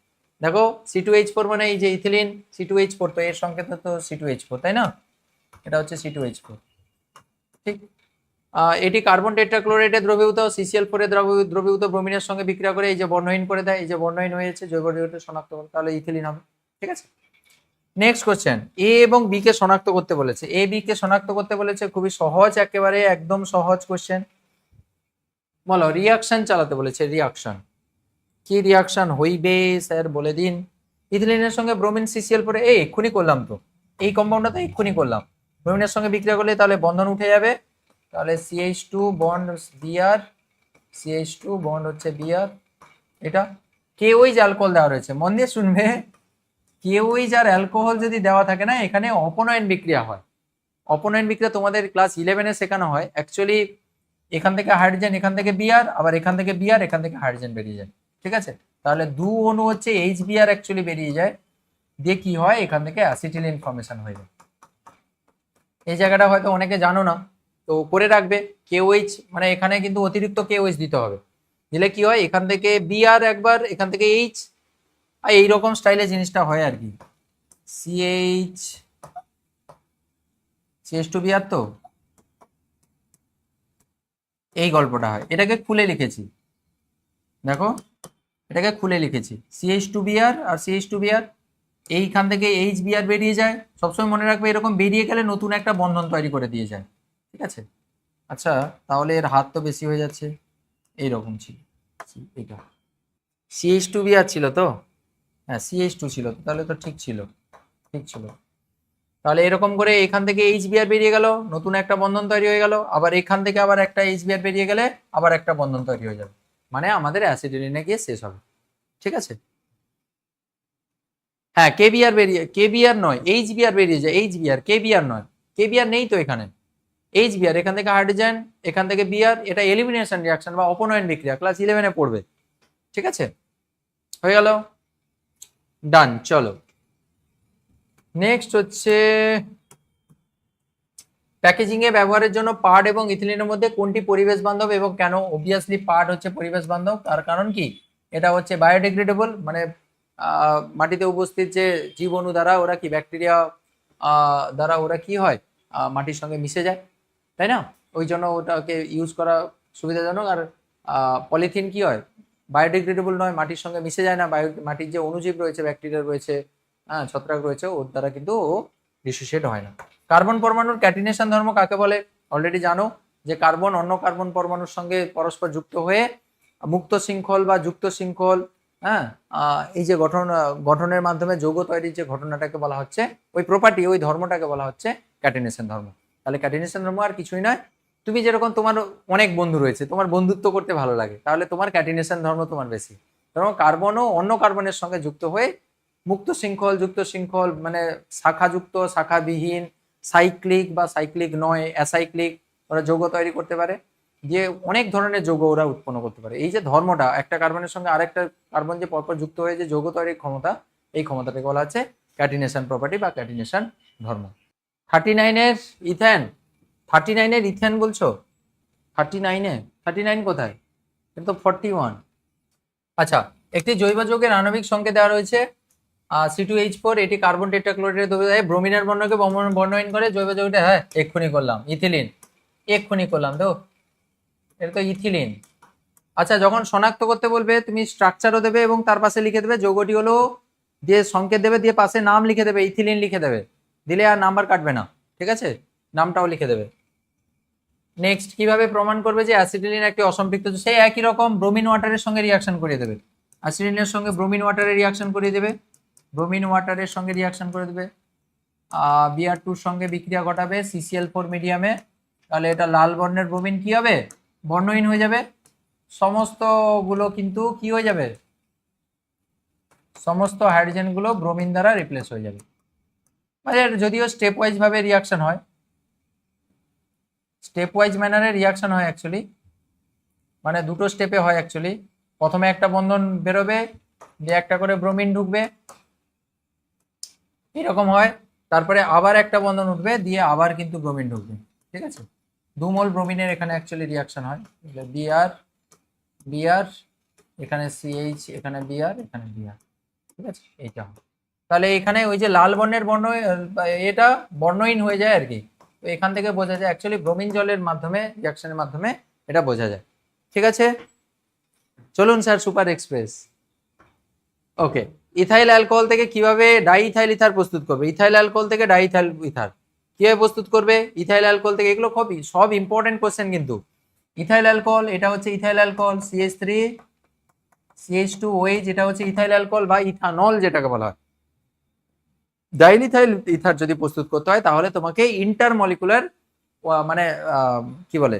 দেখো C2H4 মানে এই যে ইথিলিন, C2H4, তো এর সংকেত তো C2H4, তাই না? এটা হচ্ছে C2H4, ঠিক। এটি কার্বন টেট্রাক্লোরাইডে দ্রবীভূত CCl4 এর দ্রবীভূত ব্রোমিনের সঙ্গে বিক্রিয়া করে এই যে বর্ণহীন করে দেয়, এই যে বর্ণহীন হয়েছে, জৈব যৌগটি শনাক্ত করো, তাহলে ইথিলিন হবে। ঠিক আছে, নেক্সট কোশ্চেন। এ এবং বি কে শনাক্ত করতে বলেছে। এ বি কে শনাক্ত করতে বলেছে, খুবই সহজ, একেবারে একদম সহজ কোশ্চেন। বলো, রিয়াকশন চালাতে বলেছে। রিয়াকশন, কি রিয়াকশন হইবে স্যার বলে দিন। ইথিলিনের সঙ্গে ব্রোমিন CCl4, এক্ষুনি করলাম তো, এই কম্পাউন্ডটা তো এক্ষুনি করলাম। ব্রোমিনের সঙ্গে বিক্রিয়া করলে তাহলে বন্ধন উঠে যাবে। তাহলে CH2 bond Br, CH2 bond হচ্ছে Br। এটা KOH অ্যালকোহল দেওয়া রয়েছে, মন দিয়ে শুনবে। KOH আর অ্যালকোহল যদি দেওয়া থাকে না, এখানে অপনয়ন বিক্রিয়া হয়। অপনয়ন বিক্রিয়া তোমাদের ক্লাস 11-এ শেখানো হয়। অ্যাকচুয়ালি এখান থেকে হাইড্রোজেন, এখান থেকে Br, আবার এখান থেকে Br, এখান থেকে হাইড্রোজেন বেরিয়ে যায়। ঠিক আছে, তাহলে দু অণু হচ্ছে HBr অ্যাকচুয়ালি বেরিয়ে যায়, দিয়ে কি হয়? এখান থেকে অ্যাসিটিলিন ফর্মেশন হয়ে যায়। এই জায়গাটা হয়তো অনেকে জানো না, তো করে রাখবে। KOH মানে এখানে কিন্তু অতিরিক্ত KOH দিতে হবে, দিলে কি হয়? এখান থেকে Br একবার, এখান থেকে H, আর এইরকম স্টাইলে জিনিসটা হয় আর কি। CH2Br, তো এই গল্পটা হয়। এটাকে খুলে লিখেছি, দেখো এটাকে খুলে লিখেছি। CH2Br আর CH2Br, এইখান থেকে HBr বেরিয়ে যায়। সবসময় মনে রাখবে, এরকম বেরিয়ে গেলে নতুন একটা বন্ধন তৈরি করে দিয়ে যায়। ঠিক আছে, আচ্ছা তাহলে এর হাত তো বেশি হয়ে যাচ্ছে, এইরকম ছিল এটা। CH2Br ছিল তো, হ্যাঁ CH2 ছিল তো, তাহলে তো ঠিক ছিল। তাহলে এরকম করে এখান থেকে HBr বেরিয়ে গেল, নতুন একটা বন্ধন তৈরি হয়ে গেল। আবার এখান থেকে আবার একটা HBr বেরিয়ে গেলে আবার একটা বন্ধন তৈরি হয়ে যাবে, মানে আমাদের অ্যাসিডিলিনে গিয়ে শেষ হবে। ঠিক আছে, হ্যাঁ KBr নয়, HBr বেরিয়ে যায়। KBr নয়, Kbr নেই তো এখানে, Hbr, এখান থেকে হাইড্রোজেন, এখান থেকে Br, এটা এলিমিনেশন রিঅ্যাকশন বা অপনয়ন বিক্রিয়া, ক্লাস 11-এ পড়বে। ঠিক আছে, হয়ে গেল, ডান। চলো নেক্সট হচ্ছে প্যাকেজিং এ ব্যবহারের জন্য পাট এবং ইথিলিনের মধ্যে কোনটি পরিবেশ বান্ধব এবং কেন? অবভিয়াসলি পাট হচ্ছে পরিবেশ বান্ধব, তার কারণ কি, এটা হচ্ছে বায়োডিগ্রেডেবল, মানে মাটিতে উপস্থিত যে জীবাণু দ্বারা ওরা কি, ব্যাকটেরিয়া দ্বারা ওরা কি হয়, মাটির সঙ্গে মিশে যায়, তাই না? ওই জন্য ওটাকে ইউজ করা সুবিধাজনক। আর পলিথিন কি হয়, বায়োডিগ্রেডেবল নয়, মাটির সঙ্গে মিশে যায় না, মাটির যে অণুজীব রয়েছে, ব্যাকটেরিয়া রয়েছে, হ্যাঁ ছত্রাক রয়েছে, ওর দ্বারা কিন্তু ও ডিসোসিয়েট হয় না। কার্বন পরমাণুর ক্যাটিনেশন ধর্ম কাকে বলে? অলরেডি জানো যে কার্বন অন্য কার্বন পরমাণুর সঙ্গে পরস্পর যুক্ত হয়ে মুক্ত শৃঙ্খল বা যুক্ত শৃঙ্খল, হ্যাঁ এই যে গঠনের মাধ্যমে যৌগ তৈরির যে ঘটনাটাকে বলা হচ্ছে, ওই প্রপার্টি, ওই ধর্মটাকে বলা হচ্ছে ক্যাটিনেশন ধর্ম। তাহলে ক্যাটিনেশন ধর্ম আর কিছুই নয়, তুমি যেরকম তোমার অনেক বন্ধু রয়েছে, তোমার বন্ধুত্ব করতে ভালো লাগে, তাহলে তোমার ক্যাটিনেশন ধর্ম তোমার বেশি। কারণ কার্বনও অন্য কার্বনের সঙ্গে যুক্ত হয়ে মুক্ত শৃঙ্খল, যুক্ত শৃঙ্খল, মানে শাখাযুক্ত, শাখাবিহীন, সাইক্লিক বা সাইক্লিক নয়, অ্যাসাইক্লিক, ওরা যৌগ তৈরি করতে পারে, যে অনেক ধরনের যৌগ ওরা উৎপন্ন করতে পারে। এই যে ধর্মটা, একটা কার্বনের সঙ্গে আরেকটা কার্বন যে পরপর যুক্ত হয়ে যে যৌগ তৈরির ক্ষমতা, এই ক্ষমতাটাকে বলা হচ্ছে ক্যাটিনেশন প্রপার্টি বা ক্যাটিনেশন ধর্ম। 39-এর ইথেন, 39-এর ইথেন বলছো, 39 কোথায়? কিন্তু 41। আচ্ছা, একটি জৈব যৌগের আণবিক সংকেত দেওয়া রয়েছে C2H4, এটি কার্বন টেট্রাক্লোরাইডের দ্রব্য দেয়, ব্রোমিনের বর্ণকে বর্ণহীন করে জৈব যৌগটা, হ্যাঁ এক্ষুনি করলাম, ইথিলিন, এক্ষুনি করলাম তো, এটা তো ইথিলিন। আচ্ছা, যখন শনাক্ত করতে বলবে তুমি স্ট্রাকচারও দেবে এবং তার পাশে লিখে দেবে যৌগটি হলো, দিয়ে সংকেত দেবে, দিয়ে পাশে নাম লিখে দেবে, ইথিলিন লিখে দেবে, দিলে আর নাম্বার কাটবে না, ঠিক আছে, নামটাও লিখে দেবে। নেক্সট, কিভাবে প্রমাণ করবে যে অ্যাসিটিলিন একটি অসম্পৃক্ত? সেই একই রকম ব্রোমিন ওয়াটারের সঙ্গে রিয়াকশন করিয়ে দেবে, অ্যাসিটিলিনের সঙ্গে ব্রোমিন ওয়াটারের রিয়াকশন করিয়ে দেবে, ব্রোমিন ওয়াটারের সঙ্গে রিয়াকশন করে দেবে, Br2 সঙ্গে বিক্রিয়া ঘটাবে CCl4 মিডিয়ামে, তাহলে এটা লাল বর্ণের ব্রোমিন কি হবে, বর্ণহীন হয়ে যাবে, সমস্ত গুলো কিন্তু কি হয়ে যাবে, সমস্ত হাইড্রোজেন গুলো ব্রোমিন দ্বারা রিপ্লেস হয়ে যাবে। মানে যদিও স্টেপ ওয়াইজ ভাবে রিয়াকশন হয়, স্টেপ ওয়াইজ ম্যানারে রিয়াকশন হয় অ্যাকচুয়ালি, মানে দুটো স্টেপে হয় অ্যাকচুয়ালি। প্রথমে একটা বন্ধন বেরোবে, দিয়ে একটা করে ব্রোমিন ঢুকবে, এরকম হয়, তারপরে আবার একটা বন্ধন উঠবে, দিয়ে আবার কিন্তু ব্রোমিন ঢুকবে, ঠিক আছে। 2 মোল ব্রোমিনের এখানে অ্যাকচুয়ালি রিয়াকশন হয়, Br, এখানে CH, এখানে Br, এখানে Br, ঠিক আছে, এইটা হয়। তাহলে এখানে ওই যে লাল বর্ণের বর্ণ, এটা বর্ণহীন হয়ে যায় আর কি, তো এখান থেকে বোঝা যায় অ্যাকচুয়ালি ব্রোমিন জলের মাধ্যমে, রিয়াকশনের মাধ্যমে এটা বোঝা যায়, ঠিক আছে। চলুন স্যার, সুপার এক্সপ্রেস। ওকে, ইথাইল অ্যালকোহল থেকে কিভাবে ডাইইথাইল ইথার প্রস্তুত করবে? ইথাইল অ্যালকোহল থেকে ডাইইথাইল ইথার কিভাবে প্রস্তুত করবে? ইথাইল অ্যালকোহল থেকে, এগুলো খুবই সব ইম্পর্টেন্ট কোশ্চেন কিন্তু। ইথাইল অ্যালকোহল, এটা হচ্ছে ইথাইল অ্যালকোহল, CH3 CH2OH, এটা হচ্ছে ইথাইল অ্যালকোহল বা ইথানল যেটাকে বলা হয়। ডাইইথাইল ইথার যদি প্রস্তুত করতে হয় তাহলে তোমাকে ইন্টারমলিকুলার, মানে কি বলে,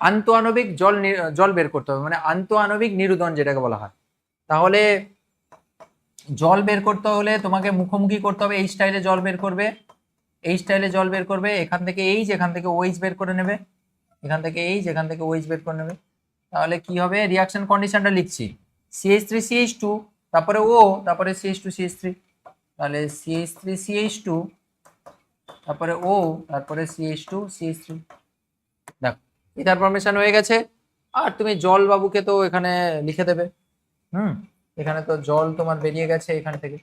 আন্তঃআণবিক জল বের করতে হবে, মানে আন্তঃআণবিক নিরুদন যেটাকে বলা হয়। তাহলে জল বের করতে হলে তোমাকে মুখোমুখি করতে হবে, এই স্টাইলে জল বের করবে, এই স্টাইলে জল বের করবে, এখান থেকে এইচ, এখান থেকে ওইচ বের করে নেবে, এখান থেকে এইচ, এখান থেকে ওইচ বের করে নেবে। তাহলে কি হবে, রিয়াকশন কন্ডিশনটা লিখছি, CH3 CH2, তারপরে ও, তারপরে CH2 CH3, তাহলে CH3 CH2, তারপরে ও, তারপরে CH2 CH3। দেখো ইথার ফরমেশন হয়ে গেছে, আর তুমি জল বাবুকে তো এখানে লিখে দেবে, এখানে তো জল তোমার বেরিয়ে গেছে এখান থেকে।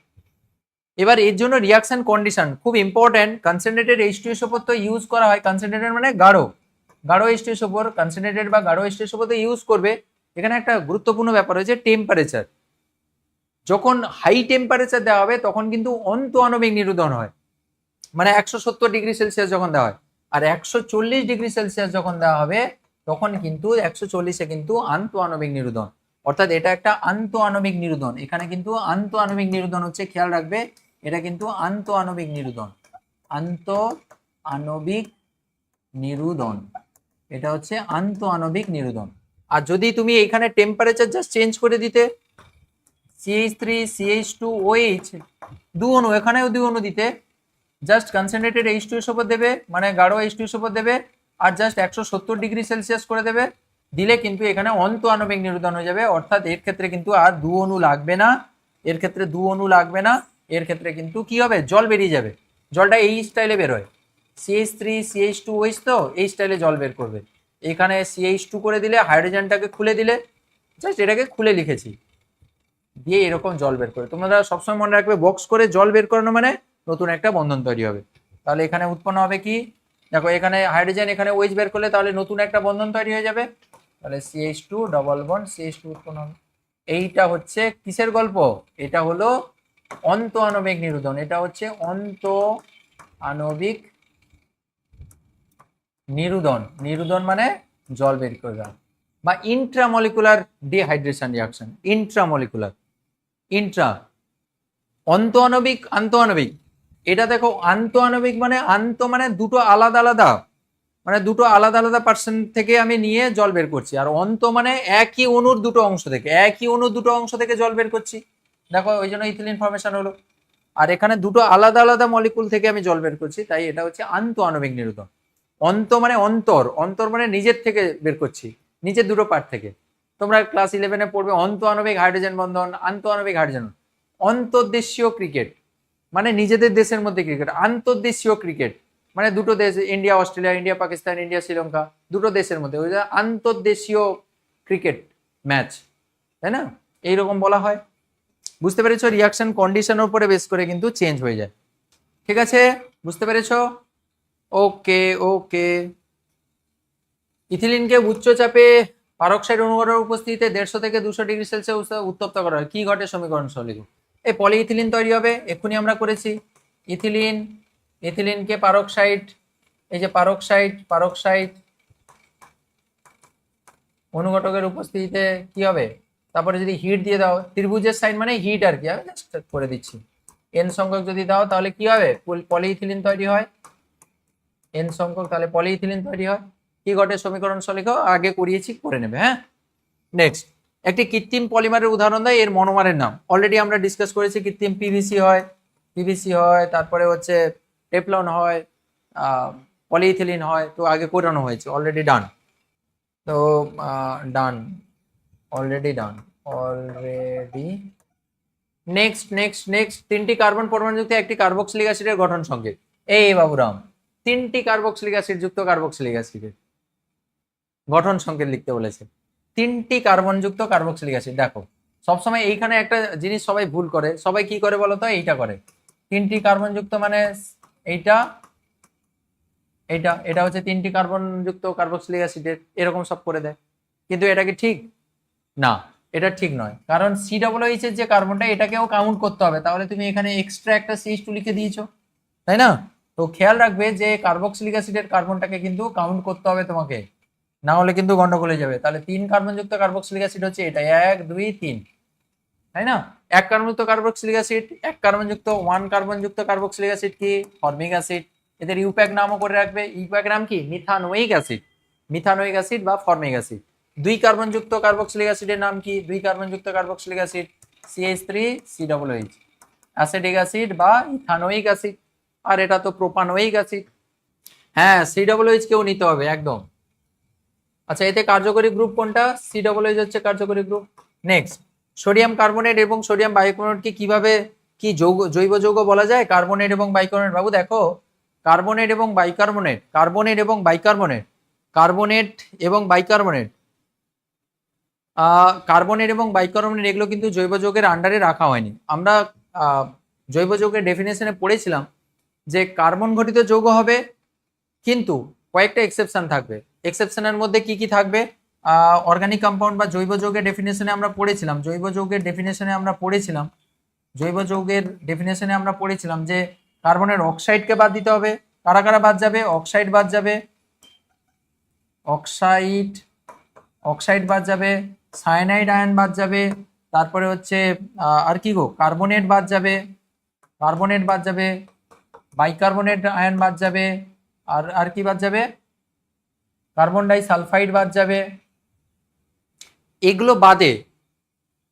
এবার এর জন্য রিয়াকশন কন্ডিশন খুব ইম্পর্টেন্ট, কনসেন্ট্রেটেড H2SO4 তো ইউজ করা হয়, কনসেন্ট্রেটেড মানে গাঢ় H2SO4, কনসেন্ট্রেটেড বা গাঢ় H2SO4 তো ইউজ করবে। এখানে একটা গুরুত্বপূর্ণ ব্যাপার হচ্ছে টেম্পারেচার, যখন হাই টেম্পারেচার দেওয়া হবে তখন কিন্তু অন্তঃআণবিক নিরুদন হয়, মানে 170 ডিগ্রি সেলসিয়াস যখন দেওয়া হয়, আর 140 ডিগ্রি সেলসিয়াস যখন দেওয়া হবে তখন কিন্তু 140-এ কিন্তু আন্তঃআণবিক নিরুদন, অর্থাৎ এটা একটা আন্তঃআণবিক নিরুদন। এখানে কিন্তু আন্তঃআণবিক নিরুদন হচ্ছে, খেয়াল রাখবে, এটা কিন্তু আন্তঃআণবিক নিরুদন, আন্তঃআণবিক নিরুদন, এটা হচ্ছে আন্তঃআণবিক নিরুদন। আর যদি তুমি এখানে টেম্পারেচার জাস্ট চেঞ্জ করে দিতে, CH3 CH2OH 2 অণু, এখানেও 2 অণু দিতে, জাস্ট কনসেন্ট্রেটেড H2 এর উপর দেবে, মানে গাঢ় H2 এর উপর দেবে, আর জাস্ট 170 ডিগ্রি সেলসিয়াস করে দেবে। দিলে কিন্তু এখানে অন্ত আণবিক নিরুদন হয়ে যাবে, অর্থাৎ এর ক্ষেত্রে কিন্তু আর 2 অণু লাগবে না, এর ক্ষেত্রে 2 অণু লাগবে না, এর ক্ষেত্রে কিন্তু কি হবে, জল বেরিয়ে যাবে। জলটা এই স্টাইলে বেরোয়, CH3 CH2OH, তো এই স্টাইলে জল বের করবে। এখানে CH2 করে দিলে, হাইড্রোজেনটাকে খুলে দিলে, জাস্ট এটাকে খুলে লিখেছি, দিয়ে এরকম জল বের করে। তোমরা সবসময় মনে রাখবে, বক্স করে জল বের করানো মানে নতুন একটা বন্ধন তৈরি হবে। তাহলে এখানে উৎপন্ন হবে কি, দেখো এখানে হাইড্রোজেন, এখানে OH বের করলে তাহলে নতুন একটা বন্ধন তৈরি হয়ে যাবে, তাহলে CH2 ডবল বন্ড CH2 উৎপন্ন হবে। এইটা হচ্ছে কিসের গল্প, এটা হলো অন্ত আণবিক নিরুদন, এটা হচ্ছে অন্ত আণবিক নিরুদন। নিরুদন মানে জল বের করে দেওয়া, বা intramolecular dehydration reaction. Intramolecular, Intra, অন্ত আণবিক, আন্ত আণবিক। এটা দেখো, আন্ত আণবিক মানে, আন্ত মানে দুটো আলাদা আলাদা, মানে দুটো আলাদা আলাদা পার্সেন্ট থেকে আমি নিয়ে জল বের করছি, আর অন্ত মানে একই অণুর দুটো অংশ থেকে, একই অণুর দুটো অংশ থেকে জল বের করছি। দেখো ওই জন্য ইথিলিন ফর্মেশন হলো। আর এখানে দুটো আলাদা আলাদা মলিকুল থেকে আমি জল বের করছি, তাই এটা হচ্ছে আন্ত আণবিক নিরুদন। অন্ত মানে অন্তর, অন্তর মানে নিজের থেকে বের করছি, নিজের দুটো পার্ট থেকে। তোমরা ক্লাস 11-এ পড়বে অন্ত আণবিক হাইড্রোজেন বন্ধন, আন্ত আণবিক হাইড্রোজেন। অন্তর্দেশীয় ক্রিকেট মানে নিজেদের দেশের মধ্যে ক্রিকেট, আন্তর্দেশীয় ক্রিকেট মানে দুটো দেশ, India Australia, India Pakistan, India Sri Lanka, দুটো দেশের মধ্যে, ওই যে আন্তর্দেশীয় ক্রিকেট ম্যাচ, তাই না, এইরকম বলা হয়। বুঝতে পেরেছো, রিয়াকশন কন্ডিশনের উপরে বেস করে কিন্তু চেঞ্জ হয়ে যায়। ঠিক আছে, বুঝতে পেরেছো? ওকে ওকে। ইথিলিনকে উচ্চ চাপে পারক্সাইড অনুঘটকের উপস্থিতিতে 150 থেকে 200 ডিগ্রি সেলসিয়াস উত্তপ্ত করা হয়, কি ঘটে সমীকরণ সহ লিখো। এই পলিইথিলিন তৈরি হবে, এক্ষুনি আমরা করেছি। ইথিলিন, ইথিলিনকে পারক্সাইড, এই যে পারক্সাইড, পারক্সাইড অনুঘটকের উপস্থিতিতে কি হবে, তারপরে যদি হিট দিয়ে দাও, ত্রিভুজের সাইন মানে হিট আর কি, আমি জাস্ট করে দিচ্ছি। এন সংখ্যক যদি দাও তাহলে কি হবে, পলিইথিলিন তৈরি হয়, এন সংখ্যক, তাহলে পলিইথিলিন তৈরি হয়। কি ঘটে সমীকরণ সহ লিখো, আগে করিয়েছি, করে নেবে। হ্যাঁ, নেক্সট, একটি কৃত্রিম পলিমারের উদাহরণ দেয়, এর মনোমারের নাম। অলরেডি আমরা ডিসকাস করেছি, কৃত্রিম পিভিসি হয়, পিভিসি হয়, তারপরে হচ্ছে টেফলন হয়, পলিইথিলিন হয়, তো আগে করানো হয়েছে, অলরেডি ডান। তো done, already done, already. Next next next, 3টি কার্বন পরমাণুযুক্ত একটি কার্বক্সিলিক অ্যাসিডের গঠন সংকেত। এই বাবুরাম, 3টি কার্বক্সিলিক অ্যাসিড যুক্ত কার্বক্সিলিক অ্যাসিডের গঠন সংকেত লিখতে বলেছে। 3টি কার্বন যুক্ত কার্বক্সিলিক অ্যাসিড। দেখো সবসময় এইখানে একটা জিনিস সবাই ভুল করে, সবাই কি করে বলতো, এইটা করে, 3টি কার্বন যুক্ত মানে এইটা, এইটা, এটা হচ্ছে 3টি কার্বন যুক্ত কার্বক্সিলিক অ্যাসিডের, এরকম সব করে দেয়। কিন্তু এটা কি ঠিক? না, এটা ঠিক নয়, কারণ COOH এর যে কার্বনটা, এটাকেও কাউন্ট করতে হবে, তাহলে তুমি এখানে এক্সট্রা একটা CH2 লিখে দিয়েছো, তাই না? তো খেয়াল রাখবে যে কার্বক্সিলিক অ্যাসিডের কার্বনটাকে কিন্তু কাউন্ট করতে হবে তোমাকে, না হলে কিন্তু গন্ডগোল হয়ে যাবে। তাহলে 3 কার্বন যুক্ত কার্বক্সিলিক অ্যাসিড হচ্ছে এটা, 1 2 3, তাই না? 1 কার্বন যুক্ত কার্বক্সিলিক অ্যাসিড, 1 কার্বন যুক্ত 1 কার্বন যুক্ত কার্বক্সিলিক অ্যাসিড কি, ফর্মিক অ্যাসিড। এদের ইউপ্যাক নামও করে রাখবে, ইউপ্যাক নাম কি, মিথানোয়িক অ্যাসিড, মিথানোয়িক অ্যাসিড বা ফর্মিক অ্যাসিড। 2 কার্বন যুক্ত কার্বক্সিলিক অ্যাসিডের নাম কি, 2 কার্বন যুক্ত carboxylic acid CH3COOH, acidic acid বা ইথানোয়িক অ্যাসিড। আর এটা তো প্রোপানোয়িক অ্যাসিড। হ্যাঁ, COOH কেও নিতে হবে একদম। আচ্ছা, এতে কার্যকরী গ্রুপ কোনটা, COOH হচ্ছে কার্যকরী গ্রুপ। নেক্সট, সোডিয়াম কার্বনেট এবং সোডিয়াম বাইকার্বনেটকে কিভাবে কি জৈব যৌগ বলা যায়, কার্বনেট এবং বাইকার্বনেট। বাবু দেখো, কার্বনেট এবং বাইকার্বনেট, কার্বনেট এবং বাইকার্বনেট, কার্বনেট এবং বাইকার্বনেট, কার্বনেট এবং বাইকার্বনেট এগুলো কিন্তু জৈব যৌগের আন্ডারে রাখা হয়নি। আমরা জৈব যৌগের ডেফিনেশনে পড়েছিলাম যে কার্বন ঘটিত যৌগ হবে, কিন্তু কয়েকটা এক্সেপশন থাকবে। এক্সেপশনের মধ্যে কি কি থাকবে, অর্গানিক কম্পাউন্ড বা জৈব যৌগের ডেফিনেশনে আমরা পড়েছিলাম, জৈব যৌগের ডেফিনেশনে আমরা পড়েছিলাম, জৈব যৌগের ডেফিনেশনে আমরা পড়েছিলাম যে কার্বনের অক্সাইডকে বাদ দিতে হবে। কারা কারা বাদ যাবে, অক্সাইড বাদ যাবে, অক্সাইড, অক্সাইড বাদ যাবে, সায়ানাইড আয়ন বাদ যাবে, তারপরে হচ্ছে আর কি গো, কার্বনেট বাদ যাবে, কার্বনেট বাদ যাবে, বাইকার্বনেট আয়ন বাদ যাবে, আর আর কি বাদ যাবে, কার্বন ডাই সালফাইড বাদ যাবে। এগুলো বাদে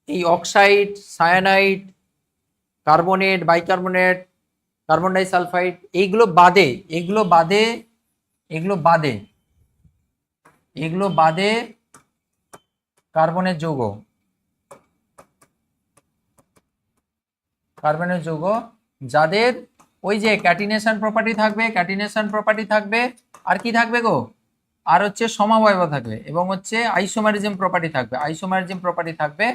এই oxide, cyanide, carbonate, bicarbonate, carbon disulphide, এইগুলো বাদে এগুলো বাদে এগুলো বাদে এগুলো বাদে কার্বনের যৌগ, কার্বনের যৌগ যাদের ওই যে ক্যাটিনেশন প্রপার্টি থাকবে, ক্যাটিনেশন প্রপার্টি থাকবে, আর কি থাকবে গো, আর হচ্ছে সমবায়ব থাকবে, এবং হচ্ছে আইসোমারিজম প্রপার্টি থাকবে, আইসোমারিজম প্রপার্টি থাকবে,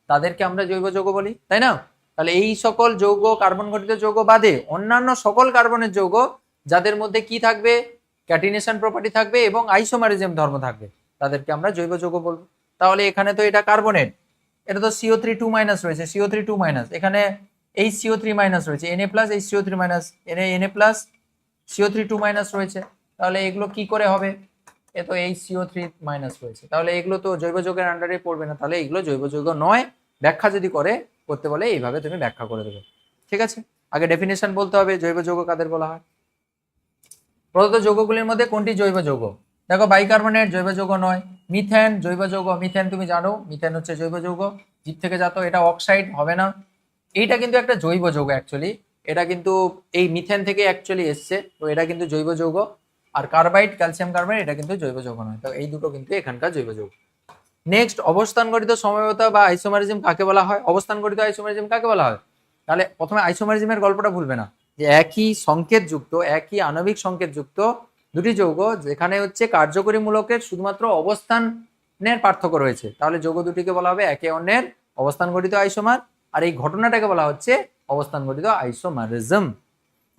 তাদেরকে আমরা জৈব যৌগ বলি, তাই না? তাহলে এই সকল যৌগ, কার্বন ঘটিত যৌগ বাদে অন্যান্য সকল কার্বনের যৌগ যাদের মধ্যে কি থাকবে, ক্যাটিনেশন প্রপার্টি থাকবে এবং আইসোমারিজম ধর্ম থাকবে, তাদেরকে আমরা জৈব যৌগ বলবো। তাহলে এখানে তো এটা কার্বনেট, এটা তো CO3 2- রয়েছে, CO3 2-, এখানে HCO3- রয়েছে, Na plus HCO3-, Na plus CO3 2- রয়েছে, তাহলে এগুলো কি করে হবে, এ তো HCO3- রয়েছে, তাহলে এগুলো তো জৈব যৌগের আন্ডারে পড়বে না, তাহলে এগুলো জৈব যৌগ নয়। ব্যাখ্যা যদি করতে বলে এইভাবে তুমি ব্যাখ্যা করে দেবে, ঠিক আছে? আগে ডেফিনেশন বলতে হবে জৈব যৌগ কাদের বলা হয়। প্রদত্ত যৌগগুলির মধ্যে কোনটি জৈব যৌগ? দেখো বাইকার্বনেট জৈব যৌগ নয়, মিথেন জৈব যৌগ, মিথেন তুমি জানো, মিথেন হচ্ছে জৈব যৌগ, জীব থেকে জাত, এটা অক্সাইড হবে না, এইটা কিন্তু একটা জৈব যৌগ অ্যাকচুয়ালি, এটা কিন্তু এই মিথেন থেকে অ্যাকচুয়ালি এসছে, তো এটা কিন্তু জৈব যৌগ। আর কার্বাইড, ক্যালসিয়াম কার্বাইড, এটা কিন্তু জৈব যৌগ নয়, তো এই দুটো কিন্তু এখানকার জৈব যৌগ। নেক্সট, অবস্থান গঠিত সমবায়তা বা আইসোমারিজম কাকে বলা হয়? অবস্থান গঠিত আইসোমারিজম কাকে বলা হয়? তাহলে প্রথমে আইসোমারিজমের গল্পটা ভুলবে না, যে একই সংকেত যুক্ত, একই আণবিক সংকেত যুক্ত দুটি যৌগ যেখানে হচ্ছে কার্যকরী মূলকের শুধুমাত্র অবস্থানের পার্থক্য রয়েছে, তাহলে যৌগ দুটিকে বলা হবে একে অন্যের অবস্থান গঠিত আইসোমার, আর এই ঘটনাটাকে বলা হচ্ছে অবস্থান গঠিত আইসোমারিজম।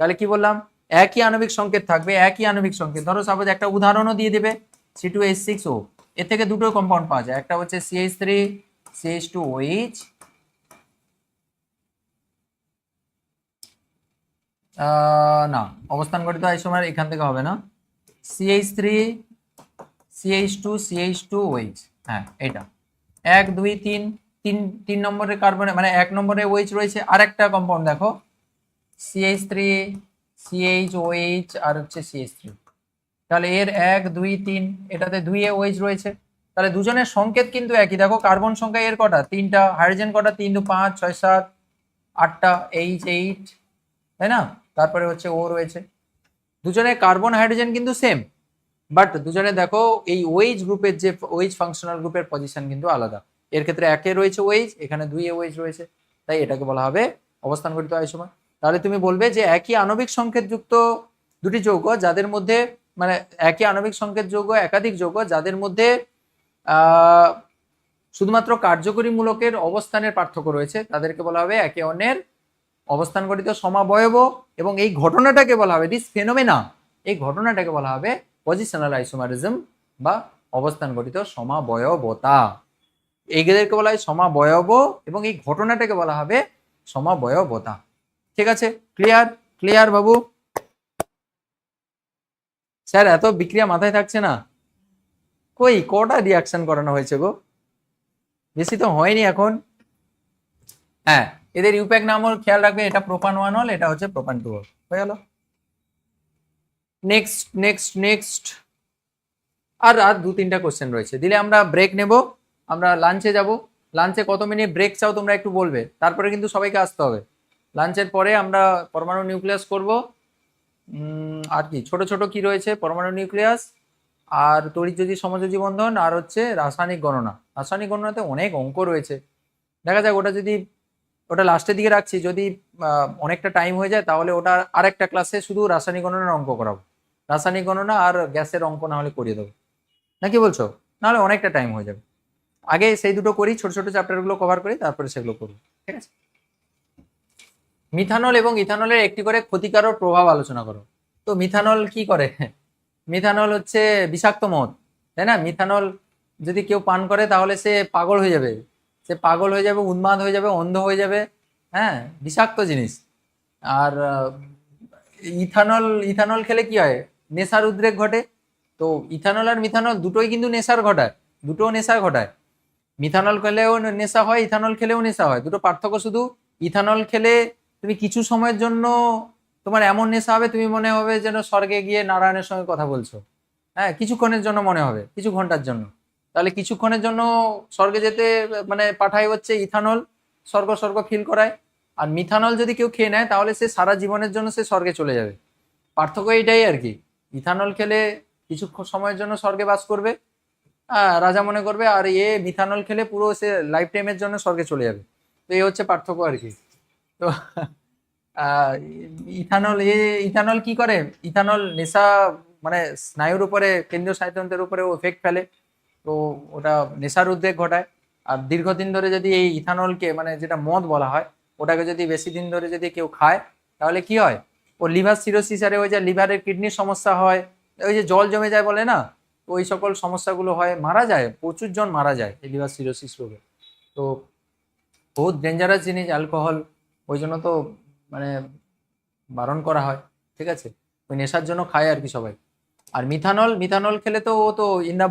তাহলে কি বললাম, একই আণবিক সংকেত থাকবে, একই আণবিক সংকেত, ধরো সাপোজ একটা উদাহরণও দিয়ে দেবে, C2H6O, এর থেকে দুটো কম্পাউন্ড পাওয়া যায়, একটা হচ্ছে CH3 CH2OH, না অবস্থান গঠিত আইসোমার এখান থেকে হবে না, CH3 CH2 CH2OH, হ্যাঁ এটা 1 2 3, তিন নম্বরের কার্বনে মানে 1 নম্বরে OH রয়েছে, আর একটা কম্পাউন্ড দেখো CH3 CHOH আর হচ্ছে CH3, তাহলে এর 1 2 3, এটাতে 2 OH রয়েছে, তাহলে দুজনের সংকেত কিন্তু একই। দেখো কার্বন সংখ্যা এর কটা, 3টা, হাইড্রোজেন কটা, 3 2 5 6 7 8টা, H8, তাই না? তারপরে হচ্ছে ও রয়েছে, দুজনের কার্বন হাইড্রোজেন কিন্তু সেম, বাট দুজনে দেখো এই OH গ্রুপের যে OH ফাংশনাল গ্রুপের পজিশন কিন্তু আলাদা, এর ক্ষেত্রে একে রয়েছে OH, এখানে 2 OH রয়েছে, তাই এটাকে বলা হবে অবস্থান গঠিত আইসোমার। তাহলে তুমি বলবে যে একই আণবিক সংকেত যুক্ত দুটি যৌগ যাদের মধ্যে, মানে একই আণবিক সংকেত যৌগ একাধিক যৌগ যাদের মধ্যে শুধুমাত্র কার্যকরী মূলকের অবস্থানের পার্থক্য রয়েছে, তাদেরকে বলা হবে একে অন্যের অবস্থান গঠিত সমাবয়ব, এবং এই ঘটনাটাকে বলা হবে, দিস ফেনোমেনা, এই ঘটনাটাকে বলা হবে পজিশনাল আইসোমারিজম বা অবস্থান গঠিত সমাবয়বতা। এইগুলোকে বলা হয় সমাবয়ব, এবং এই ঘটনাটাকে বলা হবে সমাবয়বতা। ঠিক আছে, ক্লিয়ার? ক্লিয়ার বাবু? স্যার এত বিক্রিয়া মাথায় থাকছে না, কই কটা রিয়াকশন করানো হয়েছে গো, বেশি তো হয়নি এখন। হ্যাঁ, এদের ইউপ্যাক নামও খেয়াল রাখবে, এটা প্রোপান 1 হল, এটা হচ্ছে প্রোপান 2 হল, হয়ে গেল। নেক্সট নেক্সট নেক্সট, আর 2-3টা কোশ্চেন রয়েছে, দিলে আমরা ব্রেক নেব, আমরা লাঞ্চে যাব। লাঞ্চে কত মিনিট ব্রেক চাও তোমরা একটু বলবে, তারপরে কিন্তু সবাইকে আসতে হবে। লাঞ্চের পরে আমরা পরমাণু নিউক্লিয়াস করব, আর কি ছোট ছোট কি রয়েছে, পরমাণু নিউক্লিয়াস আর তড়িৎযোজী সমযোজী বন্ধন, আর হচ্ছে রাসায়নিক গণনা। রাসায়নিক গণনাতে অনেক অঙ্ক রয়েছে, দেখা যাক ওটা যদি, ওটা লাস্টের দিকে রাখছি, যদি অনেকটা টাইম হয়ে যায় তাহলে ওটা আরেকটা ক্লাসে শুধু রাসায়নিক গণনার অঙ্ক করাবো, রাসায়নিক গণনা আর গ্যাসের অঙ্ক না হলে করিয়ে দেবো, নাকি বলছো? নাহলে অনেকটা টাইম হয়ে যাবে, আগে সেই দুটো করি, ছোট ছোট চ্যাপ্টারগুলো কভার করি, তারপরে সেগুলো করবো, ঠিক আছে? মিথানল এবং ইথানলের একটি করে ক্ষতিকারক প্রভাব আলোচনা করো। তো মিথানল কি করে? মিথানল হচ্ছে বিষাক্ত মদ, তাই না? মিথানল যদি কেউ পান করে তাহলে সে পাগল হয়ে যাবে, সে পাগল হয়ে যাবে, উন্মাদ হয়ে যাবে, অন্ধ হয়ে যাবে, হ্যাঁ বিষাক্ত জিনিস। আর ইথানল, ইথানল খেলে কি হয়, নেশার উদ্রেক ঘটে। তো ইথানল আর মিথানল দুটোই কিন্তু নেশার ঘটায়, দুটো নেশা ঘটায়, মিথানল খেলেও নেশা হয়, ইথানল খেলেও নেশা হয়, দুটো পার্থক্য শুধু ইথানল খেলে তুমি কিছু সময়ের জন্য তোমার এমন নেশা হবে, তুমি মনে হবে যেন স্বর্গে গিয়ে নারায়ণের সঙ্গে কথা বলছো, হ্যাঁ কিছুক্ষণের জন্য মনে হবে, কিছু ঘন্টার জন্য। তাহলে কিছুক্ষণের জন্য স্বর্গে যেতে মানে পাঠায় হচ্ছে ইথানল, স্বর্গ স্বর্গ ফিল করায়, আর মিথানল যদি কেউ খেয়ে নেয় তাহলে সে সারা জীবনের জন্য সে স্বর্গে চলে যাবে। পার্থক্য এটাই আর কি, ইথানল খেলে কিছু সময়ের জন্য স্বর্গে বাস করবে, রাজা মনে করবে, আর মিথানল খেলে পুরো সে লাইফ টাইমের জন্য স্বর্গে চলে যাবে। তো এই হচ্ছে পার্থক্য আর কি। তো ইথানল ইথানল কি করে, ইথানল নেশা মানে স্নায়ুর উপরে, কেন্দ্রীয় স্নায়ুতন্ত্রের উপরে এফেক্ট ফেলে, তো ওটা নেশার উদ্রেক ঘটায়। আর দীর্ঘদিন ধরে যদি এই ইথানলকে মানে যেটা মদ বলা হয় ওটাকে যদি বেশি দিন ধরে যদি কেউ খায় তাহলে কি হয়, ও লিভার সিরোসিস, আরে ওই যে লিভারের কিডনির সমস্যা হয়, ওই যে জল জমে যায় বলে না, ওই সকল সমস্যাগুলো হয়, মারা যায়, প্রচুর জন মারা যায় এই লিভার সিরোসিস রোগে। তো বহুত ডেঞ্জারাস জিনিস অ্যালকোহল, ওই জন্য তো মানে বারণ করা হয়, ঠিক আছে, ওই নেশার জন্য খায় আর কি সবাই। আর মিথানল, মিথানল খেলে তো ও তো ইন্দা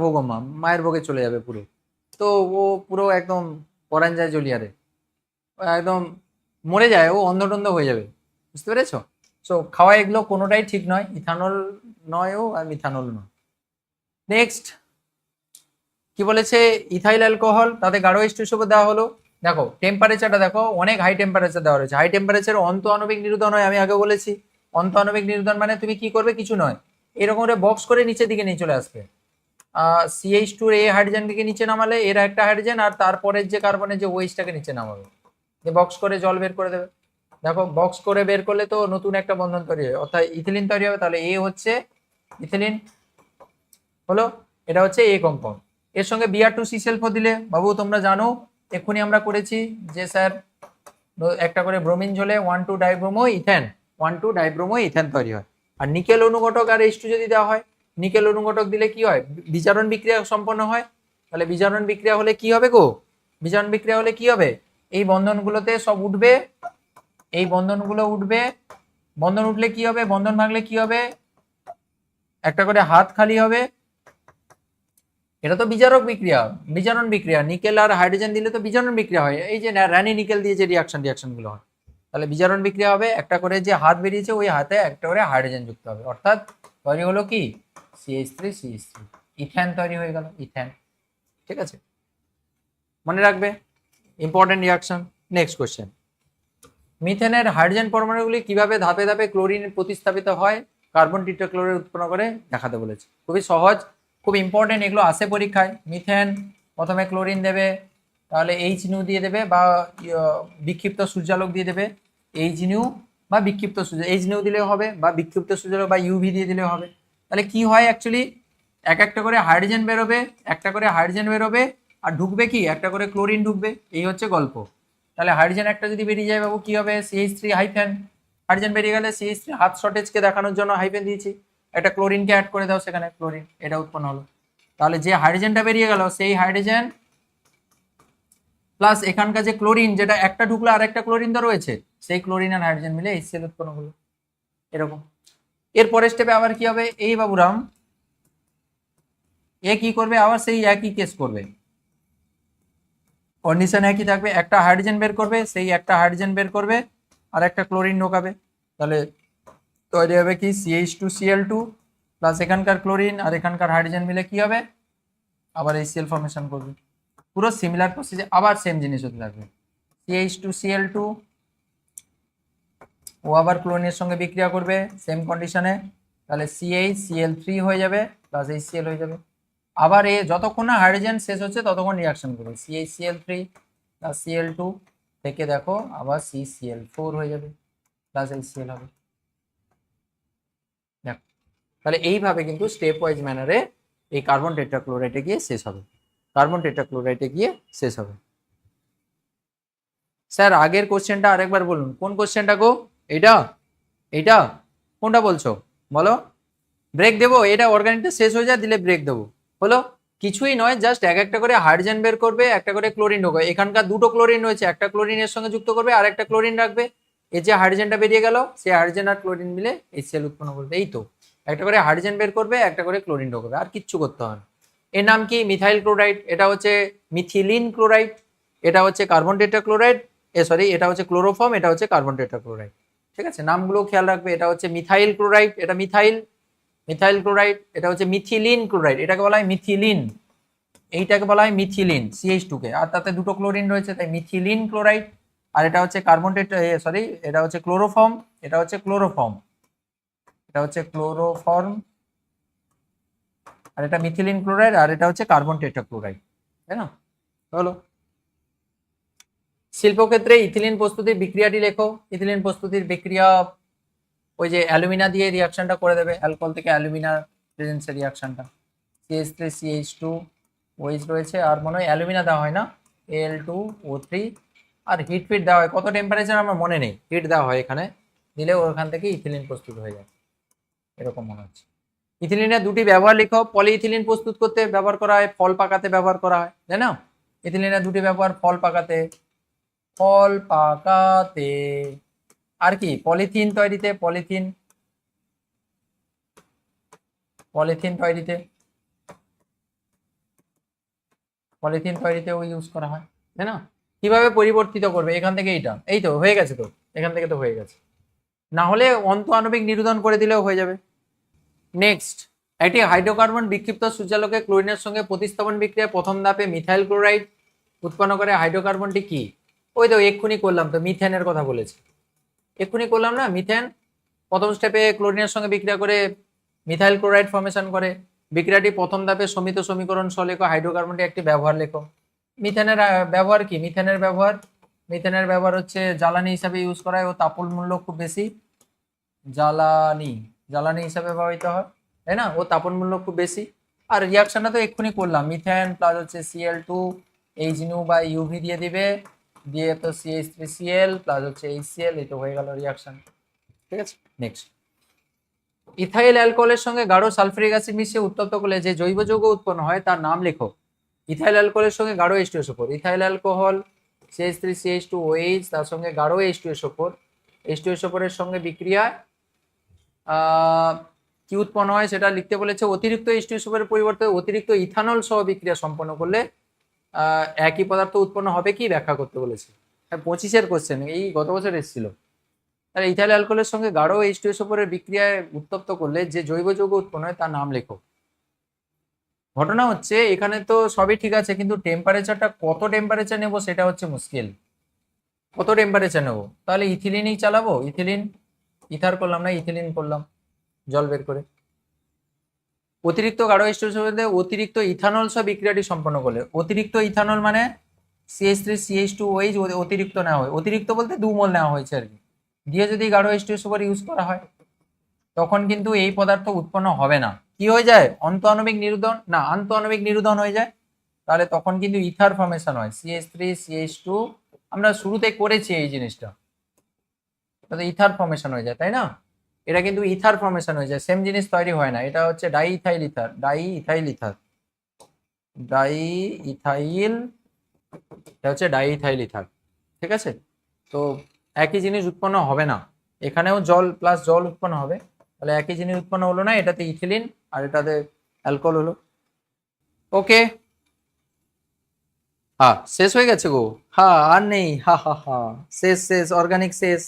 ভোগমাম মায়ের ভোগে চলে যাবে পুরো, তো ও পুরো একদম পরাণ যায় জলিয়ারে, একদম মরে যায়, ও অন্ধটন্ধ হয়ে যাবে, বুঝতে পেরেছো? সো খাওয়া এগুলো কোনোটাই ঠিক নয়, ইথানল নয় ও আর মিথানল নয়। নেক্সট কি বলেছে, ইথাইল অ্যালকোহল তাদের গাঢ় H2 হিসেবে দেওয়া হলো। দেখো টেম্পারেচারটা দেখো, অনেক হাই টেম্পারেচার দেওয়া রয়েছে। হাই টেম্পারেচার অন্ত আণবিক নিরোধন হয়, আমি আগে বলেছি। অন্ত আণবিক নিরোধন মানে তুমি কি করবে, কিছু নয়, এরকম করে বক্স করে নিচের দিকে নিয়ে চলে আসবে। CH2 এ হাইড্রোজেনকে নিচে নামালে এর একটা হাইড্রোজেন, আর তারপরের যে কার্বনের যে ওয়েস্টটাকে নিচে নামাবে, যে বক্স করে জল বের করে দেবে। দেখো বক্স করে বের করলে তো নতুন একটা বন্ধন তৈরি হবে, অর্থাৎ ইথিলিন তৈরি হবে। তাহলে এ হচ্ছে ইথিলিন হলো, এটা হচ্ছে এ কম্পাউন্ড। এর সঙ্গে Br2CCl4 দিলে, বাবু তোমরা জানো এক্ষুনি আমরা করেছি যে স্যার একটা করে ব্রোমিন ঝোলে 1,2 ডাইব্রোমো ইথেন, 1,2 ডাইব্রোমো ইথেন তৈরি হয়। আর নিকেল অনুঘটক আর H2 যদি দেওয়া হয়, নিকেল অনুঘটক দিলে কি হয়, বিজারণ বিক্রিয়া সম্পন্ন হয়। তাহলে বিজারণ বিক্রিয়া হলে কি হবে গো, বিজারণ বিক্রিয়া হলে কি হবে, এই বন্ধনগুলোতে সব উঠবে, এই বন্ধনগুলো উঠবে, বন্ধন উঠলে কি হবে, বন্ধন ভাঙলে কি হবে, একটা করে হাত খালি হবে। এটা তো বিজারক বিক্রিয়া, বিজারণ বিক্রিয়া, নিকেল আর হাইড্রোজেন দিলে তো বিজারণ বিক্রিয়া হয়, এই যে রানি নিকেল দিয়ে যে রিয়াকশন গুলো হয়, তাহলে বিজারণ বিক্রিয়া হবে, একটা করে যে হাত বেরিয়েছে ওই হাতে একটা করে হাইড্রোজেন যুক্ত হবে, অর্থাৎ তৈরি হলো কি CH3CH3, ইথেন তৈরি হয়ে গেল, ইথেন। ঠিক আছে, মনে রাখবে, ইম্পর্টেন্ট রিয়াকশন। নেক্সট কোশ্চেন, মিথেনের হাইড্রোজেন পরমাণুগুলি কিভাবে ধাপে ধাপে ক্লোরিন প্রতিস্থাপিত হয় কার্বন টেট্রাক্লোরাইড উৎপন্ন করে দেখাতে বলেছে। খুবই সহজ, খুব ইম্পর্টেন্ট, এগুলো আসে পরীক্ষায়। মিথেন প্রথমে ক্লোরিন দেবে, তাহলে H₈ দিয়ে দেবে বা বিক্ষিপ্ত সূর্যালোক দিয়ে দেবে, H₈ বা বিক্ষিপ্ত সূর্য, H₈ দিলেও হবে বা বিক্ষিপ্ত সূর্যালোক বা UV দিয়ে দিলেও হবে। তাহলে কি হয় অ্যাকচুয়ালি, এক একটা করে হাইড্রোজেন বেরোবে, একটা করে হাইড্রোজেন বেরোবে, আর ঢুকবে কি, একটা করে ক্লোরিন ঢুকবে, এই হচ্ছে গল্প। তাহলে হাইড্রোজেন একটা যদি বেরিয়ে যায় বাবু কি হবে, CH3 হাইফেন, হাইড্রোজেন বেরিয়ে গেলে CH3 হাত শর্টেজকে দেখানোর জন্য হাইফেন দিয়েছি, একটা ক্লোরিনকে অ্যাড করে দাও সেখানে, ক্লোরিন, এটা উৎপন্ন হলো। তাহলে যে হাইড্রোজেনটা বেরিয়ে গেল সেই হাইড্রোজেন প্লাস এখানকার যে ক্লোরিন, যেটা একটা ঢুকলো আর একটা ক্লোরিন তো রয়েছে, সেই ক্লোরিন আর হাইড্রোজেন মিলে HCl উৎপন্ন হলো, এরকম। এরপরের স্টেপে আবার কি হবে, এই বাবুরাম এ কি করবে, আবার সেই একই কেস করবে, কন্ডিশন একই থাকবে, একটা হাইড্রোজেন বের করবে, সেই একটা হাইড্রোজেন বের করবে আর একটা ক্লোরিন ঢোকাবে, তাহলে তৈরি হবে কি CH2Cl2 প্লাস এখানকার ক্লোরিন আর এখানকার হাইড্রোজেন মিলে কি হবে, আবার HCl ফর্মেশন করবে। পুরো সিমিলার প্রসিজার, আবার সেম জিনিস হতে থাকবে, CH2Cl2 ও আবার ক্লোরিনের সঙ্গে বিক্রিয়া করবে সেম কন্ডিশনে, তাহলে CH_Cl3 হয়ে যাবে প্লাস HCl হয়ে যাবে। আবার এ যতক্ষণ না হাইড্রোজেন শেষ হচ্ছে ততক্ষণ রিয়াকশন করবে, CH_Cl3 প্লাস Cl2 থেকে দেখো আবার CCl4 হয়ে যাবে প্লাস HCl হবে। দেখো তাহলে এইভাবে কিন্তু স্টেপ ওয়াইজ ম্যানারে এই কার্বন টেট্রাক্লোরাইডে গিয়ে শেষ হবে, কার্বন টেট্রাক্লোরাইডে গিয়ে শেষ হবে। স্যার আগের কোশ্চেনটা আরেকবার বলুন, কোন কোশ্চেনটা গো, এইটা, এইটা কোনটা বলছো বলো, ব্রেক দেবো, এটা অর্গানিকটা শেষ হয়ে যায় দিলে ব্রেক দেবো, হলো কিছুই নয়, জাস্ট এক একটা করে হাইড্রোজেন বের করবে, একটা করে ক্লোরিন ঢোকাবে, এখানকার দুটো ক্লোরিন রয়েছে, একটা ক্লোরিনের সঙ্গে যুক্ত করবে আর একটা ক্লোরিন রাখবে, এই যে হাইড্রোজেনটা বেরিয়ে গেল সেই হাইড্রোজেন আর ক্লোরিন মিলে HCl উৎপন্ন করবে, এই তো, একটা করে হাইড্রোজেন বের করবে, একটা করে ক্লোরিন ঢোকাবে, আর কিচ্ছু করতে হয় না। এর নাম কি, মিথাইল ক্লোরাইড, এটা হচ্ছে মিথিলিন ক্লোরাইড, এটা হচ্ছে কার্বন টেট্রাক্লোরাইড, সরি এটা হচ্ছে ক্লোরোফর্ম, এটা হচ্ছে কার্বন টেট্রাক্লোরাইড। ঠিক আছে, নামগুলো খেয়াল রাখবে, এটা হচ্ছে মিথাইল ক্লোরাইড, এটা মিথাইল, মিথাইল ক্লোরাইড, এটা হচ্ছে মিথিলিন ক্লোরাইড, এটাকে বলা হয় মিথিলিন, এইটাকে বলা হয় মিথিলিন CH2 কে, আর তাতে দুটো ক্লোরিন রয়েছে তাই মিথিলিন ক্লোরাইড, আর এটা হচ্ছে কার্বন সরি, এটা হচ্ছে ক্লোরোফর্ম, এটা হচ্ছে ক্লোরোফর্ম, এটা হচ্ছে ক্লোরোফর্ম, আর এটা মিথিলিন ক্লোরাইড, আর এটা হচ্ছে কার্বন টেট্রাক্লোরাইড, তাই না? হলো। শিল্পক্ষেত্রে ইথিলিন প্রস্তুতির বিক্রিয়াটি লেখো। ইথিলিন প্রস্তুতির বিক্রিয়া ওই যে অ্যালুমিনা দিয়ে রিয়াকশনটা করে দেবে, অ্যালকোহল থেকে অ্যালুমিনার প্রেজেন্সের রিয়াকশনটা। CH3 CH2 ওএইচ রয়েছে, আর মনে হয় অ্যালুমিনা দেওয়া হয় না, Al2O3, আর হিট ফিট দেওয়া হয়। কত টেম্পারেচার আমার মনে নেই, হিট দেওয়া হয় এখানে, দিলে ওখান থেকে ইথিলিন প্রস্তুত হয়ে যায়, এরকম মনে হচ্ছে। ইথিলিনের দুটি ব্যবহার লিখো। পলিইথিলিন প্রস্তুত করতে ব্যবহার করা হয়, ফল পাকাতে ব্যবহার করা হয়, তাই না? ইথিলিনের দুটি ব্যবহার, ফল পাকাতে, ফল পাকাতে, আর কি পলিথিন তৈরিতে, পলিথিন, পলিথিন তৈরিতে, পলিথিন তৈরিতেও ইউজ করা হয়, তাই না? কিভাবে পরিবর্তিত করবে এখান থেকে, এইটা এই তো হয়ে গেছে, তো এখান থেকে তো হয়ে গেছে, না হলে অন্ত আণবিক নিরোধন করে দিলেও হয়ে যাবে। নেক্সট, একটি হাইড্রোকার্বন বিক্ষিপ্ত সূর্যালোকে ক্লোরিনের সঙ্গে প্রতিস্থাপন বিক্রিয়া প্রথম ধাপে মিথাইল ক্লোরাইড উৎপন্ন করে। হাইড্রোকার্বনটি কি? ওই তো এক্ষুনি করলাম, তো মিথেনের কথা বলেছি, এক্ষুনি করলাম না, মিথেন প্রথম স্টেপে ক্লোরিনের সঙ্গে বিক্রিয়া করে মিথাইল ক্লোরাইড ফর্মেশন করে। বিক্রিয়াটি প্রথম ধাপে সমিত সমীকরণ সহ লেখো। হাইড্রোকার্বনটি একটি ব্যবহার লেখো। মিথেনের ব্যবহার কি? মিথেনের ব্যবহার হচ্ছে জ্বালানি হিসাবে ইউজ করা হয়, ও তাপল মূল্য খুব বেশি, জ্বালানি হিসাবে ব্যবহৃত হয়, তাই না? ও তাপন মূল্য খুব বেশি। আর রিয়াকশনটা তো এক্ষুনি করলাম, মিথেন প্লাস হচ্ছে Cl2 H বা ইউভি দিয়ে দিবে, দিয়ে তো CH3Cl প্লাস হচ্ছে HCl, এই তো হয়ে গেল রিয়াকশন, ঠিক আছে। নেক্সট, ইথাইল অ্যালকোহলের সঙ্গে গাঢ় সালফারিক অ্যাসিড মিশিয়ে উত্তপ্ত করলে যে জৈব যৌগ উৎপন্ন হয় তার নাম লেখো। ইথাইল অ্যালকোহলের সঙ্গে গাঢ় H2SO4, ইথাইল অ্যালকোহল CH3CH2OH, তার সঙ্গে গাঢ় H2SO4, H2SO4 এর সঙ্গে বিক্রিয়ায় কি উৎপন্ন হয় সেটা লিখতে বলেছে। অতিরিক্ত H2SO4 এর পরিবর্তে অতিরিক্ত ইথানল সহ বিক্রিয়া সম্পন্ন করলে একই পদার্থ উৎপন্ন হবে কি, ব্যাখ্যা করতে বলেছে। 25-এর কোশ্চেন, এই গত বছর এসেছিল। তাহলে ইথাইল অ্যালকোহলের সঙ্গে গাঢ় H2SO4 এর বিক্রিয়ায় উত্তপ্ত করলে যে জৈব যৌগ উৎপন্ন হয় তার নাম লেখো। ঘটনা হচ্ছে এখানে তো সবই ঠিক আছে, কিন্তু টেম্পারেচারটা কত টেম্পারেচার নেব সেটা হচ্ছে মুশকিল। কত টেম্পারেচার নেব? তাহলে ইথিলিনই চালাবো, ইথিলিন, ইথার করলাম না, ইথিলিন করলাম জল বের করে। অতিরিক্ত গাঢ় H2SO4 অতিরিক্ত ইথানল সহ বিক্রিয়াটি সম্পন্ন করলে, অতিরিক্ত ইথানল মানে CH3CH2OH অতিরিক্ত নেওয়া হয়, অতিরিক্ত বলতে 2 মোল নেওয়া হয়েছে আর কি, দিয়ে যদি গাঢ় H2SO4 ইউজ করা হয় তখন কিন্তু এই পদার্থ উৎপন্ন হবে না। কি হয়ে যায়? আন্তঃআণবিক নিরোধন, না আন্তঃআণবিক নিরোধন হয়ে যায়, তাহলে তখন কিন্তু ইথার ফর্মেশন হয়, CH3CH2, আমরা শুরুতে করেছি এই জিনিসটা, তাহলে ইথার ফর্মেশন হয়ে যায়, তাই না? এটা কিন্তু ইথার ফর্মেশন হয়ে যায়, সেম জিনিস তৈরি হয় না, এটা হচ্ছে diethyl ether, diethyl ether, diethyl, এটা হচ্ছে ডাইইথাইল ইথার, ঠিক আছে। তো একই জিনিস উৎপন্ন হবে না, এখানেও জল প্লাস জল উৎপন্ন হবে, তাহলে একই জিনিস উৎপন্ন হলো না, এটাতে ইথিলিন আর এটাতে অ্যালকোহল হলো। ওকে, হ্যাঁ শেষ হয়ে গেছে গো, হ্যাঁ আর নেই, হা হা হা, শেষ শেষ, অর্গানিক শেষ।